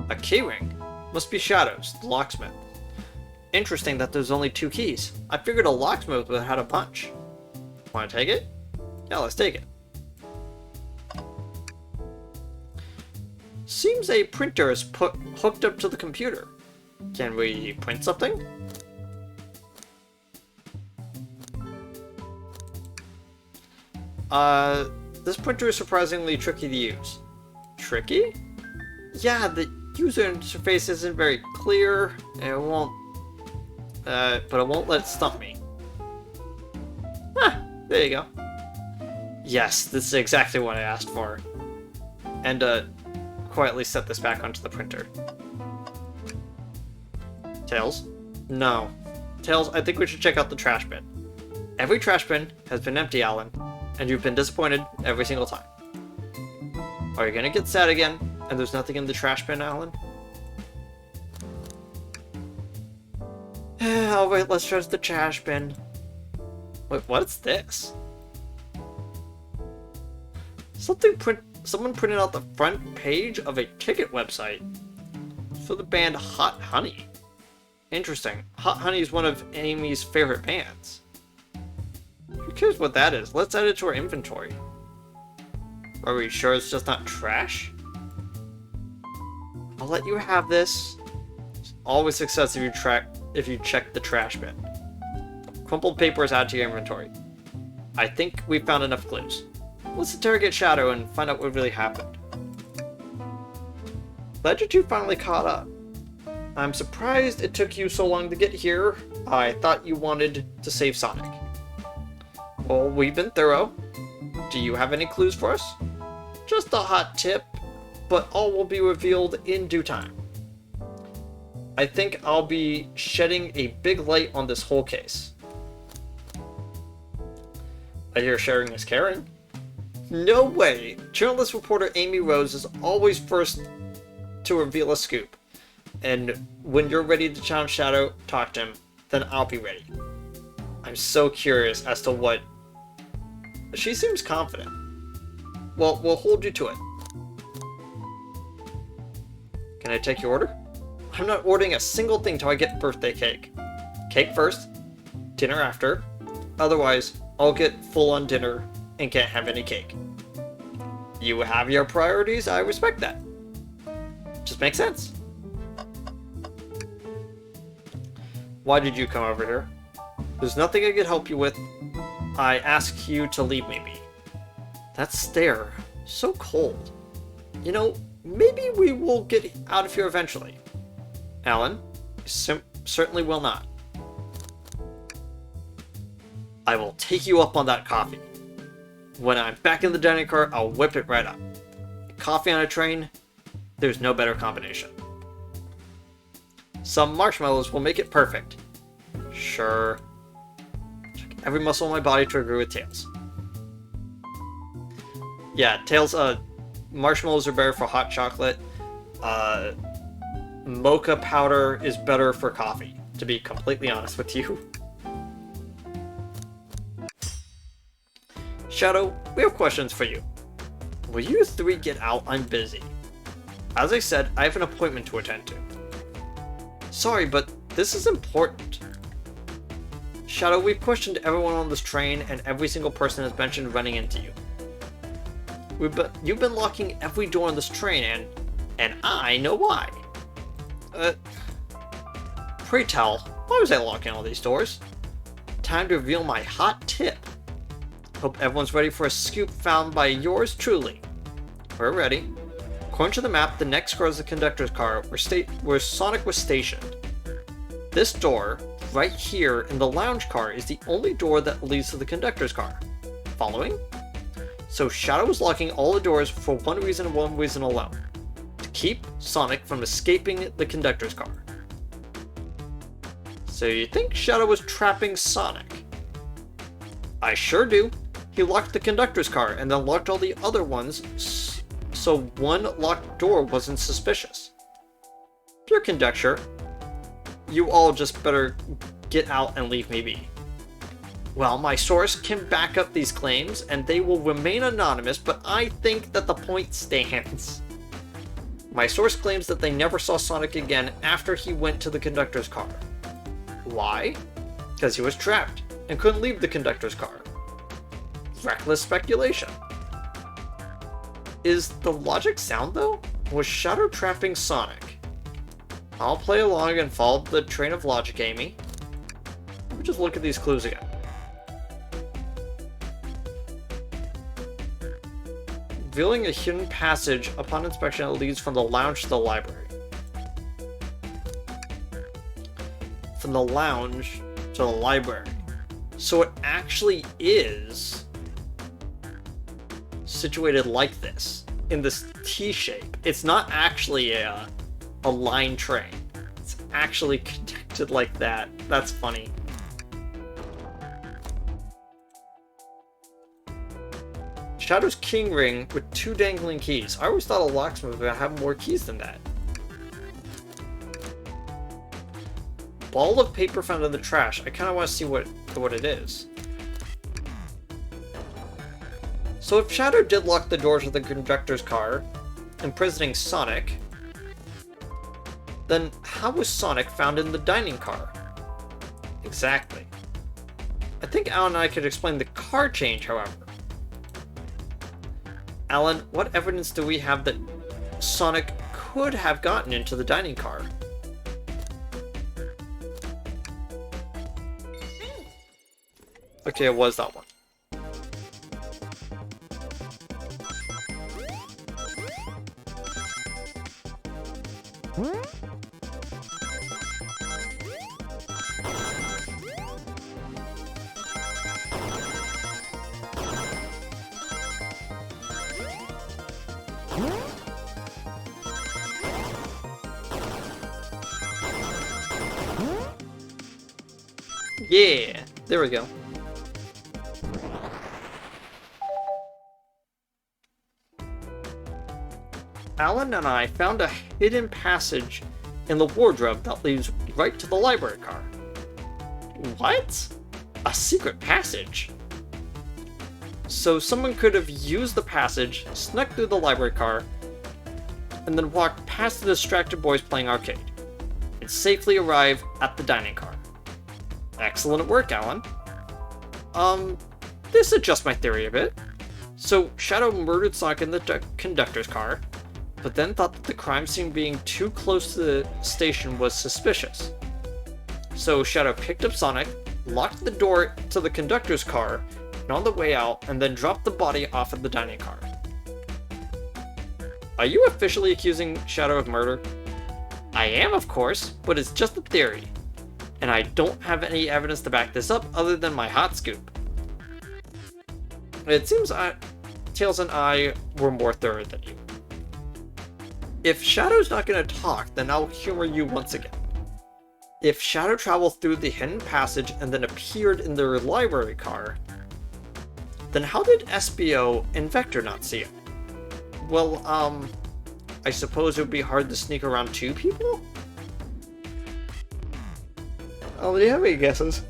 A keyring. Must be Shadows, the locksmith. Interesting that there's only 2 keys. I figured a locksmith would have had a bunch. Wanna take it? Yeah, let's take it. Seems a printer is hooked up to the computer. Can we print something? This printer is surprisingly tricky to use. Tricky? Yeah, the user interface isn't very clear, and it won't, but it won't let it stump me. There you go. Yes, this is exactly what I asked for. And, quietly set this back onto the printer. Tails? No. Tails, I think we should check out the trash bin. Every trash bin has been empty, Alan, and you've been disappointed every single time. Are you gonna get sad again, and there's nothing in the trash bin, Alan? Oh wait, let's trust the trash bin. Wait, what's this? Someone printed out the front page of a ticket website for the band Hot Honey. Interesting. Hot Honey is one of Amy's favorite bands. Who cares what that is? Let's add it to our inventory. Are we sure it's just not trash? I'll let you have this. It's always success if you check the trash bin. Crumpled paper is added to your inventory. I think we've found enough clues. Let's interrogate Shadow and find out what really happened. Glad you two finally caught up. I'm surprised it took you so long to get here. I thought you wanted to save Sonic. Well, we've been thorough. Do you have any clues for us? Just a hot tip, but all will be revealed in due time. I think I'll be shedding a big light on this whole case. I hear sharing is caring. No way! Journalist reporter Amy Rose is always first to reveal a scoop. And when you're ready to challenge Shadow, talk to him, then I'll be ready. I'm so curious as to what... She seems confident. Well, we'll hold you to it. Can I take your order? I'm not ordering a single thing till I get birthday cake. Cake first, dinner after. Otherwise, I'll get full-on dinner and can't have any cake. You have your priorities, I respect that. Just makes sense. Why did you come over here? There's nothing I could help you with. I ask you to leave me be. That stare, so cold. You know, maybe we will get out of here eventually. Alan, you certainly will not. I will take you up on that coffee. When I'm back in the dining car, I'll whip it right up. Coffee on a train, there's no better combination. Some marshmallows will make it perfect. Sure. Check every muscle in my body to agree with Tails. Yeah, Tails, marshmallows are better for hot chocolate. Mocha powder is better for coffee, to be completely honest with you. Shadow, we have questions for you. Will you three get out? I'm busy. As I said, I have an appointment to attend to. Sorry, but this is important. Shadow, we've questioned everyone on this train, and every single person has mentioned running into you. You've been locking every door on this train, and I know why. Pray tell, why was I locking all these doors? Time to reveal my hot tip. Hope everyone's ready for a scoop found by yours truly. We're ready. According to the map, the next car is the conductor's car, where Sonic was stationed. This door, right here in the lounge car, is the only door that leads to the conductor's car. Following? So Shadow was locking all the doors for one reason and one reason alone. To keep Sonic from escaping the conductor's car. So you think Shadow was trapping Sonic? I sure do. He locked the conductor's car and then locked all the other ones, so one locked door wasn't suspicious. Pure conjecture. You all just better get out and leave me be. Well, my source can back up these claims, and they will remain anonymous, but I think that the point stands. My source claims that they never saw Sonic again after he went to the conductor's car. Why? Because he was trapped and couldn't leave the conductor's car. Reckless speculation. Is the logic sound though? Was Shadow trapping Sonic? I'll play along and follow the train of logic, Amy. Let me just look at these clues again. Revealing a hidden passage upon inspection that leads from the lounge to the library. From the lounge to the library. So it actually is situated like this, in this T shape. It's not actually a line train. It's actually connected like that. That's funny. Shadow's king ring with 2 dangling keys. I always thought a locksmith would have more keys than that. Ball of paper found in the trash. I kind of want to see what it is. So if Shadow did lock the doors of the conductor's car, imprisoning Sonic, then how was Sonic found in the dining car? Exactly. I think Alan and I could explain the car change, however. Alan, what evidence do we have that Sonic could have gotten into the dining car? Okay, it was that one. Yeah, there we go. Alan and I found a hidden passage in the wardrobe that leads right to the library car. What? A secret passage? So someone could have used the passage, snuck through the library car, and then walked past the distracted boys playing arcade, and safely arrive at the dining car. Excellent work, Alan. This adjusts my theory a bit. So, Shadow murdered Sonic in the conductor's car, but then thought that the crime scene being too close to the station was suspicious. So, Shadow picked up Sonic, locked the door to the conductor's car, and on the way out, and then dropped the body off at the dining car. Are you officially accusing Shadow of murder? I am, of course, but it's just a theory. And I don't have any evidence to back this up other than my hot scoop. It seems Tails and I were more thorough than you. If Shadow's not going to talk, then I'll humor you once again. If Shadow traveled through the hidden passage and then appeared in their library car, then how did SBO and Vector not see it? Well, I suppose it would be hard to sneak around 2 people? Oh, do you have any guesses?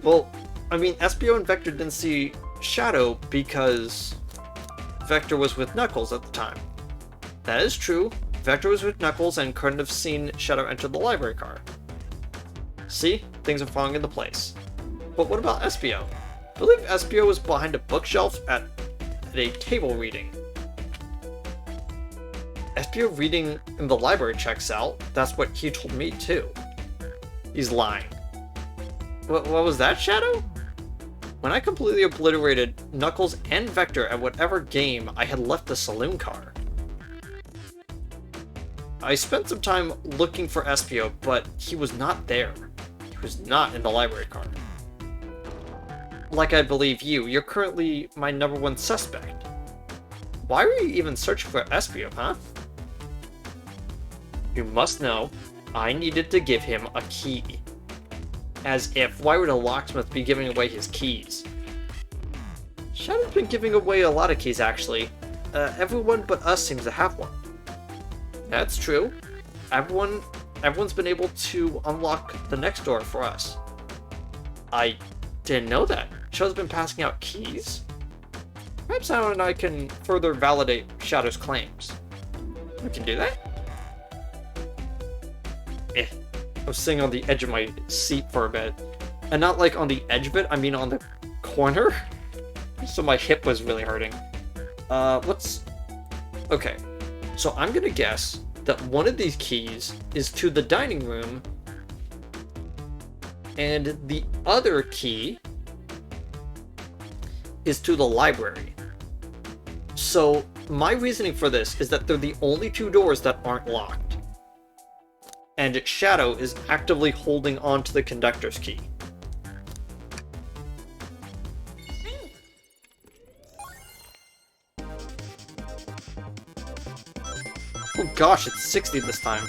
Well, I mean, SBO and Vector didn't see Shadow because Vector was with Knuckles at the time. That is true. Vector was with Knuckles and couldn't have seen Shadow enter the library car. See? Things are falling into place. But what about Espio? I believe Espio was behind a bookshelf at a table reading. Espio reading in the library checks out. That's what he told me too. He's lying. What was that, Shadow? When I completely obliterated Knuckles and Vector at whatever game I had left the saloon car. I spent some time looking for Espio, but he was not there. He was not in the library car. Like I believe you're currently my #1 suspect. Why were you even searching for Espio, huh? You must know, I needed to give him a key. As if, why would a locksmith be giving away his keys? Shadow's been giving away a lot of keys, actually. Everyone but us seems to have one. That's true. Everyone's been able to unlock the next door for us. I didn't know that. Shadow's been passing out keys? Perhaps Alan and I can further validate Shadow's claims. We can do that? I was sitting on the edge of my seat for a bit. And not like on the edge of it, I mean on the corner. So my hip was really hurting. Okay. So I'm gonna guess that one of these keys is to the dining room, and the other key is to the library. So my reasoning for this is that they're the only two doors that aren't locked. And Shadow is actively holding on to the conductor's key. Oh gosh, it's 60 this time.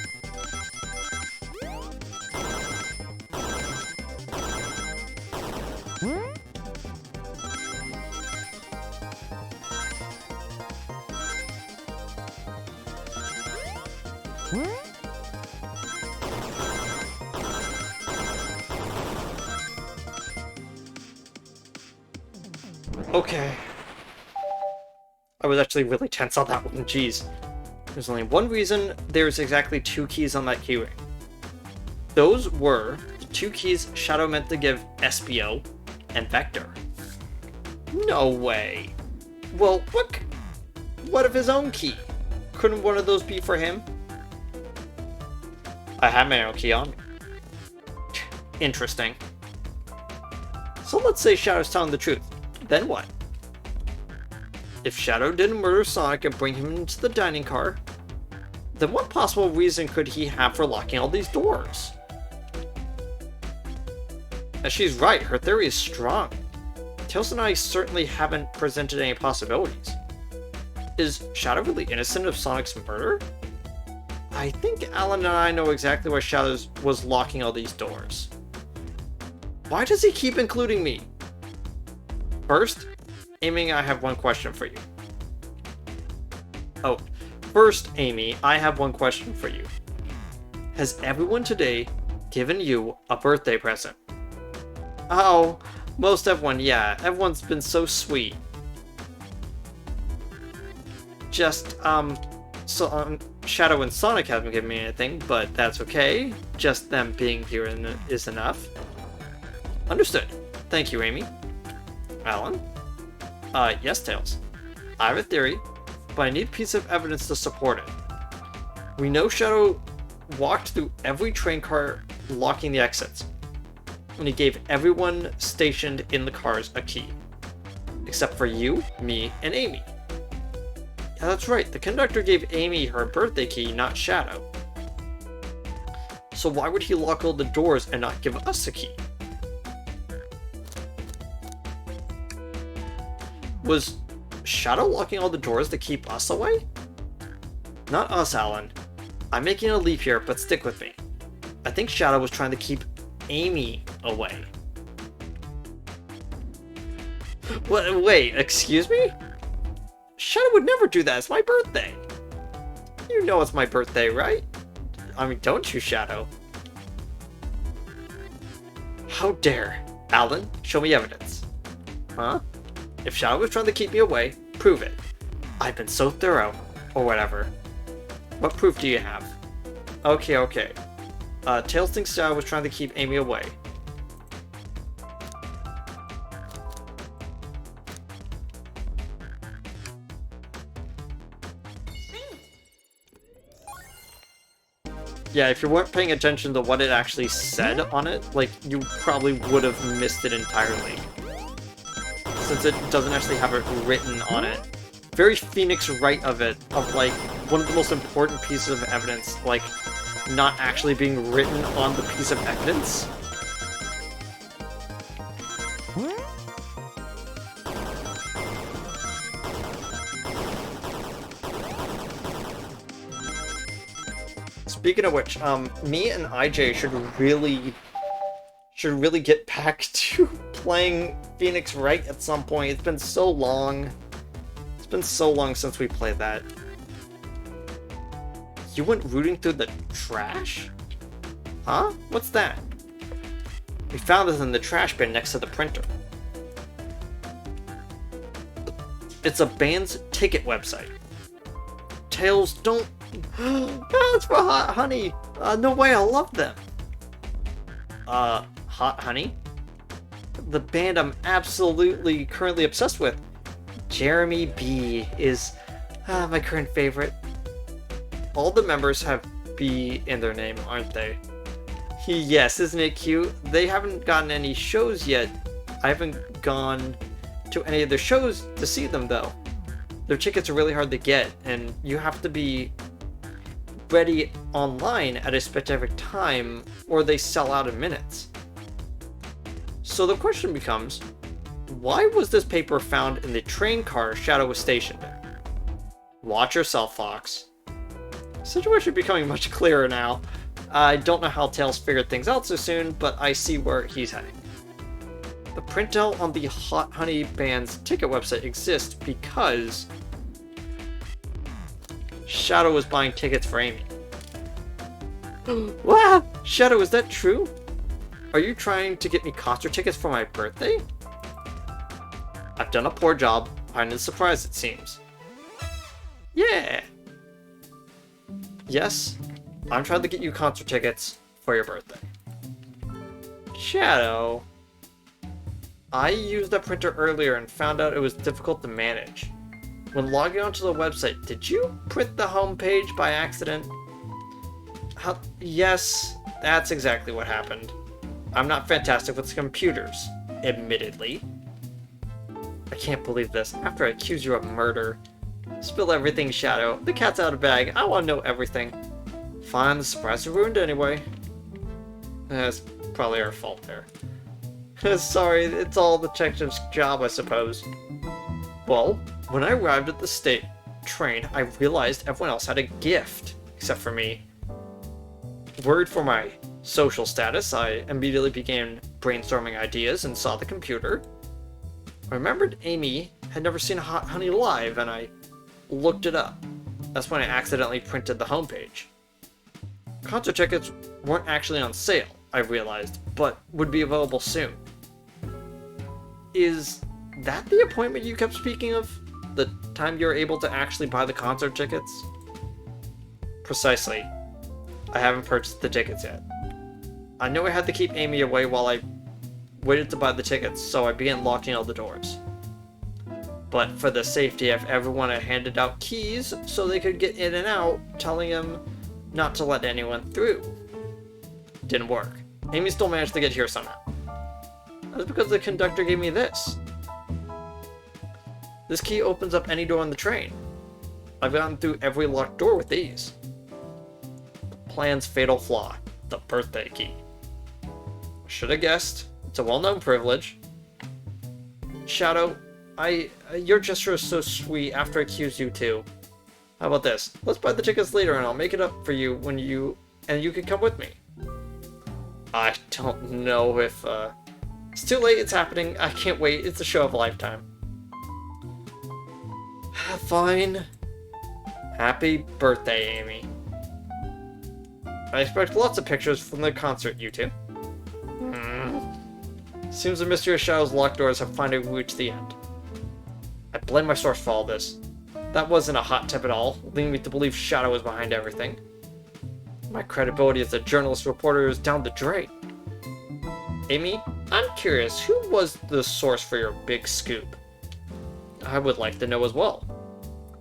Okay. I was actually really tense on that one, jeez. There's only one reason there's exactly 2 keys on that keyring. Those were the 2 keys Shadow meant to give Espio and Vector. No way. Well, what of his own key? Couldn't one of those be for him? I have my own key on me. Interesting. So let's say Shadow's telling the truth. Then what? If Shadow didn't murder Sonic and bring him into the dining car, then what possible reason could he have for locking all these doors? And she's right, her theory is strong. Tails and I certainly haven't presented any possibilities. Is Shadow really innocent of Sonic's murder? I think Alan and I know exactly why Shadow was locking all these doors. Why does he keep including me? First, Amy, I have one question for you. First, Amy, I have one question for you. Has everyone today given you a birthday present? Oh, most everyone, yeah. Everyone's been so sweet. Just, Shadow and Sonic haven't given me anything, but that's okay. Just them being here is enough. Understood. Thank you, Amy. Alan? Yes, Tails. I have a theory, but I need a piece of evidence to support it. We know Shadow walked through every train car locking the exits, and he gave everyone stationed in the cars a key. Except for you, me, and Amy. Yeah, that's right, the conductor gave Amy her birthday key, not Shadow. So why would he lock all the doors and not give us a key? Was Shadow locking all the doors to keep us away? Not us, Alan. I'm making a leap here, but stick with me. I think Shadow was trying to keep Amy away. Wait, excuse me? Shadow would never do that. It's my birthday. You know it's my birthday, right? I mean, don't you, Shadow? How dare. Alan, show me evidence. Huh? If Shadow was trying to keep me away, prove it. I've been so thorough. Or whatever. What proof do you have? Okay, okay. Tails thinks Shadow was trying to keep Amy away. Yeah, if you weren't paying attention to what it actually said on it, like, you probably would have missed it entirely. Since it doesn't actually have it written on it. Very Phoenix Wright of it, of, like, one of the most important pieces of evidence, like, not actually being written on the piece of evidence. Speaking of which, me and IJ should really get back to playing Phoenix Wright at some point. It's been so long. It's been so long since we played that. You went rooting through the trash? Huh? What's that? We found it in the trash bin next to the printer. It's a band's ticket website. Tails, don't... That's for Hot Honey! No way, I love them! Hot Honey? The band I'm absolutely currently obsessed with. Jeremy B is my current favorite. All the members have B in their name, aren't they? Yes, isn't it cute? They haven't gotten any shows yet. I haven't gone to any of their shows to see them, though. Their tickets are really hard to get, and you have to be ready online at a specific time, or they sell out in minutes. So the question becomes, why was this paper found in the train car Shadow was stationed in? Watch yourself, Fox. Situation becoming much clearer now. I don't know how Tails figured things out so soon, but I see where he's heading. The printout on the Hot Honey Band's ticket website exists because Shadow was buying tickets for Amy. Wow! Shadow, is that true? Are you trying to get me concert tickets for my birthday? I've done a poor job, hiding the surprise, it seems. Yeah! Yes, I'm trying to get you concert tickets for your birthday. Shadow... I used that printer earlier and found out it was difficult to manage. When logging onto the website, did you print the homepage by accident? Yes, that's exactly what happened. I'm not fantastic with computers, admittedly. I can't believe this. After I accuse you of murder. Spill everything, Shadow. The cat's out of bag. I want to know everything. Fine, the surprise is ruined anyway. That's probably our fault there. Sorry, it's all the detective's job, I suppose. Well, when I arrived at the train, I realized everyone else had a gift, except for me. Worried for my social status, I immediately began brainstorming ideas and saw the computer. I remembered Amy had never seen Hot Honey live, and I looked it up. That's when I accidentally printed the homepage. Concert tickets weren't actually on sale, I realized, but would be available soon. Is that the appointment you kept speaking of? The time you were able to actually buy the concert tickets? Precisely. I haven't purchased the tickets yet. I knew I had to keep Amy away while I waited to buy the tickets, so I began locking all the doors. But for the safety of everyone, I handed out keys so they could get in and out, telling them not to let anyone through. Didn't work. Amy still managed to get here somehow. That's because the conductor gave me this. This key opens up any door on the train. I've gotten through every locked door with these. The plan's fatal flaw, the birthday key. Should have guessed. It's a well-known privilege. Shadow, your gesture is so sweet after I accused you too. How about this? Let's buy the tickets later and I'll make it up for you when you can come with me. I don't know if, it's too late, it's happening. I can't wait, it's a show of a lifetime. Fine. Happy birthday, Amy. I expect lots of pictures from the concert, you two. Seems the mystery of Shadow's locked doors have finally reached the end. I blame my source for all this. That wasn't a hot tip at all, leading me to believe Shadow was behind everything. My credibility as a journalist reporter is down the drain. Amy, I'm curious, who was the source for your big scoop? I would like to know as well.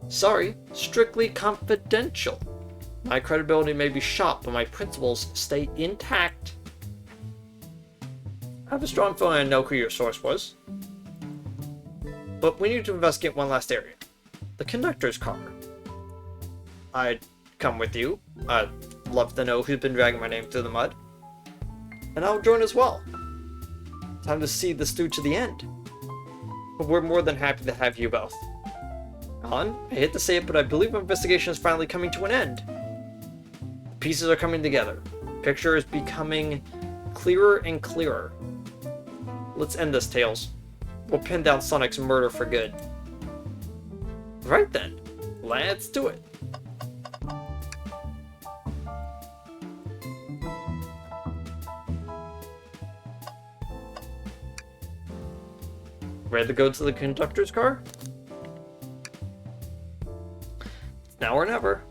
Sorry, strictly confidential. My credibility may be shot, but my principles stay intact. I have a strong feeling I know who your source was. But we need to investigate one last area. The conductor's car. I'd come with you. I'd love to know who's been dragging my name through the mud. And I'll join as well. Time to see this through to the end. But we're more than happy to have you both. Alan, I hate to say it, but I believe our investigation is finally coming to an end. The pieces are coming together. The picture is becoming clearer and clearer. Let's end this, Tails. We'll pin down Sonic's murder for good. Right then, let's do it. Ready to go to the conductor's car? It's now or never.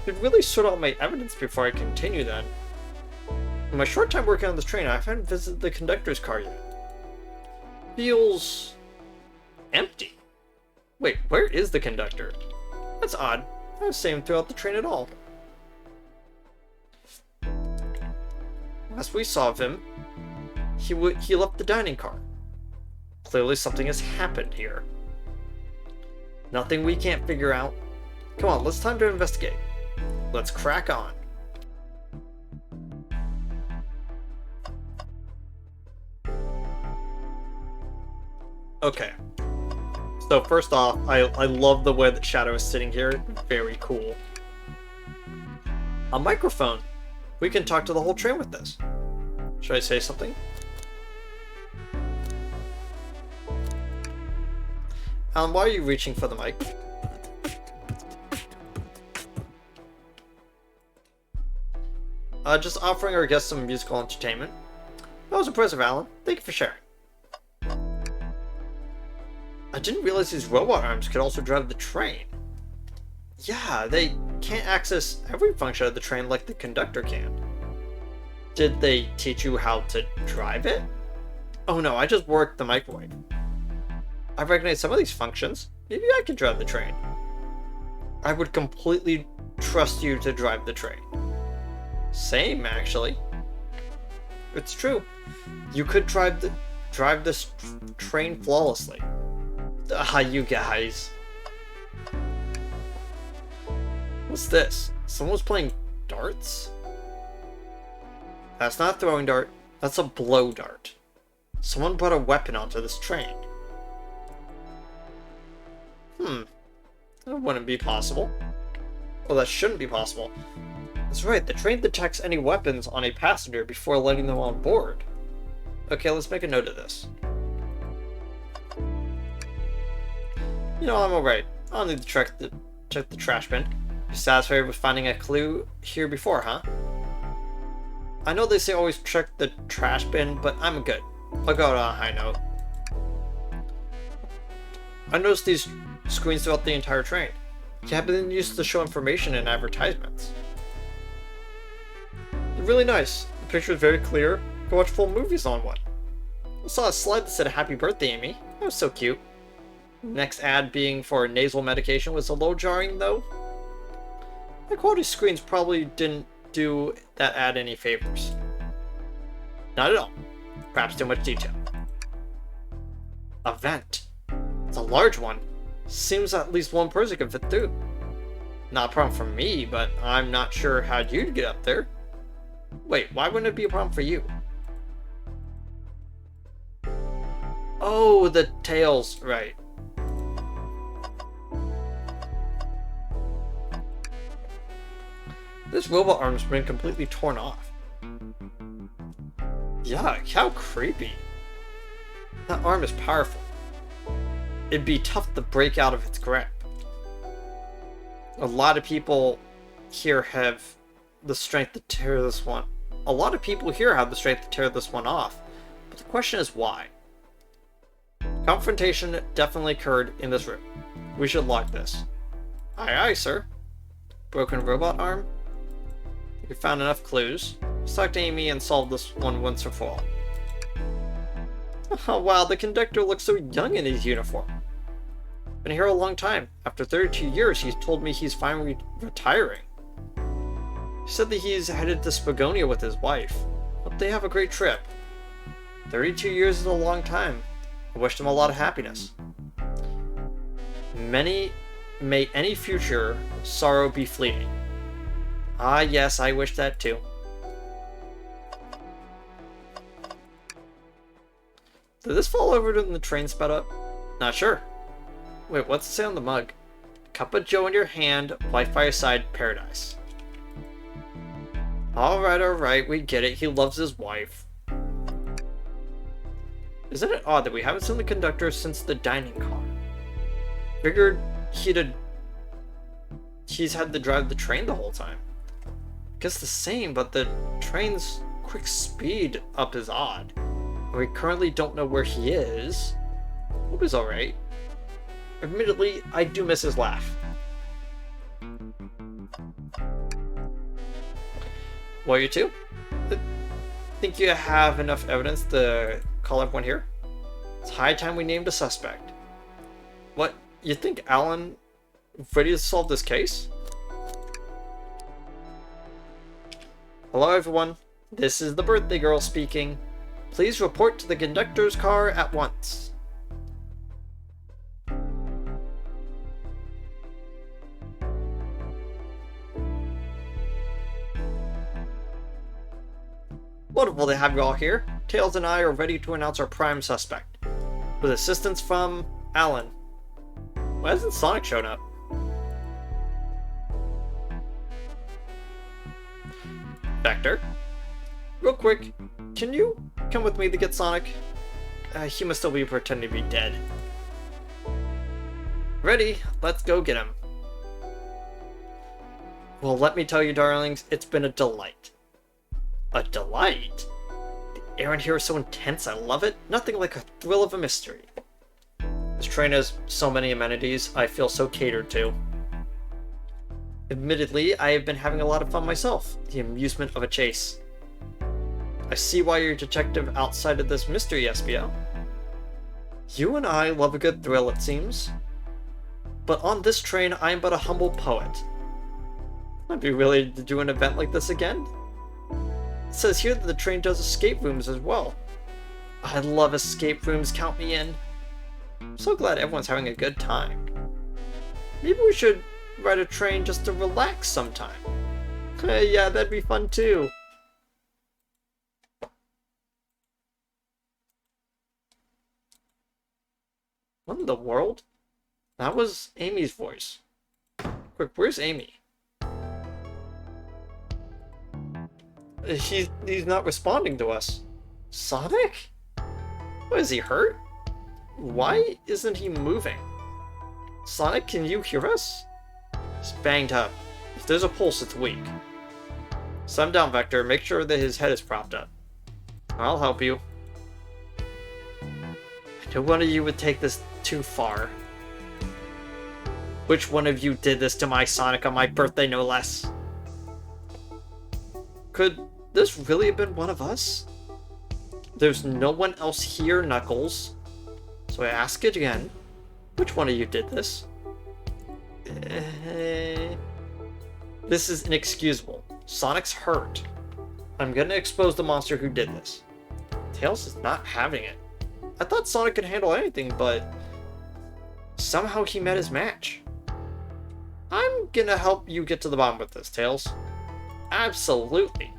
Should really sort out my evidence before I continue then. In my short time working on this train, I haven't visited the conductor's car yet. Feels empty. Wait, where is the conductor? That's odd. I don't see him throughout the train at all. Last we saw of him, he left the dining car. Clearly something has happened here. Nothing we can't figure out. Come on, it's time to investigate. Let's crack on. Okay. So first off, I love the way that Shadow is sitting here. Very cool. A microphone. We can talk to the whole train with this. Should I say something? Alan, why are you reaching for the mic? Just offering our guests some musical entertainment. That was impressive, Alan. Thank you for sharing. I didn't realize these robot arms could also drive the train. Yeah, they can't access every function of the train like the conductor can. Did they teach you how to drive it? Oh no, I just worked the microwave. I recognize some of these functions. Maybe I can drive the train. I would completely trust you to drive the train. Same, actually. It's true. You could drive this train flawlessly. Ah, you guys. What's this? Someone's playing darts? That's not a throwing dart. That's a blow dart. Someone brought a weapon onto this train. That wouldn't be possible. Well, that shouldn't be possible. That's right, the train detects any weapons on a passenger before letting them on board. Okay, let's make a note of this. You know, I'm alright. I don't need to check the trash bin. You satisfied with finding a clue here before, huh? I know they say always check the trash bin, but I'm good. I'll go on a high note. I noticed these screens throughout the entire train. They have been used to show information in advertisements. They're really nice. The picture is very clear. You can watch full movies on one. I saw a slide that said happy birthday, Amy. That was so cute. Next ad being for nasal medication was a little jarring, though. High quality screens probably didn't do that ad any favors. Not at all. Perhaps too much detail. A vent. It's a large one. Seems at least one person can fit through. Not a problem for me, but I'm not sure how you'd get up there. Wait, why wouldn't it be a problem for you? Oh, the tails, right. This robot arm's been completely torn off. Yuck, how creepy. That arm is powerful. It'd be tough to break out of its grip. A lot of people here have the strength to tear this one. A lot of people here have the strength to tear this one off. But the question is why? Confrontation definitely occurred in this room. We should lock this. Aye aye, sir. Broken robot arm? We found enough clues. Let's talk to Amy and solve this one once and for all. Oh wow, the conductor looks so young in his uniform. Been here a long time. After 32 years, he's told me he's finally retiring. He said that he's headed to Spagonia with his wife. Hope they have a great trip. 32 years is a long time. I wished him a lot of happiness. May any future sorrow be fleeting. Ah yes, I wish that too. Did this fall over when the train sped up? Not sure. Wait, what's it say on the mug? Cup of joe in your hand, Wi-Fi aside, paradise. Alright, we get it. He loves his wife. Isn't it odd that we haven't seen the conductor since the dining car? Figured he's had to drive the train the whole time. Guess the same, but the train's quick speed up is odd. We currently don't know where he is. Hope he's alright. Admittedly, I do miss his laugh. Well, you two? Think you have enough evidence to call everyone here? It's high time we named a suspect. What? You think Alan ready to solve this case? Hello everyone, this is the birthday girl speaking. Please report to the conductor's car at once. Wonderful to have you all here. Tails and I are ready to announce our prime suspect. With assistance from Alan. Why hasn't Sonic shown up? Vector? Real quick, can you come with me to get Sonic? He must still be pretending to be dead. Ready, let's go get him. Well, let me tell you, darlings, it's been a delight. A delight? The air in here is so intense, I love it. Nothing like a thrill of a mystery. This train has so many amenities, I feel so catered to. Admittedly, I have been having a lot of fun myself. The amusement of a chase. I see why you're a detective outside of this mystery, SBO. You and I love a good thrill, it seems. But on this train, I am but a humble poet. I'd be willing to do an event like this again. It says here that the train does escape rooms as well. I love escape rooms, count me in. I'm so glad everyone's having a good time. Maybe we should ride a train just to relax sometime. Yeah, that'd be fun too. What in the world? That was Amy's voice. Quick, where's Amy? He's not responding to us. Sonic? What, is he hurt? Why isn't he moving? Sonic, can you hear us? He's banged up. If there's a pulse, it's weak. Set him down, Vector. Make sure that his head is propped up. I'll help you. I know one of you would take this too far. Which one of you did this to my Sonic on my birthday, no less? Could this really have been one of us? There's no one else here, Knuckles. So I ask it again. Which one of you did this? This is inexcusable. Sonic's hurt. I'm gonna expose the monster who did this. Tails is not having it. I thought Sonic could handle anything, but somehow he met his match. I'm gonna help you get to the bottom of this, Tails. Absolutely.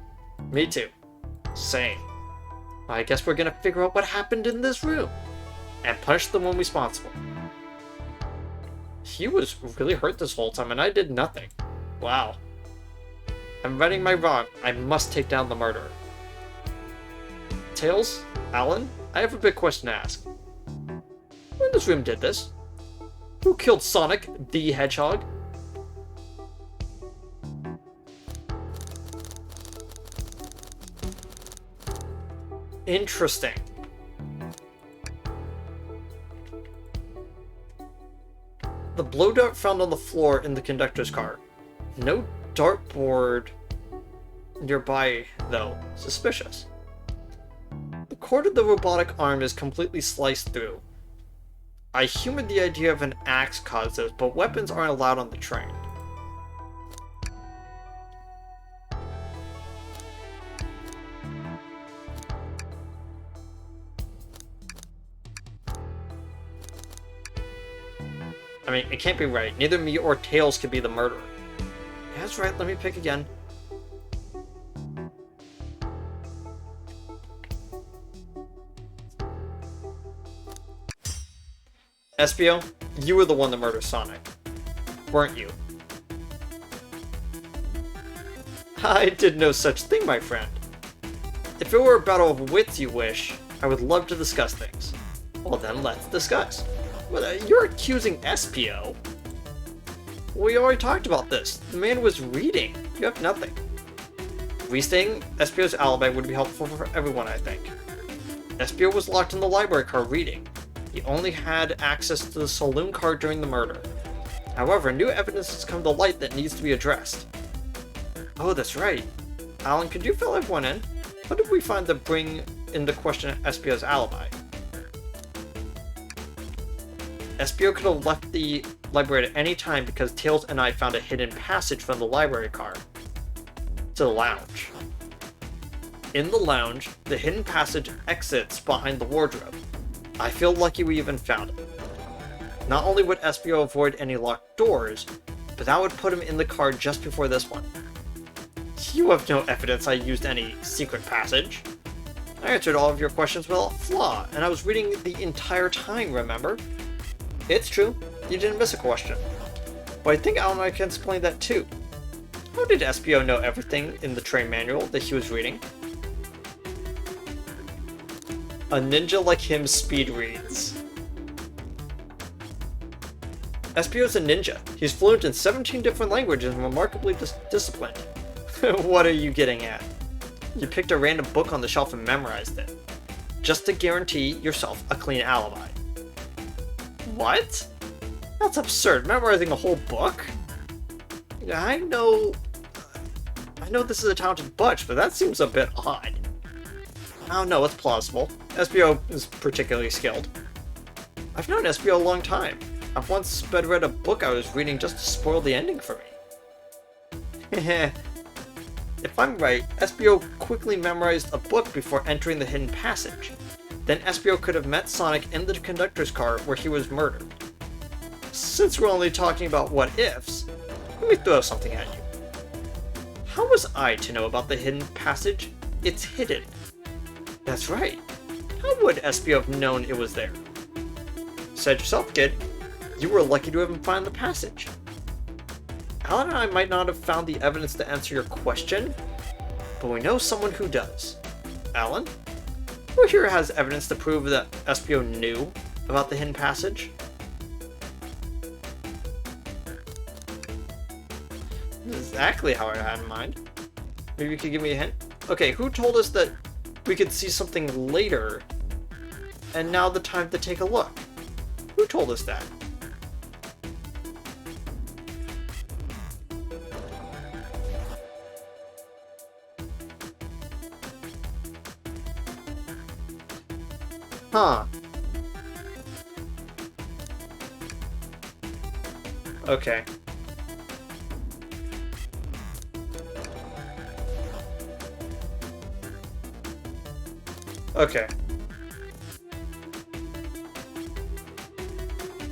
Me too. Same. I guess we're gonna figure out what happened in this room and punish the one responsible. He was really hurt this whole time and I did nothing. Wow. I'm righting my wrong. I must take down the murderer. Tails, Alan, I have a big question to ask. Who in this room did this? Who killed Sonic the Hedgehog? Interesting. The blow dart found on the floor in the conductor's car. No dartboard nearby, though. Suspicious. The cord of the robotic arm is completely sliced through. I humored the idea of an axe caused this, but weapons aren't allowed on the train. I mean, it can't be right. Neither me or Tails could be the murderer. Yeah, that's right, let me pick again. Espio, you were the one that murdered Sonic, weren't you? I did no such thing, my friend. If it were a battle of wits you wish, I would love to discuss things. Well then, let's discuss. Well, you're accusing Espio? We already talked about this. The man was reading. You have nothing. Restating Espio's alibi would be helpful for everyone, I think. Espio was locked in the library car reading. He only had access to the saloon car during the murder. However, new evidence has come to light that needs to be addressed. Oh, that's right. Alan, could you fill everyone in? How did we find to bring into question Espio's alibi? Espio could have left the library at any time because Tails and I found a hidden passage from the library car to the lounge. In the lounge, the hidden passage exits behind the wardrobe. I feel lucky we even found it. Not only would Espio avoid any locked doors, but that would put him in the car just before this one. You have no evidence I used any secret passage. I answered all of your questions without flaw, and I was reading the entire time, remember? It's true, you didn't miss a question. But I think Alan and I can explain that too. How did Espio know everything in the train manual that he was reading? A ninja like him speed reads. Espio's a ninja. He's fluent in 17 different languages and remarkably disciplined. What are you getting at? You picked a random book on the shelf and memorized it. Just to guarantee yourself a clean alibi. What? That's absurd. Memorizing a whole book? I know this is a talented bunch, but that seems a bit odd. I don't know, it's plausible. Espio is particularly skilled. I've known Espio a long time. I've once sped read a book I was reading just to spoil the ending for me. If I'm right, Espio quickly memorized a book before entering the hidden passage. Then Espio could have met Sonic in the conductor's car where he was murdered. Since we're only talking about what-ifs, let me throw something at you. How was I to know about the hidden passage? It's hidden. That's right. How would Espio have known it was there? Said yourself, kid. You were lucky to even find the passage. Alan and I might not have found the evidence to answer your question, but we know someone who does. Alan? Who here has evidence to prove that Espio knew about the hidden passage? Exactly how I had in mind. Maybe you could give me a hint? Okay, who told us that we could see something later, and now the time to take a look? Who told us that? Huh. Okay. Okay.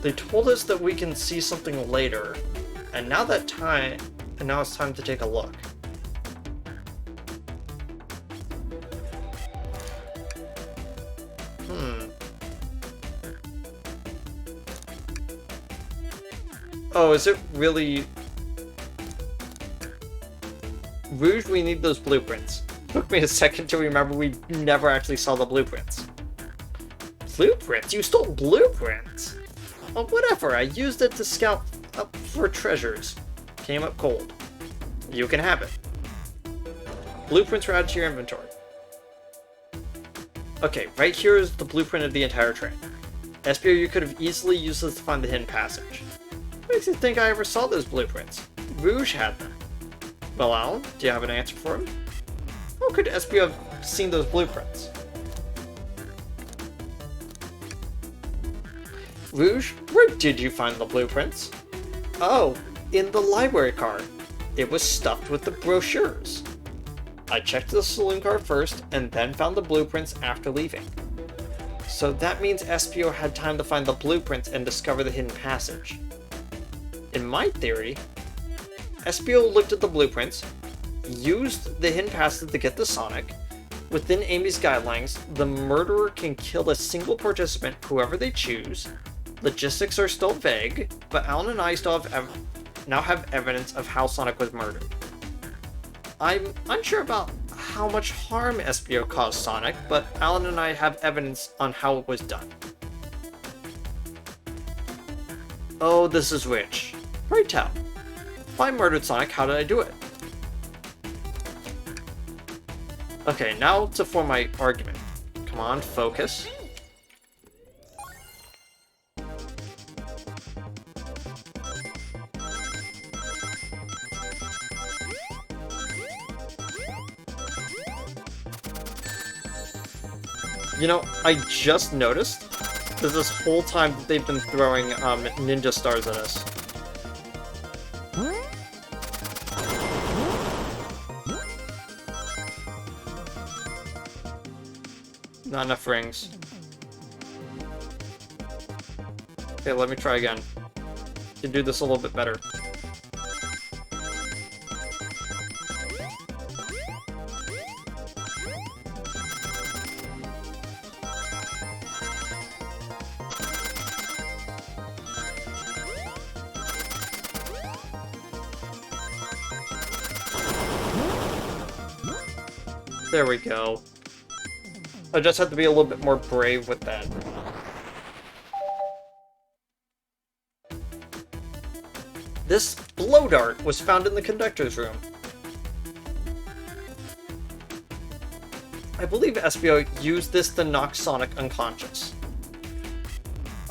They told us that we can see something later, and now it's time to take a look. Oh, is it really... Rouge, we need those blueprints. Took me a second to remember we never actually saw the blueprints. Blueprints? You stole blueprints? Oh, whatever. I used it to scout up for treasures. Came up cold. You can have it. Blueprints are added to your inventory. Okay, right here is the blueprint of the entire train. SPO, you could have easily used this to find the hidden passage. What makes you think I ever saw those blueprints? Rouge had them. Well, Alan, do you have an answer for him? How could SPO have seen those blueprints? Rouge, where did you find the blueprints? Oh, in the library car. It was stuffed with the brochures. I checked the saloon car first, and then found the blueprints after leaving. So that means SPO had time to find the blueprints and discover the hidden passage. In my theory, SPO looked at the blueprints, used the hidden passage to get to Sonic. Within Amy's guidelines, the murderer can kill a single participant, whoever they choose. Logistics are still vague, but Alan and I still now have evidence of how Sonic was murdered. I'm unsure about how much harm SPO caused Sonic, but Alan and I have evidence on how it was done. Oh, this is rich. Pray tell. If I murdered Sonic, how did I do it? Okay, now to form my argument. Come on, focus. You know, I just noticed that this whole time that they've been throwing ninja stars at us. Not enough rings. Okay, let me try again. Can do this a little bit better. There we go. I just have to be a little bit more brave with that. This blow dart was found in the conductor's room. I believe SPO used this to knock Sonic unconscious.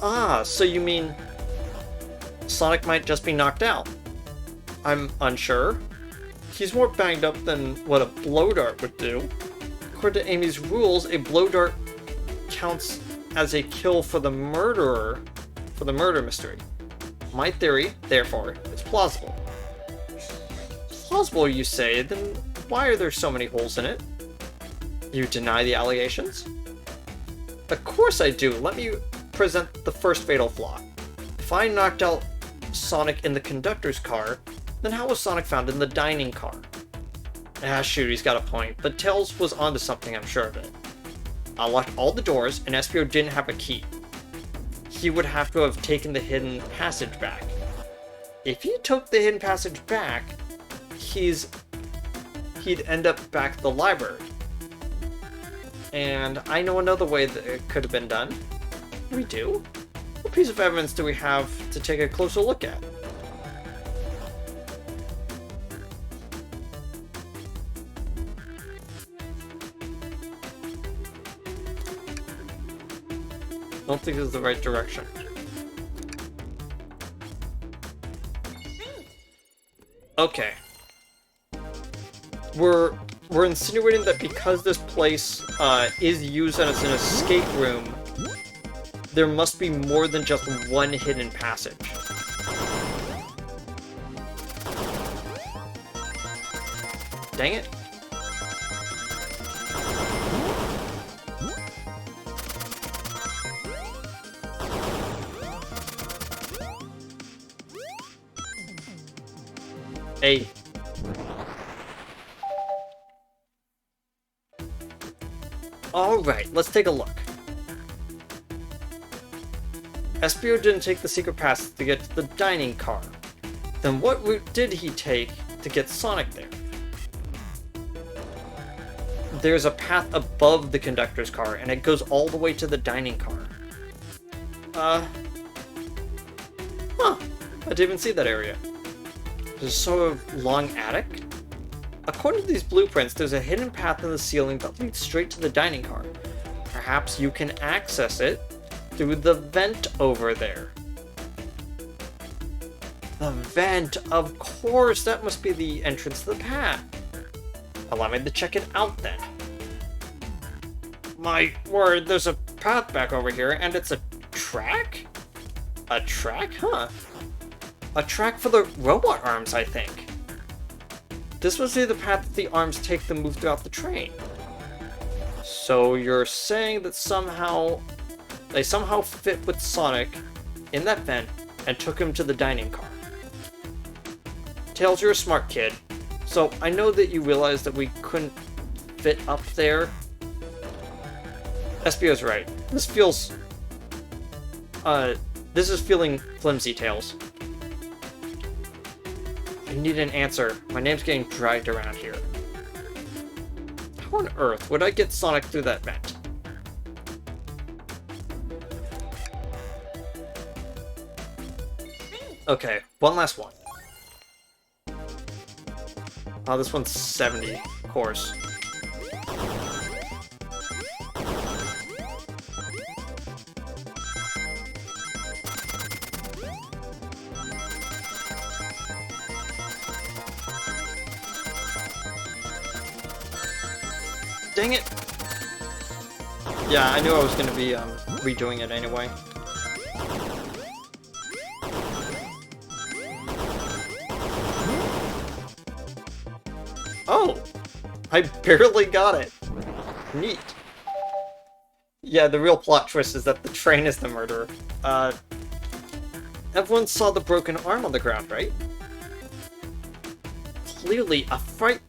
Ah, so you mean Sonic might just be knocked out? I'm unsure. He's more banged up than what a blow dart would do. According to Amy's rules, a blow dart counts as a kill for the murderer for the murder mystery. My theory, therefore, is plausible. Plausible, you say? Then why are there so many holes in it? You deny the allegations? Of course I do. Let me present the first fatal flaw. If I knocked out Sonic in the conductor's car, then how was Sonic found in the dining car? Ah, shoot, he's got a point, but Tails was onto something, I'm sure of it. I locked all the doors, and SPO didn't have a key. He would have to have taken the hidden passage back. If he took the hidden passage back, he'd end up back at the library. And I know another way that it could have been done. We do? What piece of evidence do we have to take a closer look at? I don't think this is the right direction. Okay. We're insinuating that because this place is used as an escape room, there must be more than just one hidden passage. Dang it. Hey. Alright, let's take a look. SPO didn't take the secret pass to get to the dining car. Then what route did he take to get Sonic there? there's a path above the conductor's car, and it goes all the way to the dining car. Huh. I didn't even see that area. There's a sort of long attic. According to these blueprints, there's a hidden path in the ceiling that leads straight to the dining car. Perhaps you can access it through the vent over there. The vent, of course, that must be the entrance to the path. Allow me to check it out then. My word, there's a path back over here, and it's a track? A track? Huh. A track for the robot arms, I think. This must be the path that the arms take to move throughout the train. So you're saying that they somehow fit with Sonic in that vent and took him to the dining car. Tails, you're a smart kid. So I know that you realized that we couldn't fit up there. Espio's right. This is feeling flimsy, Tails. I need an answer. My name's getting dragged around here. How on earth would I get Sonic through that vent? Okay, one last one. Oh, this one's 70, of course. Dang it! Yeah, I knew I was gonna be redoing it anyway. Oh! I barely got it! Neat. Yeah, the real plot twist is that the train is the murderer. Everyone saw the broken arm on the ground, right? Clearly, a fight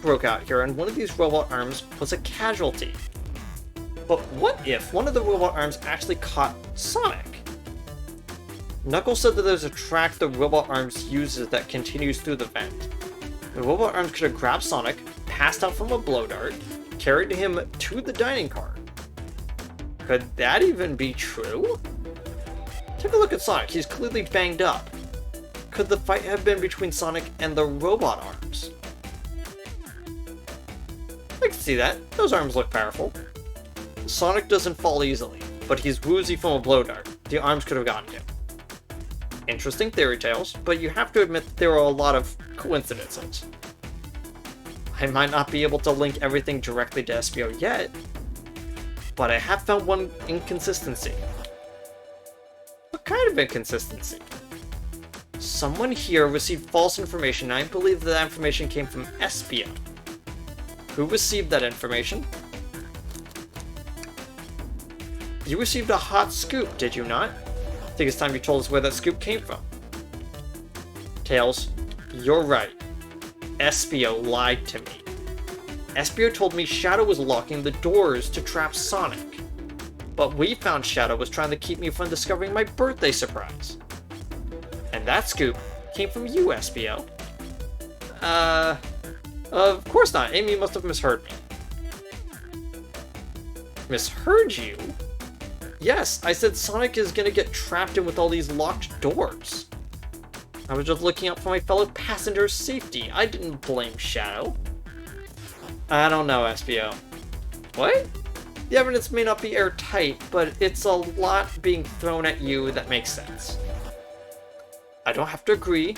broke out here, and one of these robot arms was a casualty. But what if one of the robot arms actually caught Sonic? Knuckles said that there's a track the robot arms uses that continues through the vent. The robot arms could have grabbed Sonic, passed out from a blow dart, carried him to the dining car. Could that even be true? Take a look at Sonic, he's clearly banged up. Could the fight have been between Sonic and the robot arms? I can see that. Those arms look powerful. Sonic doesn't fall easily, but he's woozy from a blow dart. The arms could have gotten him. Interesting theory, Tails, but you have to admit that there are a lot of coincidences. I might not be able to link everything directly to Espio yet, but I have found one inconsistency. What kind of inconsistency? Someone here received false information, and I believe that information came from Espio. Who received that information? You received a hot scoop, did you not? I think it's time you told us where that scoop came from. Tails, you're right. Espio lied to me. Espio told me Shadow was locking the doors to trap Sonic. But we found Shadow was trying to keep me from discovering my birthday surprise. And that scoop came from you, Espio. Of course not. Amy must have misheard me. Misheard you? Yes, I said Sonic is gonna get trapped in with all these locked doors. I was just looking out for my fellow passengers' safety. I didn't blame Shadow. I don't know, Espio. What? The evidence may not be airtight, but it's a lot being thrown at you that makes sense. I don't have to agree.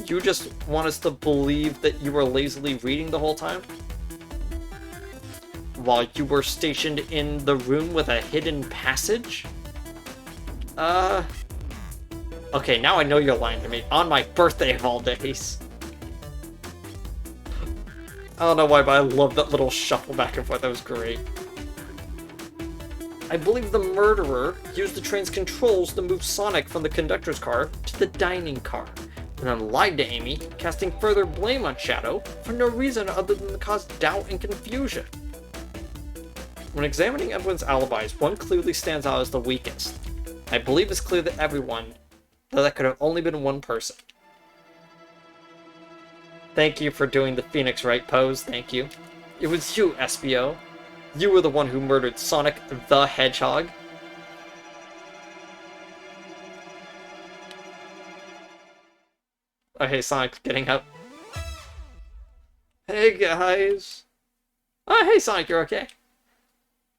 You just want us to believe that you were lazily reading the whole time? While you were stationed in the room with a hidden passage? Okay, now I know you're lying to me. On my birthday of all days. I don't know why, but I love that little shuffle back and forth. That was great. I believe the murderer used the train's controls to move Sonic from the conductor's car to the dining car, and then lied to Amy, casting further blame on Shadow for no reason other than to cause doubt and confusion. When examining everyone's alibis, one clearly stands out as the weakest. I believe it's clear to everyone that that could have only been one person. Thank you for doing the Phoenix Wright pose, thank you. It was you, SBO. You were the one who murdered Sonic the Hedgehog. Oh, hey, Sonic, getting up. Hey, guys. Oh, hey, Sonic, you're okay.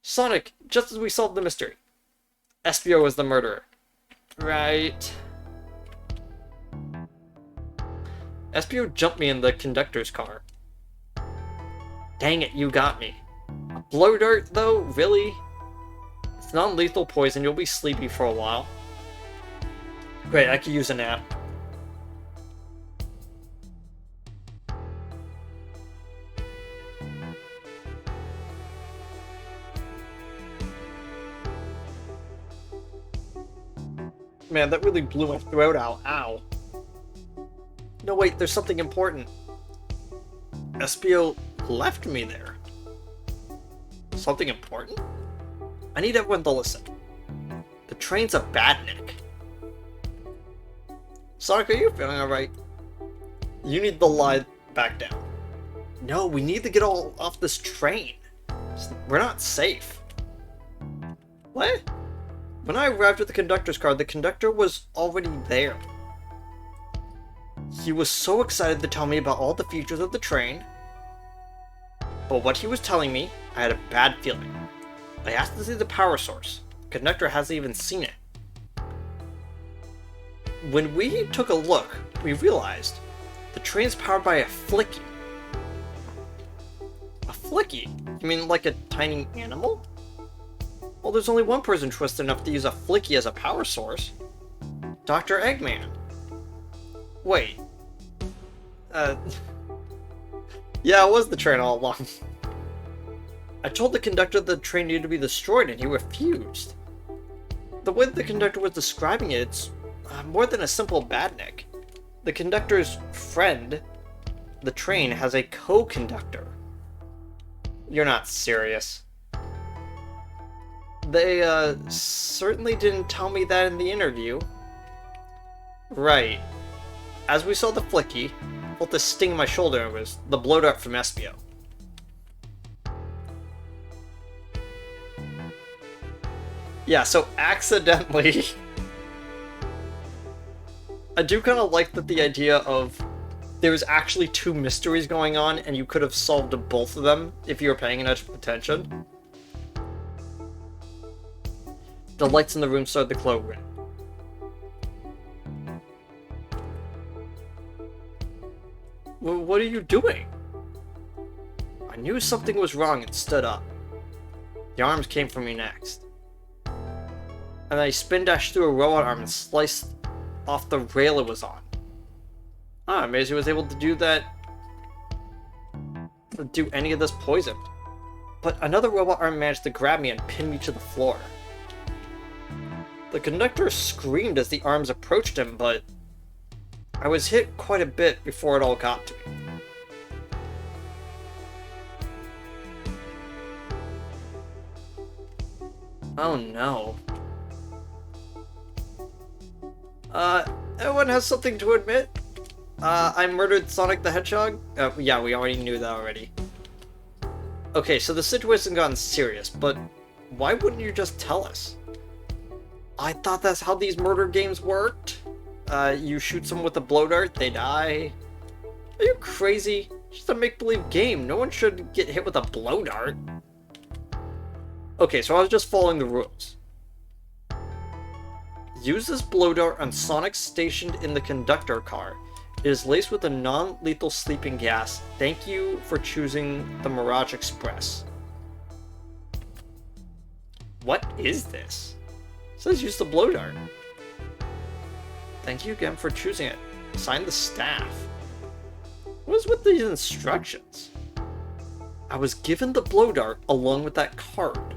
Sonic, just as we solved the mystery, SBO was the murderer. Right. SBO jumped me in the conductor's car. Dang it, you got me. A blow dart, though? Really? It's non-lethal poison, you'll be sleepy for a while. Great, I could use a nap. Man, that really blew my throat out. Ow. No, wait, there's something important. SBO left me there. Something important? I need everyone to listen. The train's a badnik. Sonic, are you feeling alright? You need to lie back down. No, we need to get all off this train. We're not safe. What? When I arrived at the conductor's car, the conductor was already there. He was so excited to tell me about all the features of the train. But what he was telling me, I had a bad feeling. I asked to see the power source. The conductor hasn't even seen it. When we took a look, we realized the train's powered by a flicky. A flicky? You mean like a tiny animal? Well, there's only one person trusted enough to use a flicky as a power source. Dr. Eggman. Wait. Yeah, it was the train all along. I told the conductor the train needed to be destroyed and he refused. The way the conductor was describing it, it's more than a simple badnik. The conductor's friend, the train, has a co-conductor. You're not serious. They, certainly didn't tell me that in the interview. Right. As we saw the flicky, I felt the sting in my shoulder and it was the blow dart from SBO. Yeah, so accidentally... I do kind of like that the idea of there was actually two mysteries going on and you could have solved both of them if you were paying enough attention. The lights in the room started to glow red. What are you doing? I knew something was wrong and stood up. The arms came for me next. And I spin dashed through a robot arm and sliced off the rail it was on. Ah, amazing he was able to do that. To do any of this poison. But another robot arm managed to grab me and pin me to the floor. The conductor screamed as the arms approached him, but I was hit quite a bit before it all got to me. Oh no. Everyone has something to admit. I murdered Sonic the Hedgehog? Yeah, we already knew that already. Okay, so the situation's gotten serious, but why wouldn't you just tell us? I thought that's how these murder games worked. You shoot someone with a blow dart, they die. Are you crazy? It's just a make-believe game. No one should get hit with a blow dart. Okay, so I was just following the rules. Use this blow dart on Sonic stationed in the conductor car. It is laced with a non-lethal sleeping gas. Thank you for choosing the Mirage Express. What is this? It says use the blow dart. Thank you again for choosing it. Sign the staff. What is with these instructions? I was given the blow dart along with that card.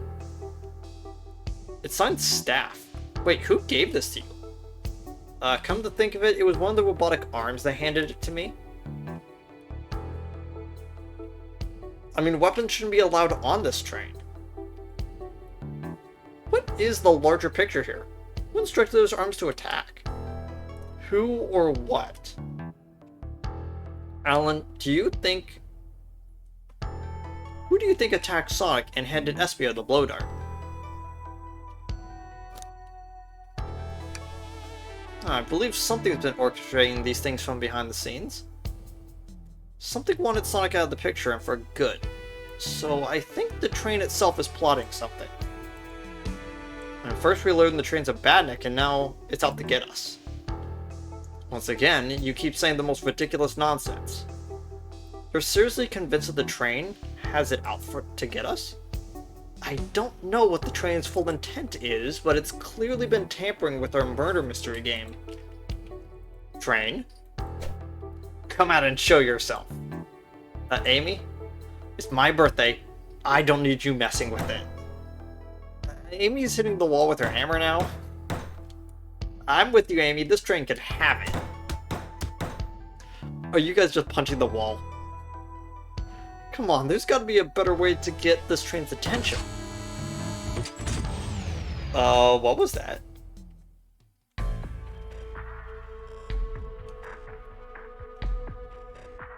It signed staff. Wait, who gave this to you? Come to think of it, it was one of the robotic arms that handed it to me. I mean, weapons shouldn't be allowed on this train. What is the larger picture here? Who instructed those arms to attack? Who or what? Alan, do you think... Who do you think attacked Sonic and handed Espio the blow dart? I believe something's been orchestrating these things from behind the scenes. Something wanted Sonic out of the picture and for good. So I think the train itself is plotting something. And first we learned the train's a badnik and now it's out to get us. Once again, you keep saying the most ridiculous nonsense. You're seriously convinced that the train has it out to get us? I don't know what the train's full intent is, but it's clearly been tampering with our murder mystery game. Train? Come out and show yourself. Amy? It's my birthday. I don't need you messing with it. Amy's hitting the wall with her hammer now. I'm with you, Amy. This train can have it. Are you guys just punching the wall? Come on, there's got to be a better way to get this train's attention. What was that?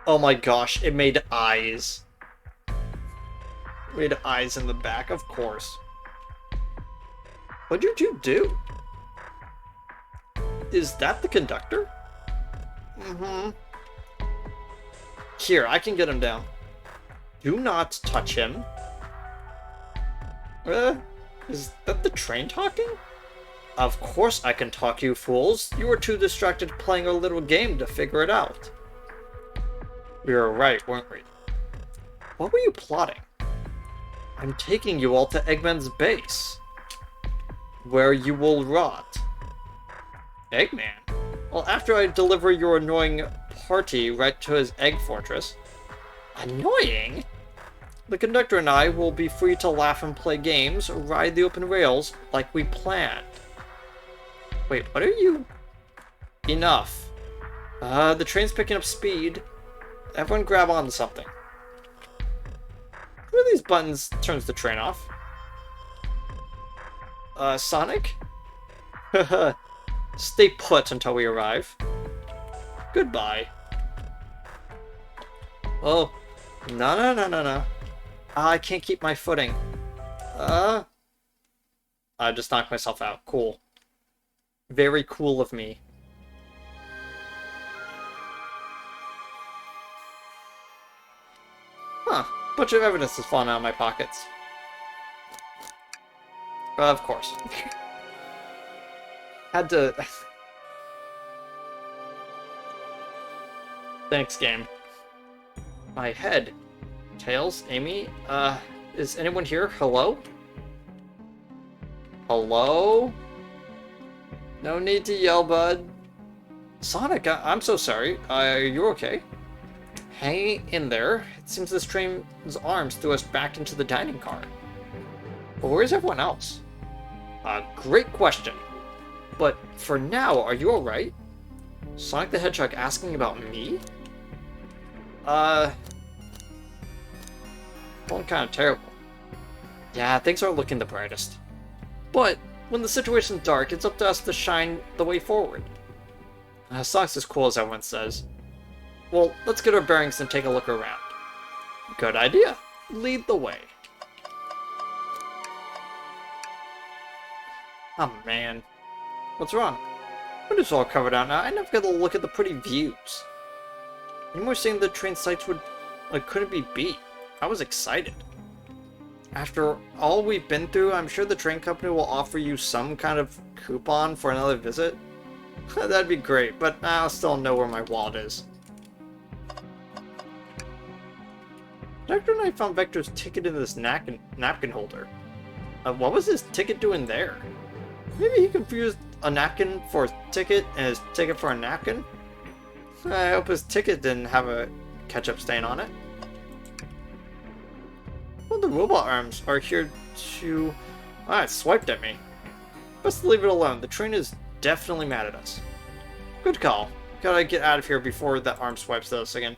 Oh my gosh, it made eyes. It made eyes in the back, of course. What did you do? Is that the conductor? Mm-hmm. Here, I can get him down. Do not touch him. Is that the train talking? Of course I can talk, you fools. You were too distracted playing our little game to figure it out. We were right, weren't we? What were you plotting? I'm taking you all to Eggman's base, where you will rot. Eggman? Well, after I deliver your annoying party right to his egg fortress. Annoying? The conductor and I will be free to laugh and play games, ride the open rails like we planned. Wait, what are you? Enough. The train's picking up speed. Everyone grab onto something. Who are these buttons turns the train off? Sonic? Stay put until we arrive. Goodbye. Oh, no. I can't keep my footing. I just knocked myself out. Cool. Very cool of me. Huh. Bunch of evidence has fallen out of my pockets. Of course. Had to... Thanks, game. My head. Tails? Amy? Is anyone here? Hello? Hello? No need to yell, bud. Sonic, I'm so sorry. Are you okay? Hang in there. It seems this train's arms threw us back into the dining car. But where's everyone else? Great question. But for now, are you alright? Sonic the Hedgehog asking about me? Feeling kind of terrible. Yeah, things aren't looking the brightest. But when the situation's dark, it's up to us to shine the way forward. Sonic's as cool as everyone says. Well, let's get our bearings and take a look around. Good idea. Lead the way. Oh man. What's wrong? We're just all covered out now. I never got to look at the pretty views. You were saying the train sites would... couldn't be beat. I was excited. After all we've been through, I'm sure the train company will offer you some kind of coupon for another visit. That'd be great, but I'll still know where my wallet is. Doctor and I found Vector's ticket in this napkin holder. What was his ticket doing there? Maybe he confused a napkin for a ticket and his ticket for a napkin? I hope his ticket didn't have a ketchup stain on it. Well, the robot arms are here to... it swiped at me. Best leave it alone. The train is definitely mad at us. Good call. Gotta get out of here before that arm swipes at us again.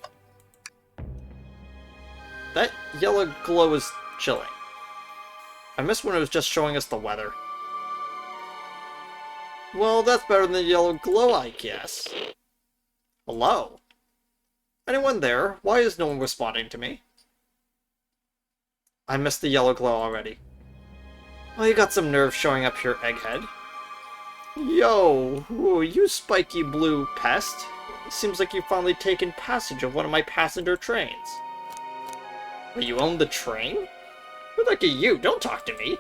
That yellow glow is chilling. I missed when it was just showing us the weather. Well, that's better than the yellow glow, I guess. Hello? Anyone there? Why is no one responding to me? I missed the yellow glow already. Well, you got some nerve showing up here, Egghead. Yo, ooh, you spiky blue pest. Seems like you've finally taken passage of one of my passenger trains. Well, you own the train? Who the heck are you? Don't talk to me.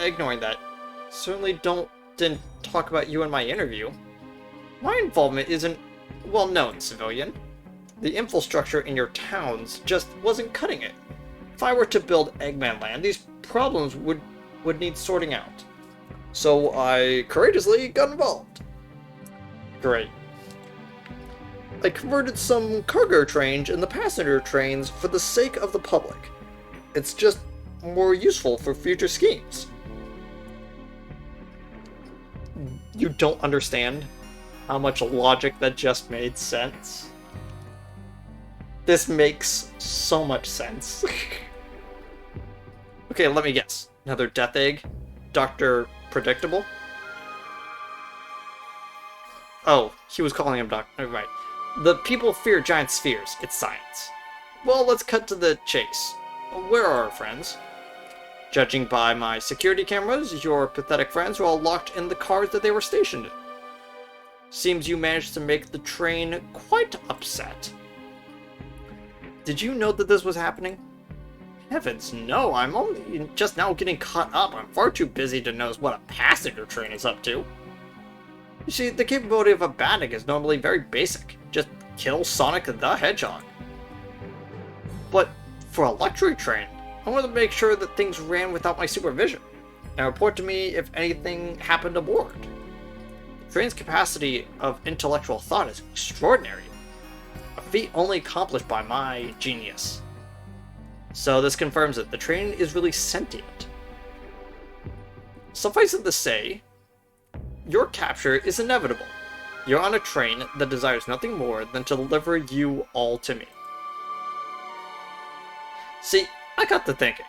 Ignoring that. Certainly didn't talk about you in my interview. My involvement isn't well known, civilian. The infrastructure in your towns just wasn't cutting it. If I were to build Eggman Land, these problems would need sorting out. So I courageously got involved. Great. I converted some cargo trains into passenger trains for the sake of the public. It's just more useful for future schemes. You don't understand how much logic that just made sense? This makes so much sense. Okay, let me guess. Another death egg? Dr. Predictable? Oh, he was calling him Doctor. Right. The people fear giant spheres. It's science. Well, let's cut to the chase. Where are our friends? Judging by my security cameras, your pathetic friends were all locked in the cars that they were stationed in. Seems you managed to make the train quite upset. Did you know that this was happening? Heavens, no, I'm only just now getting caught up. I'm far too busy to notice what a passenger train is up to. You see, the capability of a Badnik is normally very basic. Just kill Sonic the Hedgehog. But for a luxury train, I wanted to make sure that things ran without my supervision, and report to me if anything happened aboard. The train's capacity of intellectual thought is extraordinary, a feat only accomplished by my genius. So this confirms it. The train is really sentient. Suffice it to say, your capture is inevitable. You're on a train that desires nothing more than to deliver you all to me. See, I got to thinking.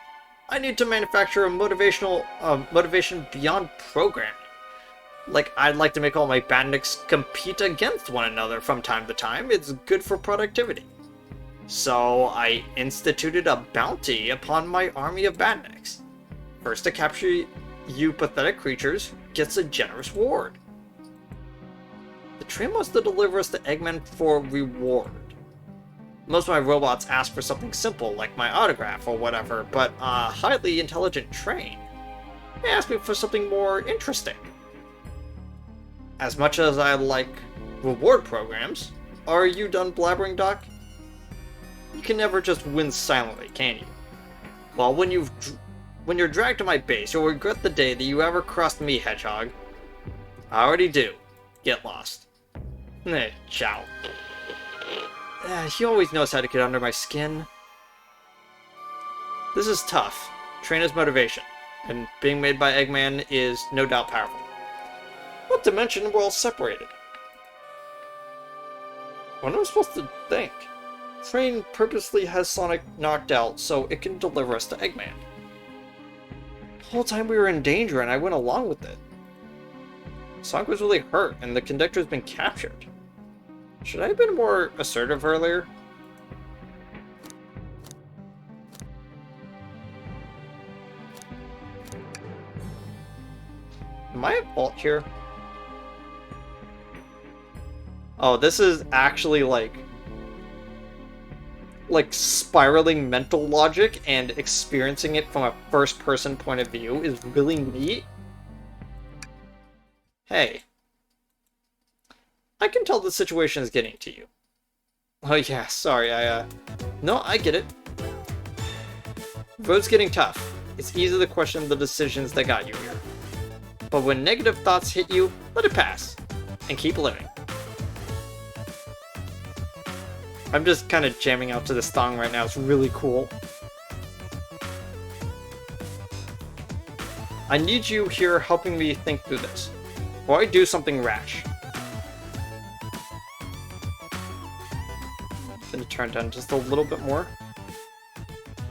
I need to manufacture a motivation beyond programming. Like, I'd like to make all my bandits compete against one another from time to time. It's good for productivity. So I instituted a bounty upon my army of bandits. First to capture you pathetic creatures gets a generous reward. The train wants to deliver us to Eggman for reward. Most of my robots ask for something simple, like my autograph or whatever, but a highly intelligent train may ask me for something more interesting. As much as I like reward programs, are you done blabbering, Doc? You can never just win silently, can you? Well, when you're dragged to my base, you'll regret the day that you ever crossed me, Hedgehog. I already do. Get lost. Ciao. He always knows how to get under my skin. This is tough. Train is motivation, and being made by Eggman is no doubt powerful. Not to mention, we're all separated. What am I supposed to think? Train purposely has Sonic knocked out so it can deliver us to Eggman. The whole time we were in danger and I went along with it. Sonic was really hurt and the conductor's been captured. Should I have been more assertive earlier? Am I at fault here? Oh, this is actually like spiraling mental logic and experiencing it from a first-person point of view is really neat. Hey. I can tell the situation is getting to you. Oh yeah, sorry, No, I get it. Road's getting tough. It's easy to question the decisions that got you here. But when negative thoughts hit you, let it pass. And keep living. I'm just kind of jamming out to this song right now. It's really cool. I need you here helping me think through this. Or I do something rash. Gonna turn down just a little bit more.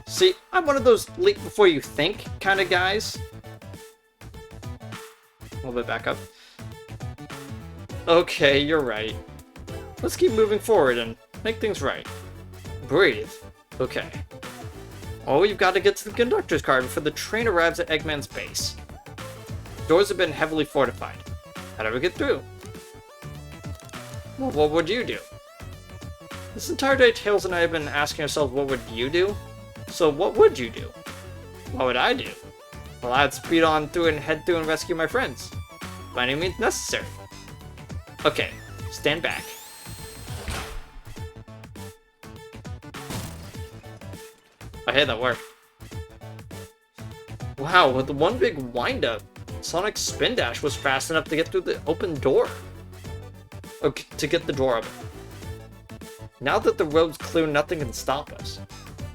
See, I'm one of those leap before you think kind of guys. A little bit back up. Okay, you're right. Let's keep moving forward and make things right. Breathe. Okay. Oh, you've got to get to the conductor's car before the train arrives at Eggman's base. Doors have been heavily fortified. How do we get through? Well, what would you do? This entire day, Tails and I have been asking ourselves, what would you do? So what would you do? What would I do? Well, I'd speed on through and head through and rescue my friends. By any means necessary. Okay, stand back. Hey, that worked. Wow, with the one big wind-up, Sonic's spin dash was fast enough to get through the open door. Okay, to get the door open. Now that the road's clear, nothing can stop us.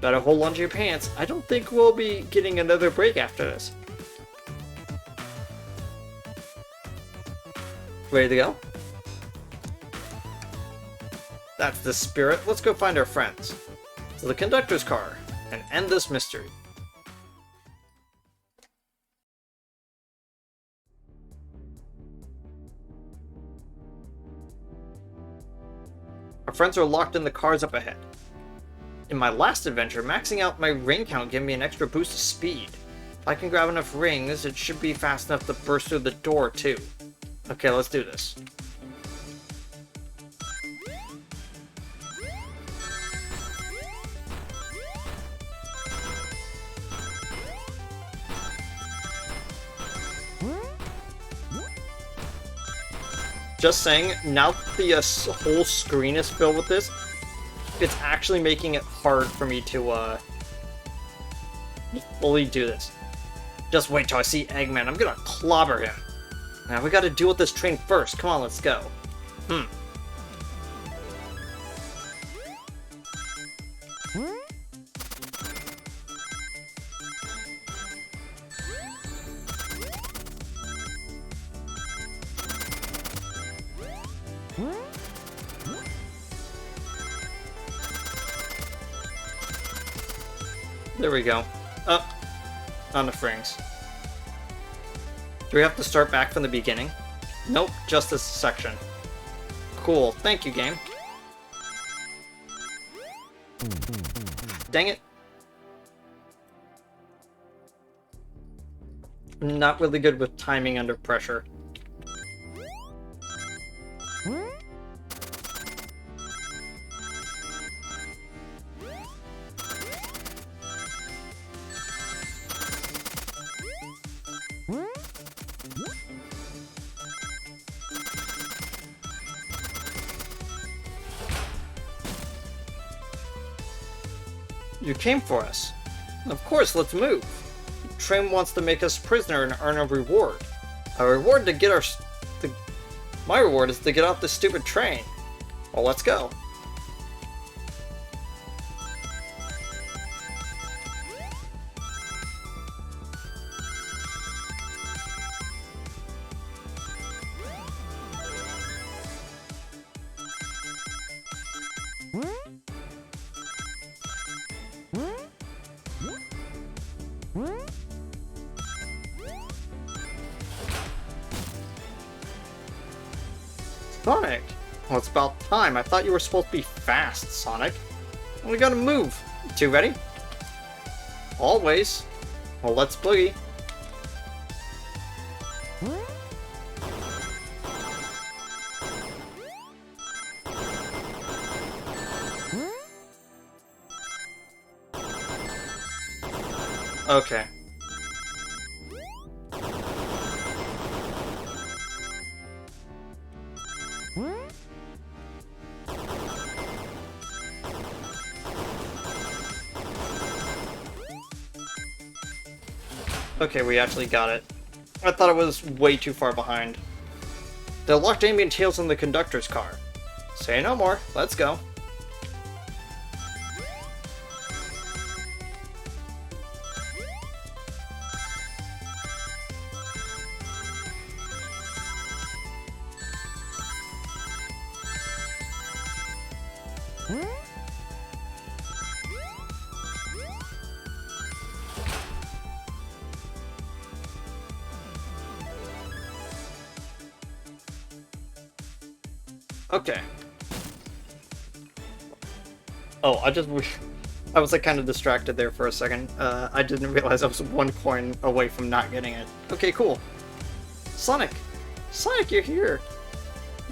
Better hold on to your pants. I don't think we'll be getting another break after this. Ready to go? That's the spirit. Let's go find our friends. To the conductor's car and end this mystery. Our friends are locked in the cars up ahead. In my last adventure, maxing out my ring count gave me an extra boost of speed. If I can grab enough rings, it should be fast enough to burst through the door too. Okay, let's do this. Just saying, now that the whole screen is filled with this, it's actually making it hard for me to fully do this. Just wait till I see Eggman. I'm gonna clobber him. Now we gotta deal with this train first. Come on, let's go. There we go. Up. On the frings. Do we have to start back from the beginning? Nope, just this section. Cool, thank you, game. Dang it. I'm not really good with timing under pressure. You came for us. Of course, let's move. The train wants to make us prisoner and earn a reward. A reward to get our... My reward is to get off this stupid train. Well, let's go. Sonic! Well, it's about time. I thought you were supposed to be fast, Sonic. We gotta move. You two ready? Always. Well, let's boogie. Okay. Okay, we actually got it. I thought it was way too far behind. They locked Amy and Tails in the conductor's car. Say no more. Let's go. Okay. Oh, I was like kind of distracted there for a second. I didn't realize I was 1 coin away from not getting it. Okay, cool. Sonic! Sonic, you're here!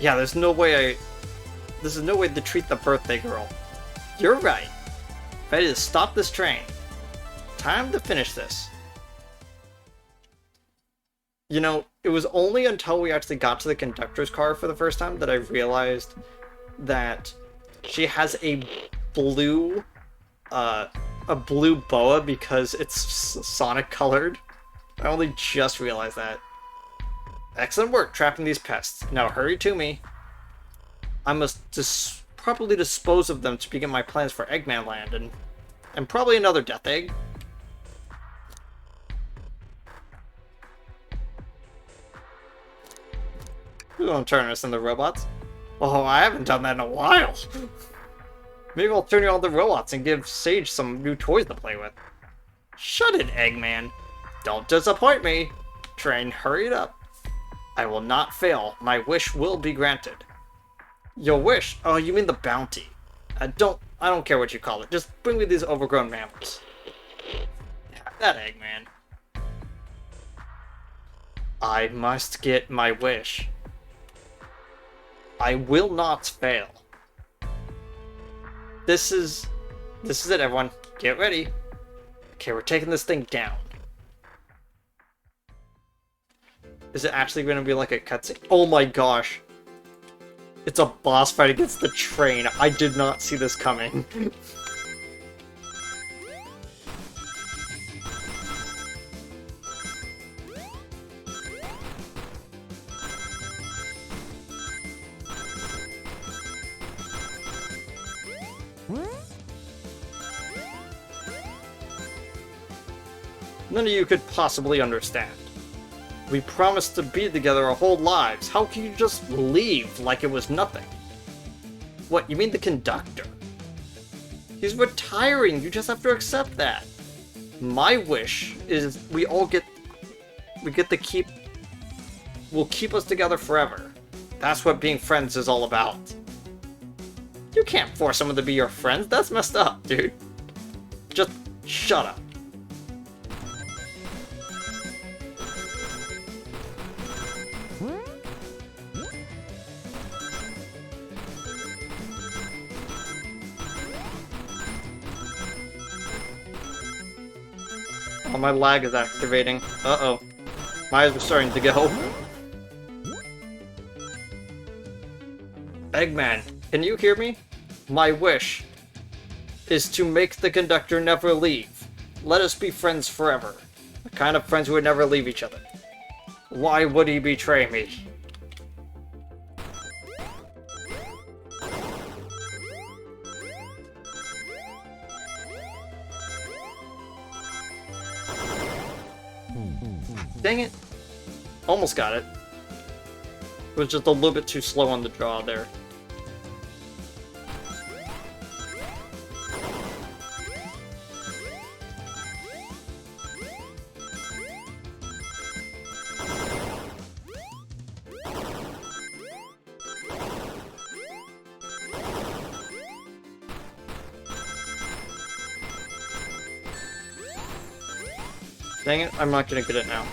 Yeah, there's no way This is no way to treat the birthday girl. You're right. Ready to stop this train. Time to finish this. You know, it was only until we actually got to the conductor's car for the first time that I realized that she has a blue boa because it's Sonic colored. I only just realized that. Excellent work trapping these pests. Now hurry to me. I must properly dispose of them to begin my plans for Eggman Land and probably another Death Egg. Who's gonna turn us into robots? Oh, I haven't done that in a while. Maybe I'll turn you all the robots and give Sage some new toys to play with. Shut it, Eggman. Don't disappoint me. Train, hurry it up. I will not fail. My wish will be granted. Your wish? Oh, you mean the bounty. I don't care what you call it. Just bring me these overgrown mammals. Yeah, that Eggman. I must get my wish. I will not fail. This is it, everyone. Get ready. Okay, we're taking this thing down. Is it actually going to be like a cutscene? Oh my gosh. It's a boss fight against the train. I did not see this coming. None of you could possibly understand. We promised to be together our whole lives. How can you just leave like it was nothing? What, you mean the conductor? He's retiring. You just have to accept that. My wish is we'll keep us together forever. That's what being friends is all about. You can't force someone to be your friends. That's messed up, dude. Just shut up. Oh, my lag is activating. Uh-oh. My eyes are starting to go. Eggman, can you hear me? My wish is to make the conductor never leave. Let us be friends forever. The kind of friends who would never leave each other. Why would he betray me? Dang it. Almost got it. It was just a little bit too slow on the draw there. Dang it, I'm not gonna get it now.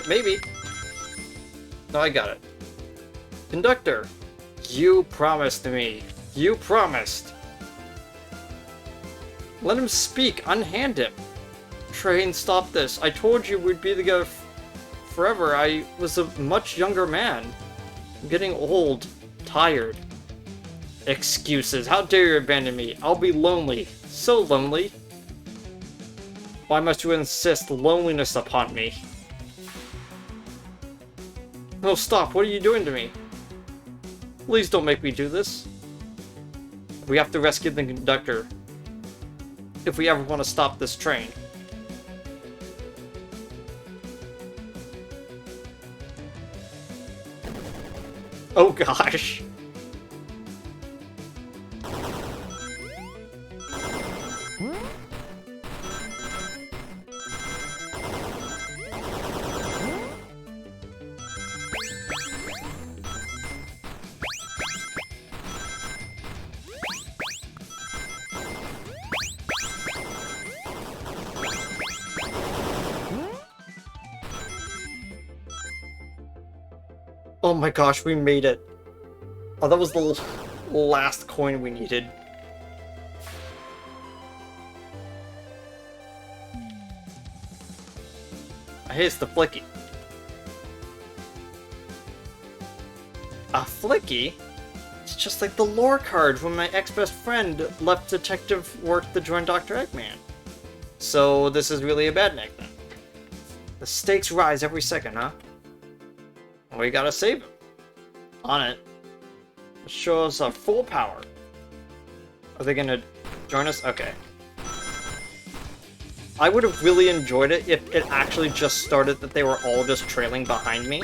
Maybe. No, I got it. Conductor, you promised me. You promised. Let him speak. Unhand him. Train, stop this. I told you we'd be together forever. I was a much younger man. I'm getting old. Tired. Excuses. How dare you abandon me? I'll be lonely. So lonely. Why must you insist loneliness upon me? No, stop. What are you doing to me? Please don't make me do this. We have to rescue the conductor if we ever want to stop this train. Oh gosh. Oh my gosh, we made it. Oh, that was the last coin we needed. Hey, it's the Flicky. A Flicky? It's just like the lore card when my ex-best friend left detective work to join Dr. Eggman. So this is really a bad nick then. The stakes rise every second, huh? We gotta save him. On it. It shows full power. Are they gonna join us? Okay. I would have really enjoyed it if it actually just started that they were all just trailing behind me.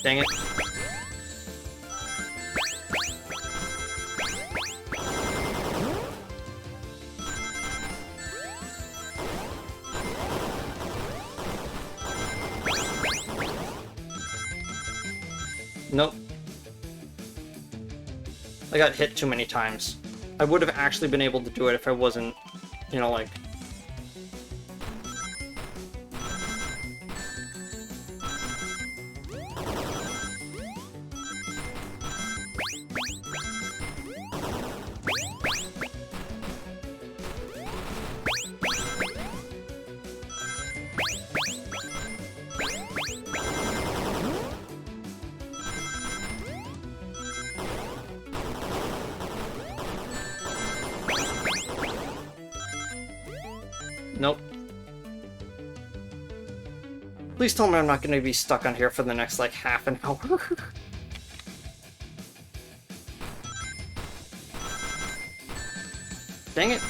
Dang it. Nope. I got hit too many times. I would have actually been able to do it if I wasn't, you know, like... Nope. Please tell me I'm not going to be stuck on here for the next, like, half an hour. Dang it.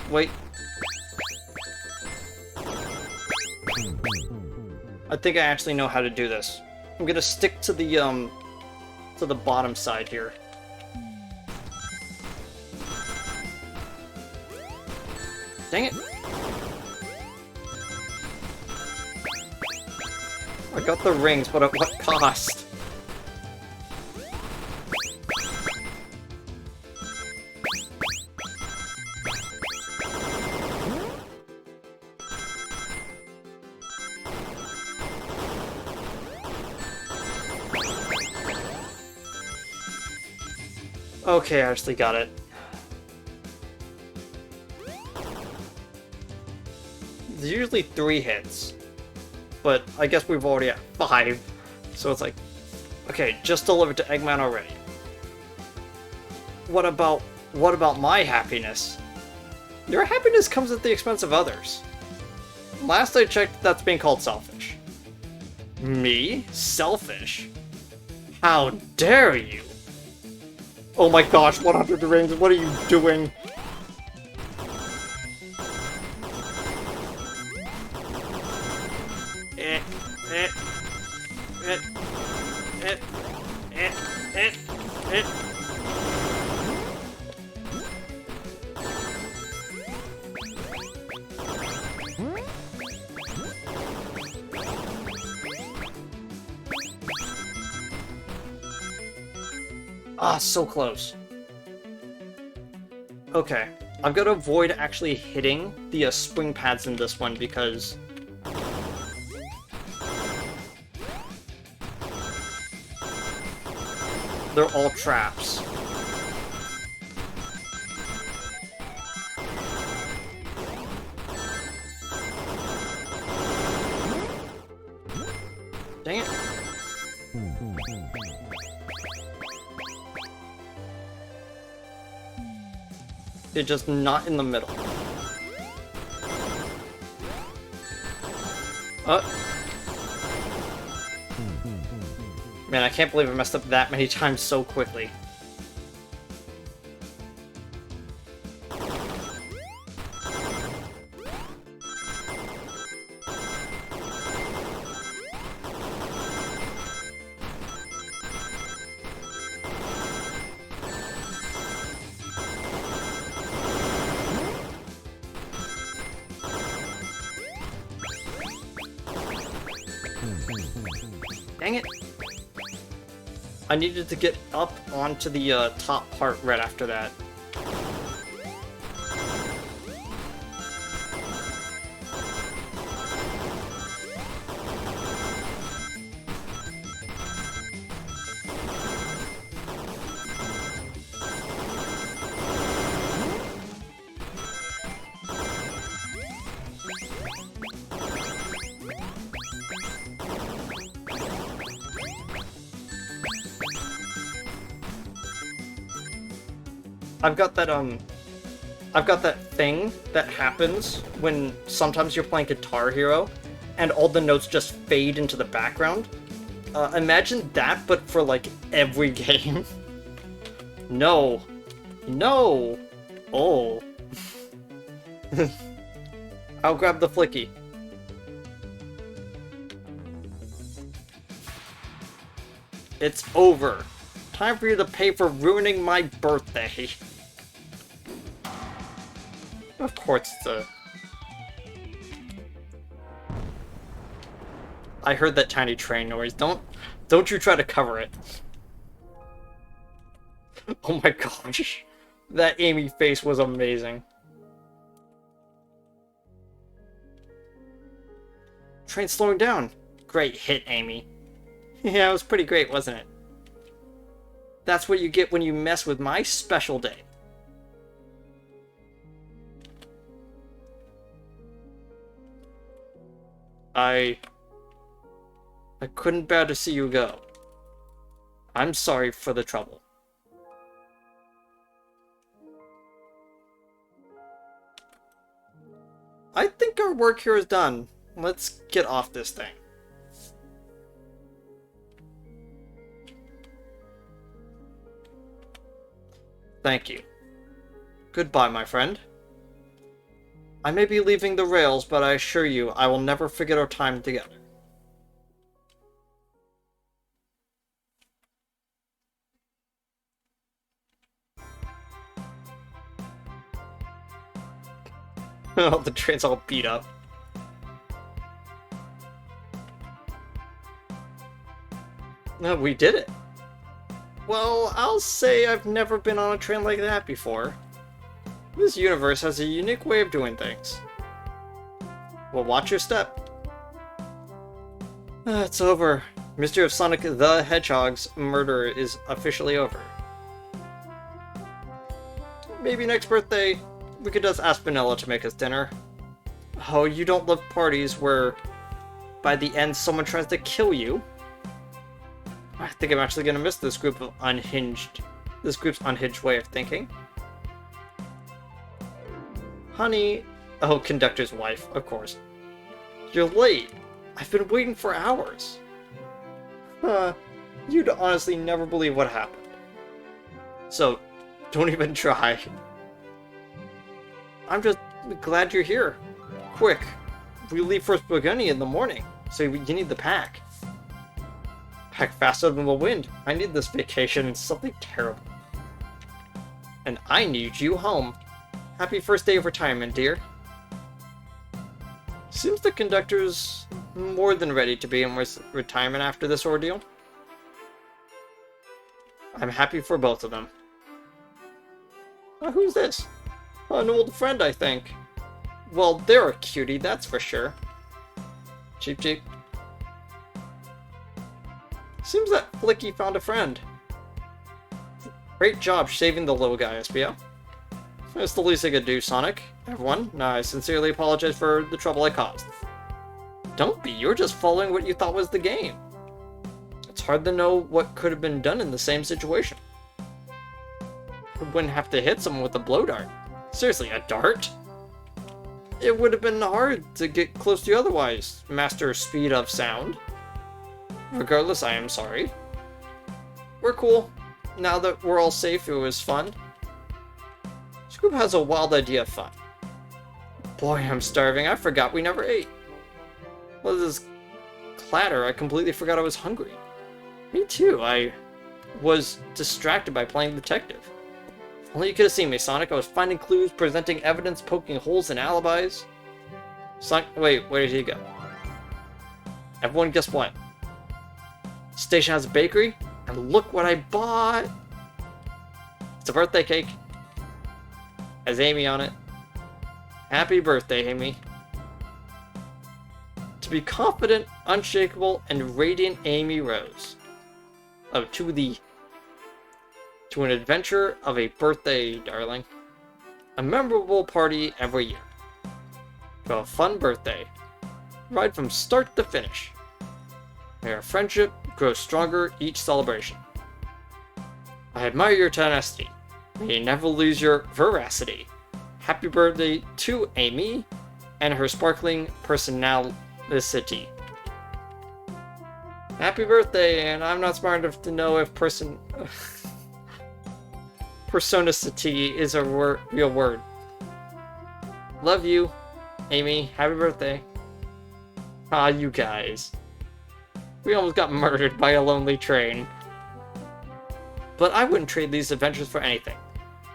Wait. I think I actually know how to do this. I'm gonna stick to the bottom side here. Dang it! I got the rings, but at what cost? Okay, I actually got it. There's usually 3 hits, but I guess we've already at 5, so it's like, okay, just delivered to Eggman already. What about my happiness? Your happiness comes at the expense of others. Last I checked, that's being called selfish. Me? Selfish? How dare you? Oh my gosh, 100 rings, what are you doing? Ah, so close. Okay, I've got to avoid actually hitting the spring pads in this one because... they're all traps. Dang it. They're just not in the middle. Man, I can't believe I messed up that many times so quickly. Dang it! I needed to get up onto the top part right after that. I've got that, I've got that thing that happens when sometimes you're playing Guitar Hero, and all the notes just fade into the background. Imagine that, but for, like, every game. No. No! Oh. I'll grab the flicky. It's over. Time for you to pay for ruining my birthday. Of course it's a... I heard that tiny train noise. Don't you try to cover it. Oh my gosh. That Amy face was amazing. Train slowing down. Great hit, Amy. Yeah, it was pretty great, wasn't it? That's what you get when you mess with my special day. I couldn't bear to see you go. I'm sorry for the trouble. I think our work here is done. Let's get off this thing. Thank you. Goodbye, my friend. I may be leaving the rails, but I assure you I will never forget our time together. Oh, the train's all beat up. We did it. Well, I'll say I've never been on a train like that before. This universe has a unique way of doing things. Well, watch your step. It's over. Mystery of Sonic the Hedgehog's murder is officially over. Maybe next birthday, we could just ask Vanilla to make us dinner. Oh, you don't love parties where, by the end, someone tries to kill you? I think I'm actually gonna miss this group's unhinged way of thinking. Honey, oh, conductor's wife, of course. You're late. I've been waiting for hours. You'd honestly never believe what happened. So, don't even try. I'm just glad you're here. Quick, we leave for Spaghetti in the morning, so you need the pack. Pack faster than the wind. I need this vacation and something terrible. And I need you home. Happy first day of retirement, dear. Seems the conductor's more than ready to be in retirement after this ordeal. I'm happy for both of them. Who's this? An old friend, I think. Well, they're a cutie, that's for sure. Cheep cheep. Seems that Flicky found a friend. Great job saving the little guy, SPO. That's the least I could do, Sonic. Everyone, I sincerely apologize for the trouble I caused. Don't be, you're just following what you thought was the game. It's hard to know what could have been done in the same situation. You wouldn't have to hit someone with a blow dart. Seriously, a dart? It would have been hard to get close to you otherwise, Master Speed of Sound. Regardless, I am sorry. We're cool. Now that we're all safe, it was fun. This group has a wild idea of fun. Boy, I'm starving. I forgot we never ate. What is this clatter? I completely forgot I was hungry. Me too. I was distracted by playing detective. Only you could have seen me, Sonic. I was finding clues, presenting evidence, poking holes in alibis. Sonic, wait, where did he go? Everyone, guess what? Station has a bakery, and look what I bought! It's a birthday cake. Has Amy on it. Happy birthday, Amy. To be confident, unshakable, and radiant Amy Rose. Oh, to an adventure of a birthday, darling. A memorable party every year. To a fun birthday. Right from start to finish. May our friendship grow stronger each celebration. I admire your tenacity. May you never lose your veracity. Happy birthday to Amy and her sparkling personality. Happy birthday, and I'm not smart enough to know if personicity is a real word. Love you, Amy. Happy birthday. Ah, you guys. We almost got murdered by a lonely train. But I wouldn't trade these adventures for anything.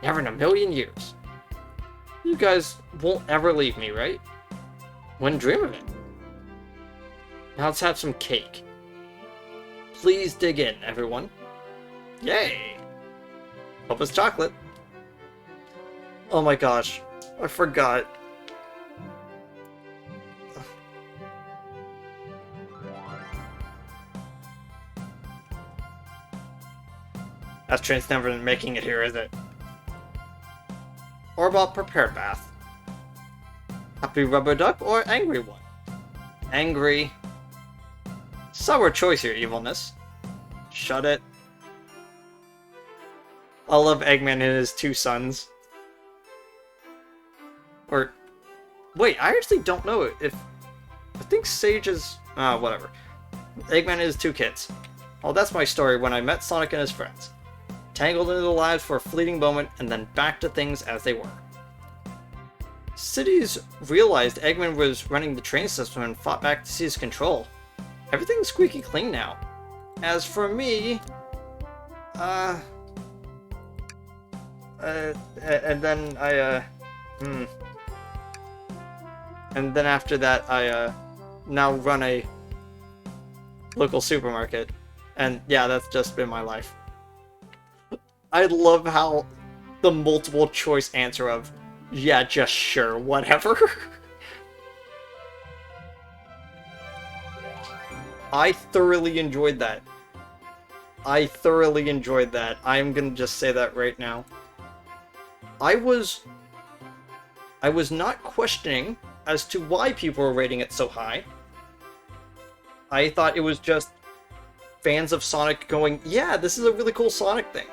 Never in a million years. You guys won't ever leave me, right? Wouldn't dream of it. Now let's have some cake. Please dig in, everyone. Yay! Hope it's chocolate. Oh my gosh. I forgot. That train's never making it here, is it? Or about prepared bath. Happy rubber duck or angry one? Angry. Sour choice, your evilness. Shut it. I love Eggman and his two sons. Or... Wait, I actually don't know if... I think Sage is... whatever. Eggman and his two kids. Oh, that's my story when I met Sonic and his friends. Tangled into their lives for a fleeting moment, and then back to things as they were. Cities realized Eggman was running the train system and fought back to seize control. Everything's squeaky clean now. As for me... and then I, And then after that, I, now run a local supermarket. And yeah, that's just been my life. I love how the multiple choice answer of, yeah, just sure, whatever. I thoroughly enjoyed that. I thoroughly enjoyed that. I'm gonna just say that right now. I was not questioning as to why people were rating it so high. I thought it was just fans of Sonic going, yeah, this is a really cool Sonic thing.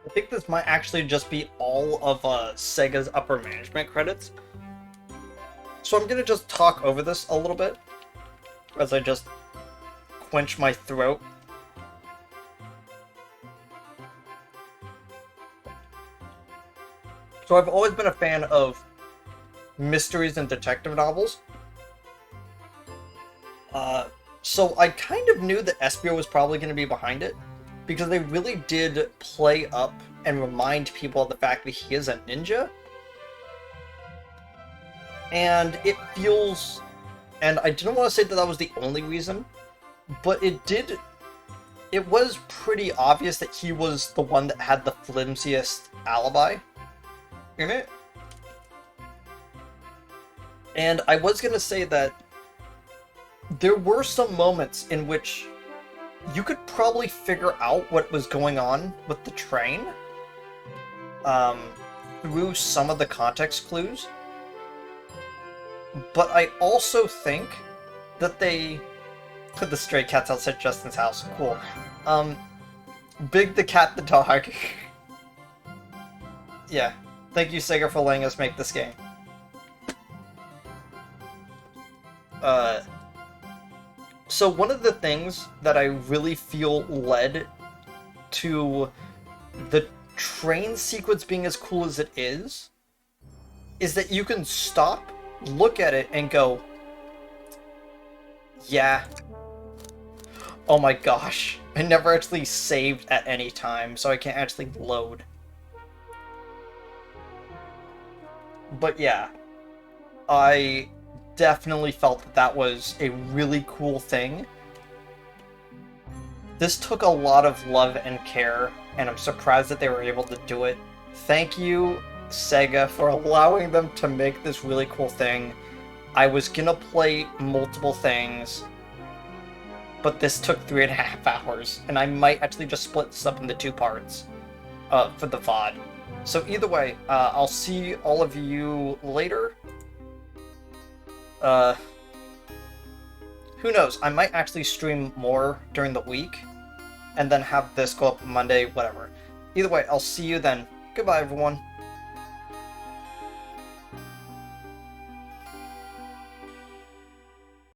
I think this might actually just be all of Sega's upper management credits. So I'm gonna just talk over this a little bit as I just quench my throat. So I've always been a fan of mysteries and detective novels. So I kind of knew that Espio was probably going to be behind it, because they really did play up and remind people of the fact that he is a ninja. And it feels... And I didn't want to say that that was the only reason, but it was pretty obvious that he was the one that had the flimsiest alibi in it. And I was going to say that there were some moments in which you could probably figure out what was going on with the train through some of the context clues. But I also think that they... The stray cat's outside Justin's house. Cool. Big the cat the dog. Yeah. Thank you, Sega, for letting us make this game. So one of the things that I really feel led to the train sequence being as cool as it is that you can stop, look at it, and go, yeah. Oh my gosh. I never actually saved at any time, so I can't actually load. But yeah, I definitely felt that that was a really cool thing. This took a lot of love and care, and I'm surprised that they were able to do it. Thank you, Sega, for allowing them to make this really cool thing. I was gonna play multiple things, but this took 3.5 hours, and I might actually just split this up into 2 parts for the VOD. So either way, I'll see all of you later. Who knows? I might actually stream more during the week, and then have this go up Monday, whatever. Either way, I'll see you then. Goodbye, everyone.